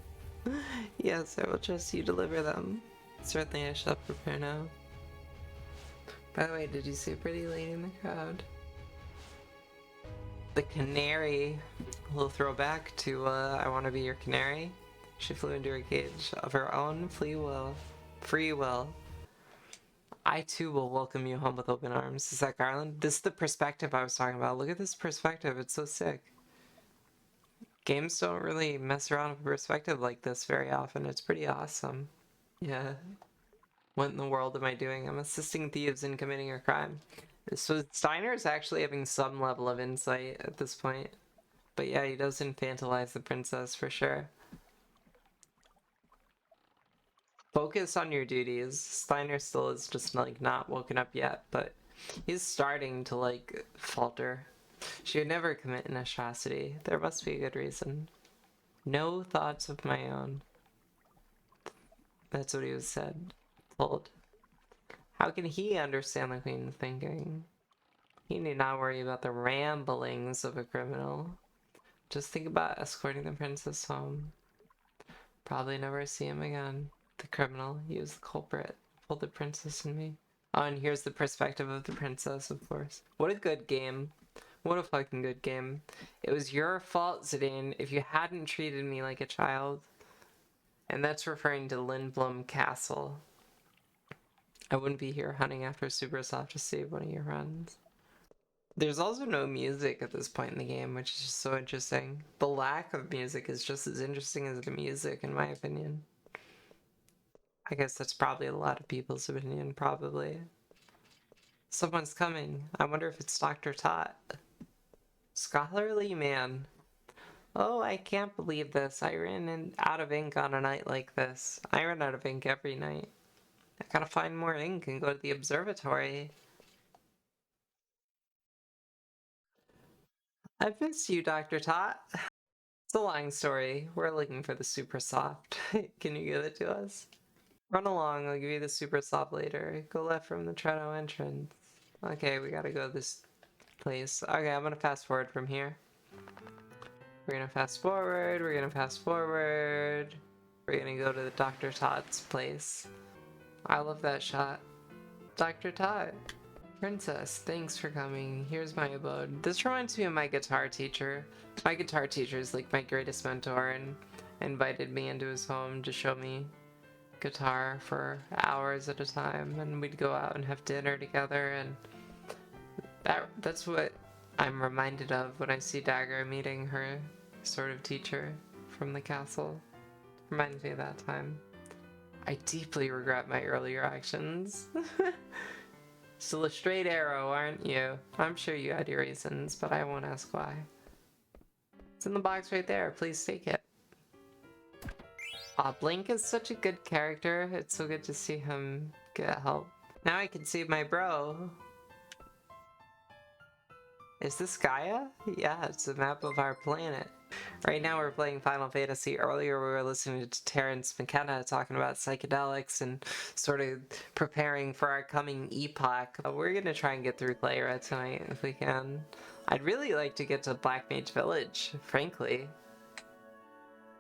Yes, I will trust you deliver them. Certainly I shall prepare now. By the way, did you see a pretty lady in the crowd? The canary. A little throwback to I Want to Be Your Canary. She flew into her cage of her own free will. I too will welcome you home with open arms. Is that Garland? This is the perspective I was talking about. Look at this perspective. It's so sick. Games don't really mess around with perspective like this very often. It's pretty awesome. Yeah. What in the world am I doing? I'm assisting thieves in committing a crime. So Steiner is actually having some level of insight at this point. But yeah, he does infantilize the princess for sure. Focus on your duties. Steiner still is just like not woken up yet, but he's starting to like falter. She would never commit an atrocity. There must be a good reason. No thoughts of my own. That's what he was told. How can he understand the Queen's thinking? He need not worry about the ramblings of a criminal. Just think about escorting the princess home. Probably never see him again. The criminal, he was the culprit. Pulled the princess and me. Oh, and here's the perspective of the princess, of course. What a good game. What a fucking good game. It was your fault, Zidane, if you hadn't treated me like a child. And that's referring to Lindblom Castle. I wouldn't be here hunting after Supersoft to save one of your runs. There's also no music at this point in the game, which is just so interesting. The lack of music is just as interesting as the music, in my opinion. I guess that's probably a lot of people's opinion, probably. Someone's coming. I wonder if it's Dr. Tot. Scholarly man. Oh, I can't believe this. I ran out of ink on a night like this. I run out of ink every night. I gotta find more ink and go to the observatory. I've missed you, Dr. Tot. It's a long story. We're looking for the super soft. Can you give it to us? Run along, I'll give you the super soft later. Go left from the Treno entrance. Okay, we gotta go this place. Okay, I'm gonna fast forward from here. We're gonna fast forward, we're gonna fast forward. We're gonna go to the Dr. Tot's place. I love that shot. Dr. Tot. Princess, thanks for coming. Here's my abode. This reminds me of my guitar teacher. My guitar teacher is like my greatest mentor and invited me into his home to show me guitar for hours at a time, and we'd go out and have dinner together, and that's what I'm reminded of when I see Dagger meeting her sort of teacher from the castle. Reminds me of that time. I deeply regret my earlier actions. Still a straight arrow, aren't you? I'm sure you had your reasons, but I won't ask why. It's in the box right there. Please take it. Aw, Blink is such a good character. It's so good to see him get help. Now I can save my bro. Is this Gaia? Yeah, it's a map of our planet. Right now we're playing Final Fantasy. Earlier we were listening to Terrance Mckenna talking about psychedelics and sort of preparing for our coming epoch. We're gonna try and get through Clayra tonight if we can. I'd really like to get to Black Mage Village, frankly.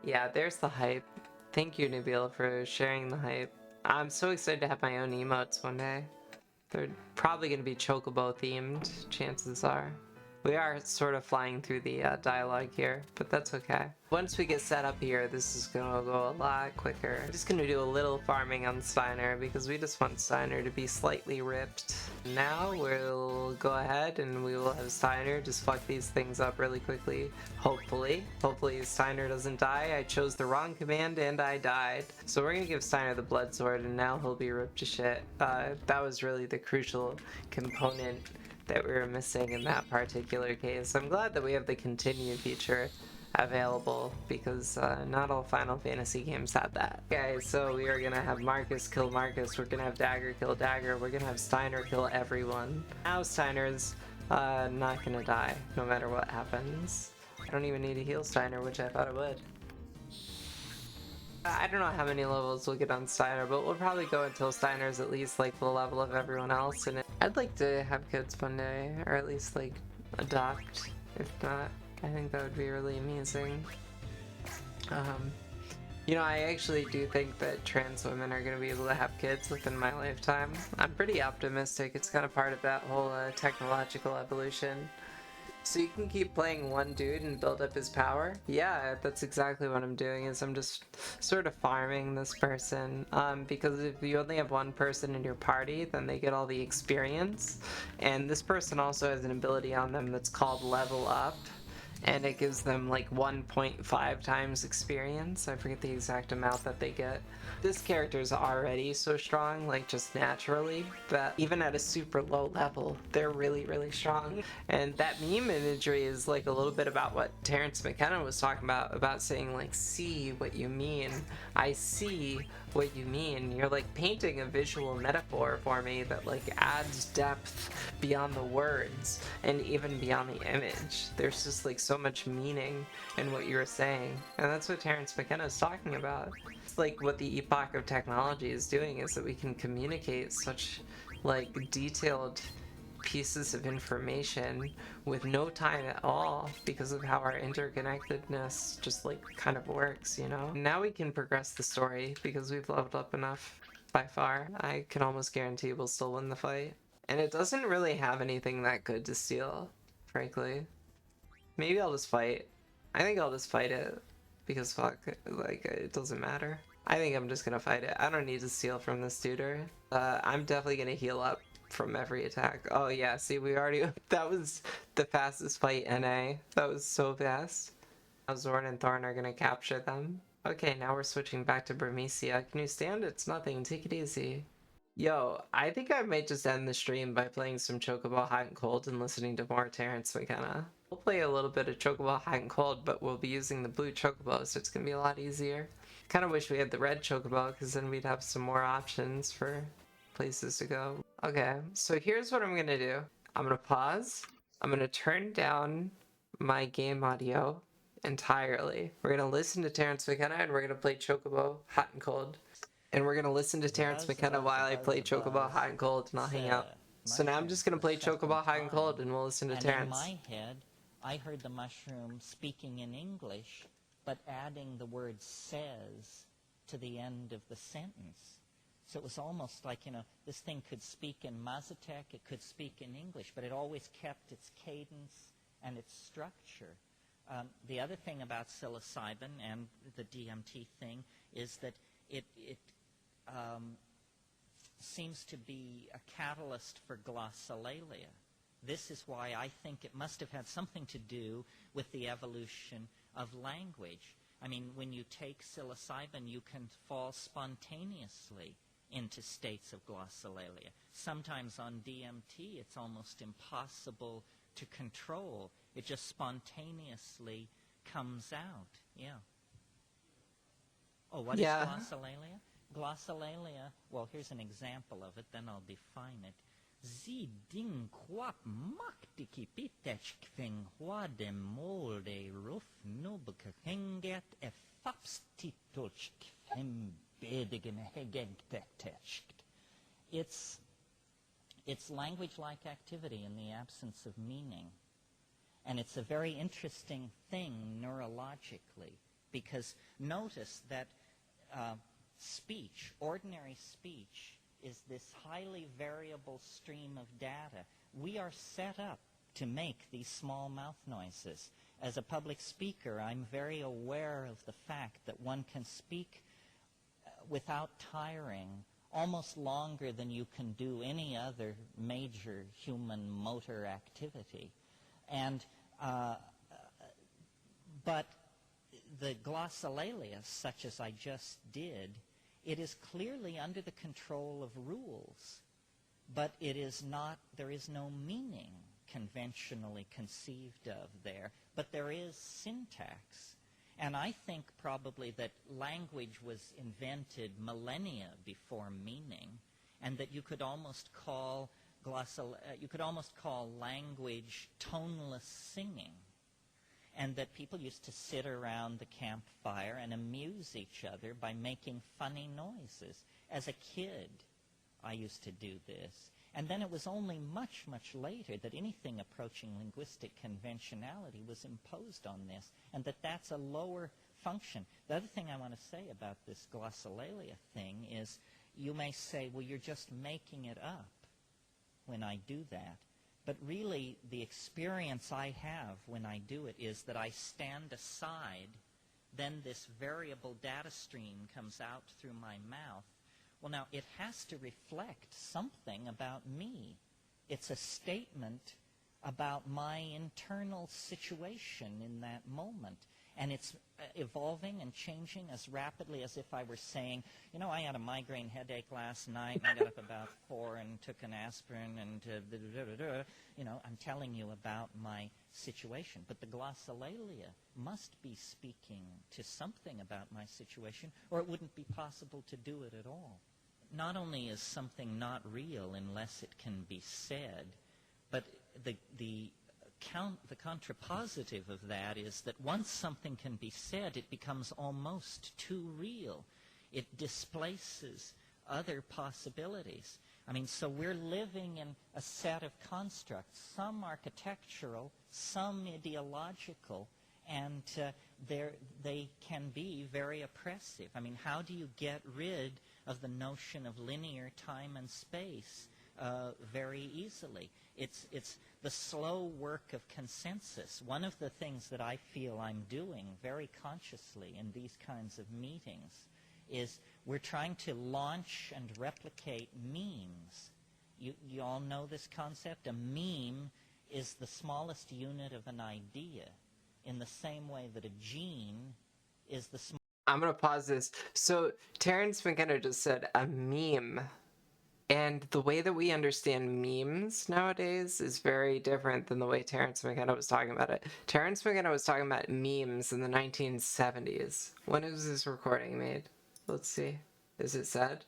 Yeah, there's the hype. Thank you, Nabil, for sharing the hype. I'm so excited to have my own emotes one day. They're probably going to be Chocobo themed, chances are. We are sort of flying through the dialogue here, but that's okay. Once we get set up here, this is gonna go a lot quicker. I'm just gonna do a little farming on Steiner because we just want Steiner to be slightly ripped. Now we'll go ahead and we will have Steiner just fuck these things up really quickly, hopefully. Hopefully Steiner doesn't die. I chose the wrong command and I died. So we're gonna give Steiner the blood sword and now he'll be ripped to shit. That was really the crucial component that we were missing in that particular case. I'm glad that we have the continue feature available because not all Final Fantasy games have that. Okay, so we are gonna have Marcus kill Marcus, we're gonna have Dagger kill Dagger, we're gonna have Steiner kill everyone. Now Steiner's not gonna die no matter what happens. I don't even need to heal Steiner, which I thought it would. I don't know how many levels we'll get on Steiner, but we'll probably go until Steiner's at least like the level of everyone else. And I'd like to have kids one day, or at least like adopt. If not, I think that would be really amazing. You know, I actually do think that trans women are going to be able to have kids within my lifetime. I'm pretty optimistic. It's kind of part of that whole technological evolution. So you can keep playing one dude and build up his power? Yeah, that's exactly what I'm doing, is I'm just sort of farming this person. Because if you only have one person in your party, then they get all the experience. And this person also has an ability on them that's called Level Up. And it gives them like 1.5 times experience. I forget the exact amount that they get. This character is already so strong, like just naturally, that even at a super low level, they're really, really strong. And that meme imagery is like a little bit about what Terrance Mckenna was talking about saying like, see what you mean. I see what you mean. You're like painting a visual metaphor for me that like adds depth beyond the words and even beyond the image. There's just like so much meaning in what you were saying. And that's what Terrance Mckenna is talking about. It's like what the epoch of technology is doing, is that we can communicate such like detailed pieces of information with no time at all because of how our interconnectedness just like kind of works, you know? Now we can progress the story because we've leveled up enough by far. I can almost guarantee we'll still win the fight. And it doesn't really have anything that good to steal, frankly. Maybe I'll just fight. I think I'll just fight it because fuck, like it doesn't matter. I think I'm just gonna fight it. I don't need to steal from this tutor. I'm definitely gonna heal up from every attack. Oh yeah, see, we already... that was the fastest fight NA. That was so fast. Now Zorn and Thorn are gonna capture them. Okay, now we're switching back to Burmecia. Can you stand? It's nothing. Take it easy. Yo, I think I might just end the stream by playing some Chocobo Hot and Cold and listening to more Terrance McKenna. We'll play a little bit of Chocobo Hot and Cold, but we'll be using the blue Chocobo, so it's gonna be a lot easier. Kind of wish we had the red Chocobo, because then we'd have some more options for places to go. Okay, so here's what I'm gonna do. I'm gonna pause. I'm gonna turn down my game audio entirely. We're gonna listen to Terrance McKenna, and we're gonna play Chocobo Hot and Cold. And we're gonna listen to Terrance McKenna while I play Chocobo Hot and Cold, and I'll hang out. So now I'm just gonna play Chocobo Hot and Cold, and we'll listen to Terrance. In my head, I heard the mushroom speaking in English, but adding the word "says" to the end of the sentence. So it was almost like, you know, this thing could speak in Mazatec, it could speak in English, but it always kept its cadence and its structure. The other thing about psilocybin and the DMT thing is that it seems to be a catalyst for glossolalia. This is why I think it must have had something to do with the evolution of language. I mean, when you take psilocybin, you can fall spontaneously into states of glossolalia. Sometimes on DMT, it's almost impossible to control. It just spontaneously comes out. Yeah. Oh, what is glossolalia? Glossolalia, well, here's an example of it, then I'll define it. Sie ding quap maktiki pitech fing hua de molde ruf nubke henget e fapstitulch embedigen hegegtetescht. It's language-like activity in the absence of meaning. And it's a very interesting thing neurologically, because notice that speech, ordinary speech, is this highly variable stream of data. We are set up to make these small mouth noises. As a public speaker, I'm very aware of the fact that one can speak without tiring almost longer than you can do any other major human motor activity. And but the glossolalia, such as I just did, it is clearly under the control of rules, but it is not, there is no meaning conventionally conceived of there, but there is syntax. And I think probably that language was invented millennia before meaning, and that you could almost call language toneless singing. And that people used to sit around the campfire and amuse each other by making funny noises. As a kid, I used to do this. And then it was only much, much later that anything approaching linguistic conventionality was imposed on this, and that that's a lower function. The other thing I want to say about this glossolalia thing is you may say, well, you're just making it up when I do that. But really, the experience I have when I do it is that I stand aside, then this variable data stream comes out through my mouth. Well, now, it has to reflect something about me. It's a statement about my internal situation in that moment. And it's evolving and changing as rapidly as if I were saying, you know, I had a migraine headache last night, and I got up about 4 and took an aspirin, and you know, I'm telling you about my situation. But the glossolalia must be speaking to something about my situation, or it wouldn't be possible to do it at all. Not only is something not real unless it can be said, but the contrapositive of that is that once something can be said, it becomes almost too real. It displaces other possibilities. I mean, so we're living in a set of constructs, some architectural, some ideological, and they can be very oppressive. I mean, how do you get rid of the notion of linear time and space very easily? It's the slow work of consensus. One of the things that I feel I'm doing very consciously in these kinds of meetings is we're trying to launch and replicate memes. You all know this concept? A meme is the smallest unit of an idea, in the same way that a gene is the smallest. I'm going to pause this. So Terrance Mckenna just said a meme. And the way that we understand memes nowadays is very different than the way Terrance Mckenna was talking about it. Terrance Mckenna was talking about memes in the 1970s. When was this recording made? Let's see. Is it said?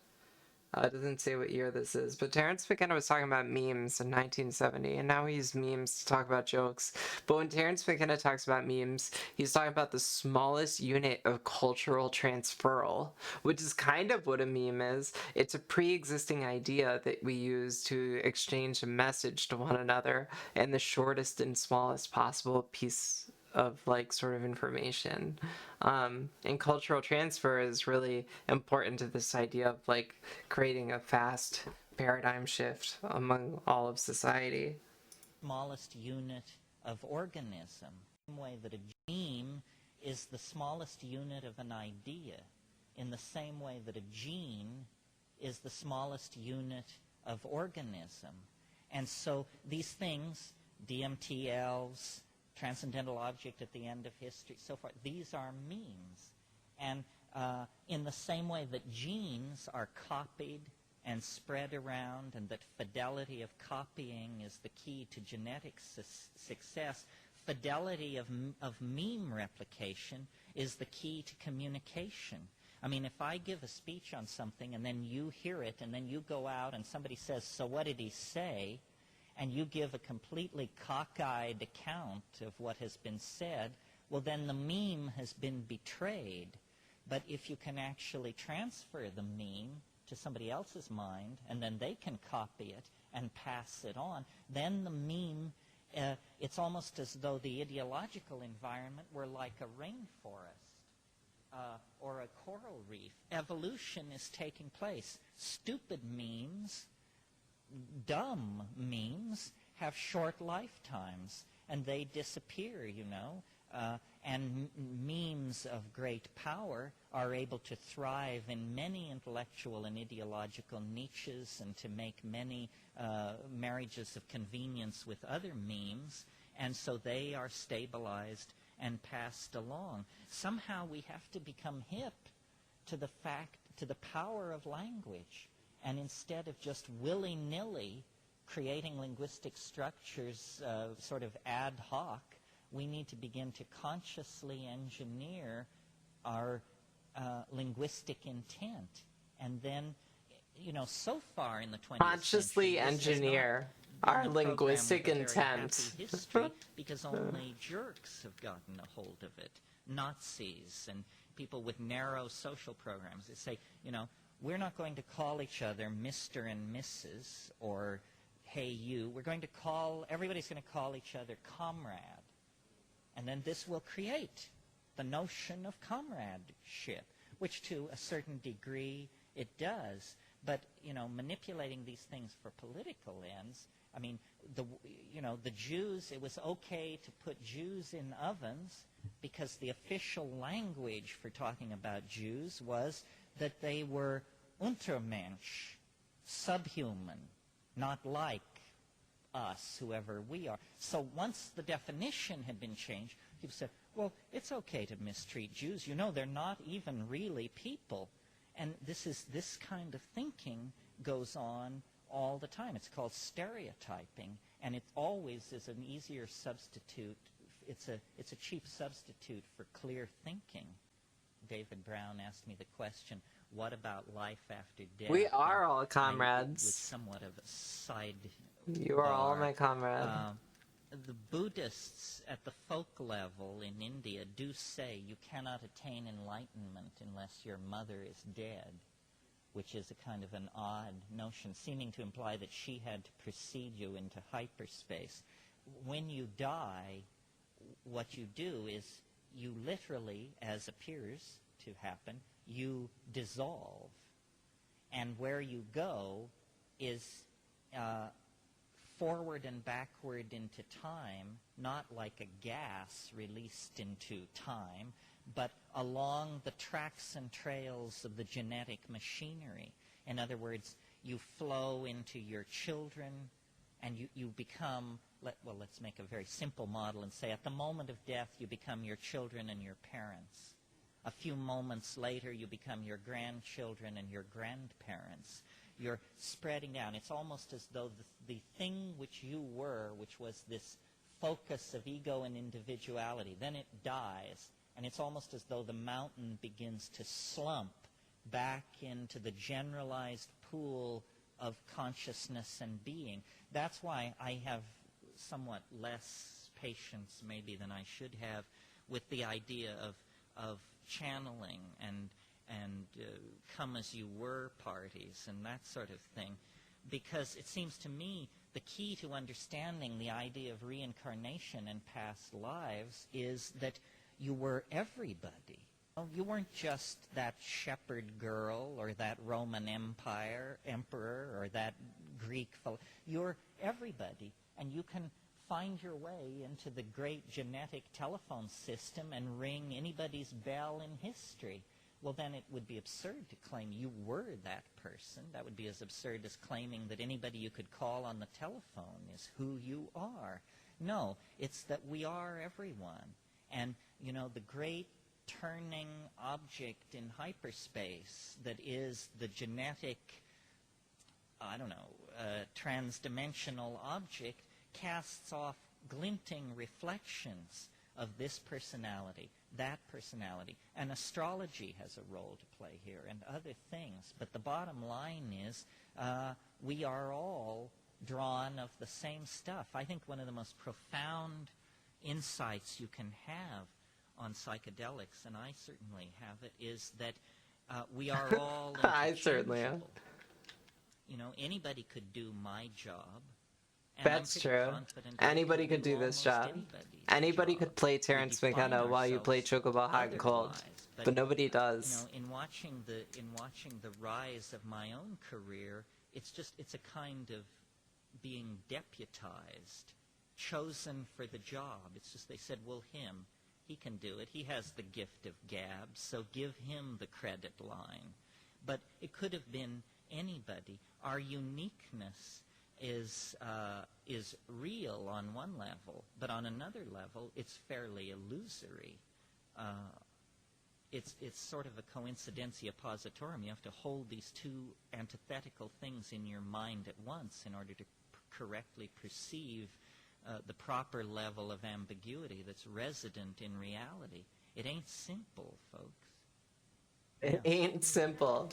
It doesn't say what year this is, but Terrance Mckenna was talking about memes in 1970, and now we use memes to talk about jokes. But when Terrance McKenna talks about memes, he's talking about the smallest unit of cultural transferal, which is kind of what a meme is. It's a pre-existing idea that we use to exchange a message to one another in the shortest and smallest possible piece of like sort of information. And cultural transfer is really important to this idea of like creating a fast paradigm shift among all of society. Smallest unit of organism. The same way that a meme is the smallest unit of an idea, in the same way that a gene is the smallest unit of organism. And so these things, DMT-elves, transcendental object at the end of history, so forth, these are memes. And in the same way that genes are copied and spread around, and that fidelity of copying is the key to genetic success, fidelity of meme replication is the key to communication. I mean, if I give a speech on something and then you hear it and then you go out and somebody says, so what did he say? And you give a completely cockeyed account of what has been said, well, then the meme has been betrayed. But if you can actually transfer the meme to somebody else's mind, and then they can copy it and pass it on, then the meme, it's almost as though the ideological environment were like a rainforest or a coral reef. Evolution is taking place. Stupid memes, dumb memes have short lifetimes, and they disappear, you know. And memes of great power are able to thrive in many intellectual and ideological niches and to make many marriages of convenience with other memes, and so they are stabilized and passed along. Somehow we have to become hip to the power of language. And instead of just willy-nilly creating linguistic structures sort of ad hoc, we need to begin to consciously engineer our linguistic intent. And then, you know, so far in the 20th Consciously century, engineer our linguistic intent. History, because only jerks have gotten a hold of it. Nazis and people with narrow social programs. They say, you know, we're not going to call each other Mr. and Mrs. or hey you. We're going to everybody's going to call each other comrade. And then this will create the notion of comradeship, which to a certain degree it does. But, you know, manipulating these things for political ends, I mean, the Jews, it was okay to put Jews in ovens because the official language for talking about Jews was that they were Untermensch, subhuman, not like us, whoever we are. So once the definition had been changed, people said, well, it's okay to mistreat Jews. You know, they're not even really people. And this kind of thinking goes on all the time. It's called stereotyping, and it always is an easier substitute. It's a cheap substitute for clear thinking. David Brown asked me the question, what about life after death? We are all comrades. With somewhat of a side You are all my comrade. The Buddhists at the folk level in India do say you cannot attain enlightenment unless your mother is dead, which is a kind of an odd notion, seeming to imply that she had to precede you into hyperspace. When you die, what you do is you literally, as appears to happen, you dissolve. And where you go is forward and backward into time, not like a gas released into time, but along the tracks and trails of the genetic machinery. In other words, you flow into your children, and you become, let's make a very simple model and say at the moment of death you become your children and your parents. A few moments later you become your grandchildren and your grandparents. You're spreading down. It's almost as though the thing which you were, which was this focus of ego and individuality, then it dies, and it's almost as though the mountain begins to slump back into the generalized pool of consciousness and being. That's why I have somewhat less patience maybe than I should have with the idea of channeling and come as you were parties and that sort of thing, because it seems to me the key to understanding the idea of reincarnation and past lives is that you were everybody. You weren't just that shepherd girl or that Roman emperor or that Greek fellow. You're everybody, and you can find your way into the great genetic telephone system and ring anybody's bell in history. Well, then it would be absurd to claim you were that person. That would be as absurd as claiming that anybody you could call on the telephone is who you are. No, it's that we are everyone. And, you know, the great turning object in hyperspace that is the genetic, transdimensional object casts off glinting reflections of this personality, that personality. And astrology has a role to play here and other things. But the bottom line is we are all drawn of the same stuff. I think one of the most profound insights you can have on psychedelics, and I certainly have it, is that we are all I certainly am. You know, anybody could do my job. That's true. Anybody could do this job. Anybody could play Terrance Mckenna while you play Chocobo Hot and Cold, but nobody does. You know, in watching the rise of my own career, it's a kind of being deputized, chosen for the job. It's just they said, well, he can do it. He has the gift of gab, so give him the credit line. But it could have been anybody. Our uniqueness is real on one level, but on another level, it's fairly illusory. It's sort of a coincidentia positorum. You have to hold these two antithetical things in your mind at once in order to correctly perceive the proper level of ambiguity that's resident in reality. It ain't simple, folks. It ain't simple.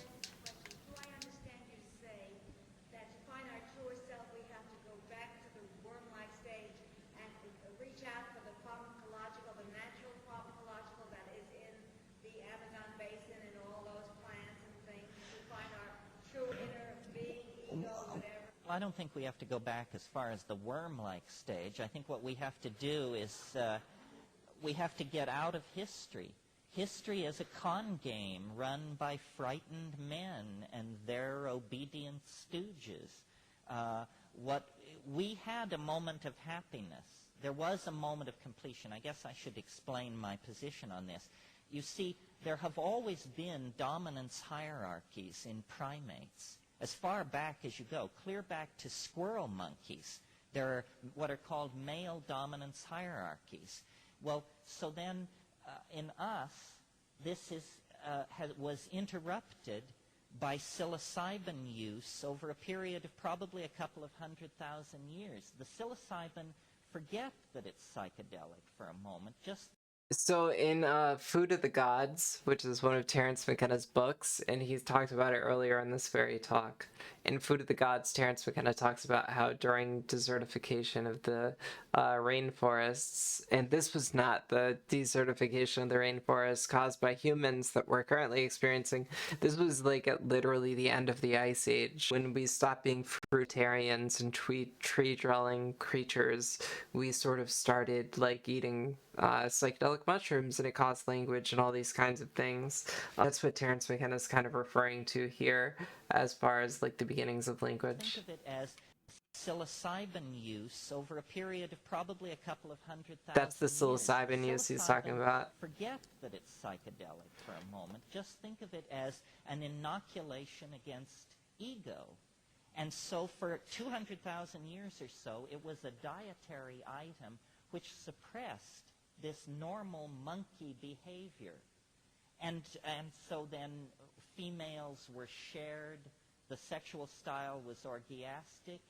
I don't think we have to go back as far as the worm-like stage. I think what we have to do is we have to get out of history. History is a con game run by frightened men and their obedient stooges. We had a moment of happiness. There was a moment of completion. I guess I should explain my position on this. You see, there have always been dominance hierarchies in primates. As far back as you go, clear back to squirrel monkeys, there are what are called male dominance hierarchies. Well, so then in us, this was interrupted by psilocybin use over a period of probably a couple of 100,000 years. The psilocybin, forget that it's psychedelic for a moment, just So in Food of the Gods, which is one of Terrance McKenna's books, and he's talked about it earlier in this very talk. In Food of the Gods, Terrance McKenna talks about how during desertification of the rainforests, and this was not the desertification of the rainforests caused by humans that we're currently experiencing. This was like at literally the end of the Ice Age. When we stopped being fruitarians and tree-dwelling creatures, we sort of started like eating psychedelic mushrooms, and it caused language and all these kinds of things. That's what Terrance McKenna is kind of referring to here as far as like the beginnings of language. Think of it as psilocybin use over a period of probably a couple of 100,000 That's the years. psilocybin use he's talking about. Forget that it's psychedelic for a moment. Just think of it as an inoculation against ego. And so for 200,000 years or so, it was a dietary item which suppressed this normal monkey behavior. And so then females were shared, the sexual style was orgiastic,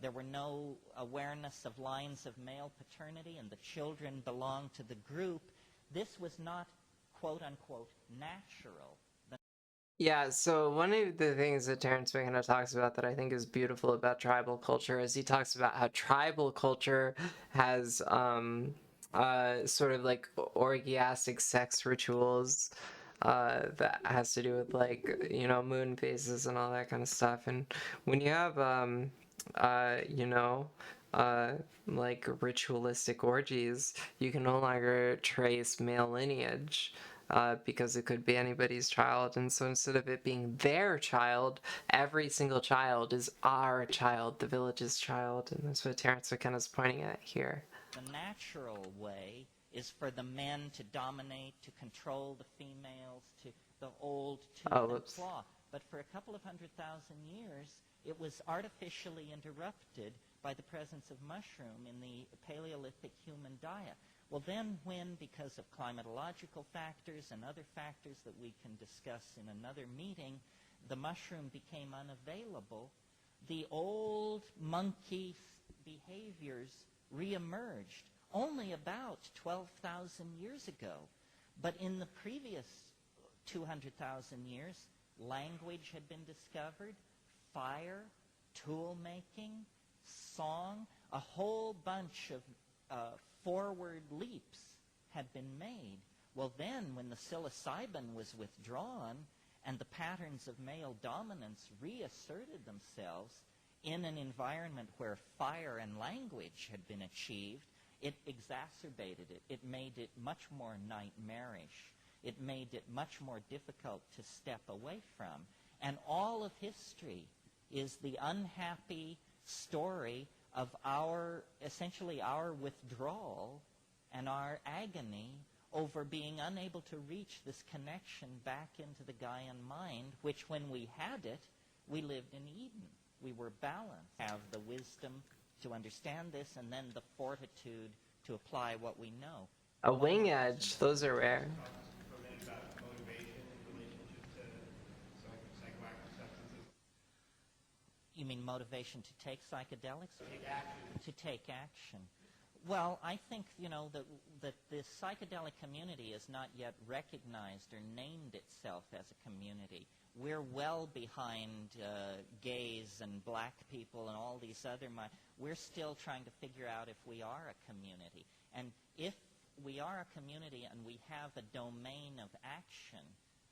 there were no awareness of lines of male paternity, and the children belonged to the group. This was not, quote-unquote, natural. Yeah, so one of the things that Terrance Mckenna talks about that I think is beautiful about tribal culture is he talks about how tribal culture has sort of like orgiastic sex rituals that has to do with, like, you know, moon phases and all that kind of stuff. And when you have you know, like ritualistic orgies, you can no longer trace male lineage. Because it could be anybody's child, and so instead of it being their child, every single child is our child, the village's child, and that's what Terrance McKenna is pointing at here. The natural way is for the men to dominate, to control the females, to the old tooth and claw. But for a couple of 100,000 years, it was artificially interrupted by the presence of mushroom in the Paleolithic human diet. Well, then when, because of climatological factors and other factors that we can discuss in another meeting, the mushroom became unavailable, the old monkey behaviors reemerged only about 12,000 years ago. But in the previous 200,000 years, language had been discovered, fire, tool making, song, a whole bunch of forward leaps had been made. Well, then, when the psilocybin was withdrawn and the patterns of male dominance reasserted themselves in an environment where fire and language had been achieved, it exacerbated it. It made it much more nightmarish. It made it much more difficult to step away from. And all of history is the unhappy story of essentially our withdrawal and our agony over being unable to reach this connection back into the Gaian mind, which when we had it, we lived in Eden. We were balanced. Have the wisdom to understand this and then the fortitude to apply what we know. A wing edge, those are rare. You mean motivation to take psychedelics? To take action. Well, I think, you know, that the psychedelic community is not yet recognized or named itself as a community. We're well behind gays and black people and all these other we're still trying to figure out if we are a community. And if we are a community and we have a domain of action,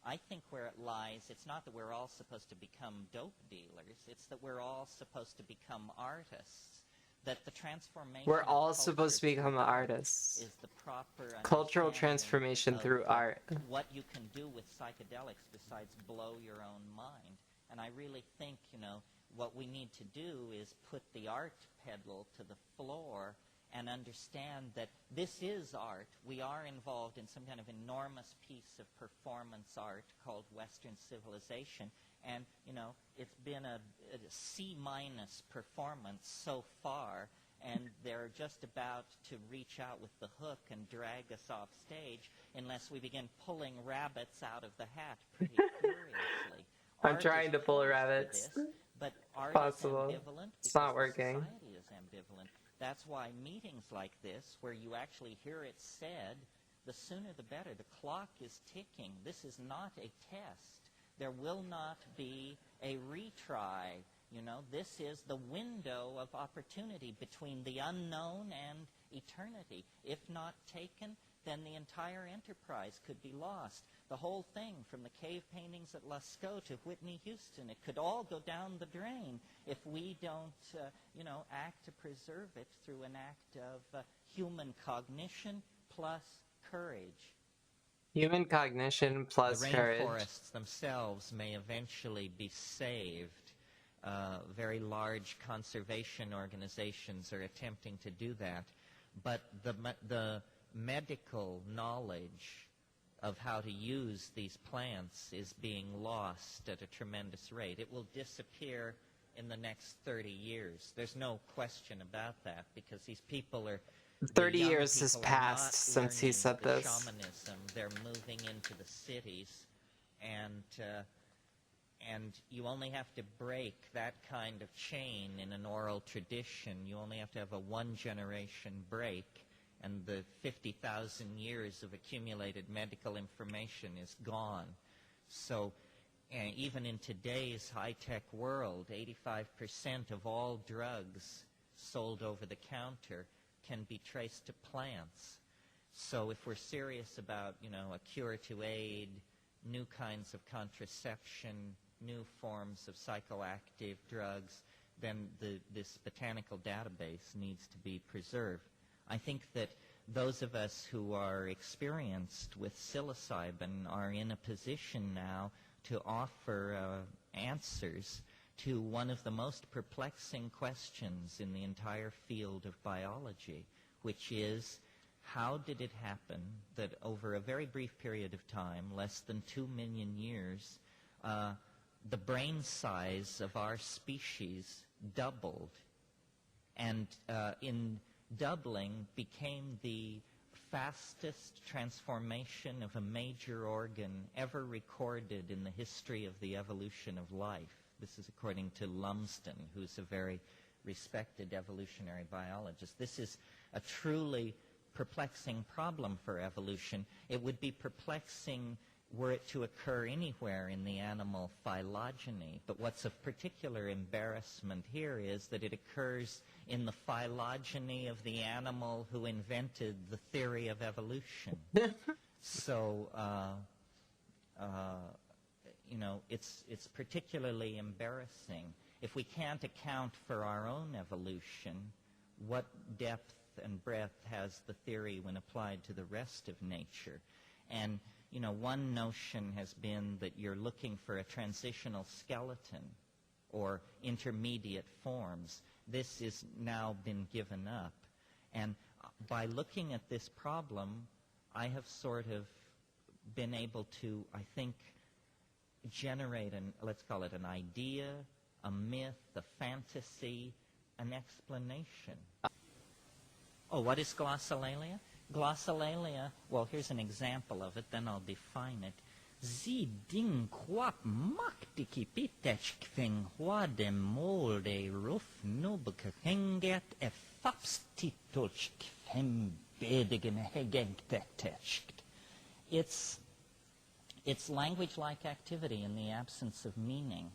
I think where it lies, it's not that we're all supposed to become dope dealers, it's that we're all supposed to become artists. That the transformation We're all supposed to become artists. Is the proper cultural transformation through art. What you can do with psychedelics besides blow your own mind. And I really think, you know, what we need to do is put the art pedal to the floor and understand that this is art. We are involved in some kind of enormous piece of performance art called Western civilization. And, you know, it's been a C- performance so far, and they're just about to reach out with the hook and drag us off stage unless we begin pulling rabbits out of the hat pretty furiously. I'm trying to pull rabbits. But art Possible. is ambivalent. It's not because working. Society is ambivalent. That's why meetings like this, where you actually hear it said, the sooner the better. The clock is ticking. This is not a test. There will not be a retry. You know, this is the window of opportunity between the unknown and eternity. If not taken, then the entire enterprise could be lost. The whole thing, from the cave paintings at Lascaux to Whitney Houston, it could all go down the drain if we don't, you know, act to preserve it through an act of human cognition plus courage. Human cognition plus the courage. rainforests themselves may eventually be saved Very large conservation organizations are attempting to do that. But the medical knowledge of how to use these plants is being lost at a tremendous rate. It will disappear in the next 30 years. There's no question about that, because these people are... 30 years has passed since he said this. Shamanism. They're moving into the cities, and you only have to break that kind of chain in an oral tradition. You only have to have a one-generation break, and the 50,000 years of accumulated medical information is gone. So even in today's high-tech world, 85% of all drugs sold over the counter can be traced to plants. So if we're serious about, a cure to aid, new kinds of contraception, new forms of psychoactive drugs, then this botanical database needs to be preserved. I think that those of us who are experienced with psilocybin are in a position now to offer answers to one of the most perplexing questions in the entire field of biology, which is, how did it happen that over a very brief period of time, less than 2 million years, the brain size of our species doubled, and in doubling became the fastest transformation of a major organ ever recorded in the history of the evolution of life. This is according to Lumsden, who's a very respected evolutionary biologist. This is a truly perplexing problem for evolution. It would be perplexing were it to occur anywhere in the animal phylogeny. But what's of particular embarrassment here is that it occurs in the phylogeny of the animal who invented the theory of evolution. So, it's particularly embarrassing. If we can't account for our own evolution, what depth and breadth has the theory when applied to the rest of nature? And one notion has been that you're looking for a transitional skeleton or intermediate forms. This has now been given up. And by looking at this problem, I have sort of been able to, I think, generate let's call it an idea, a myth, a fantasy, an explanation. Oh, what is glossolalia? Glossolalia, well, here's an example of it, then I'll define it. Sie ding quap maktiki pitech kving hua de molde ruf nubke henget e fapstitulch kvem bedigen hegegtetescht. It's language-like activity in the absence of meaning.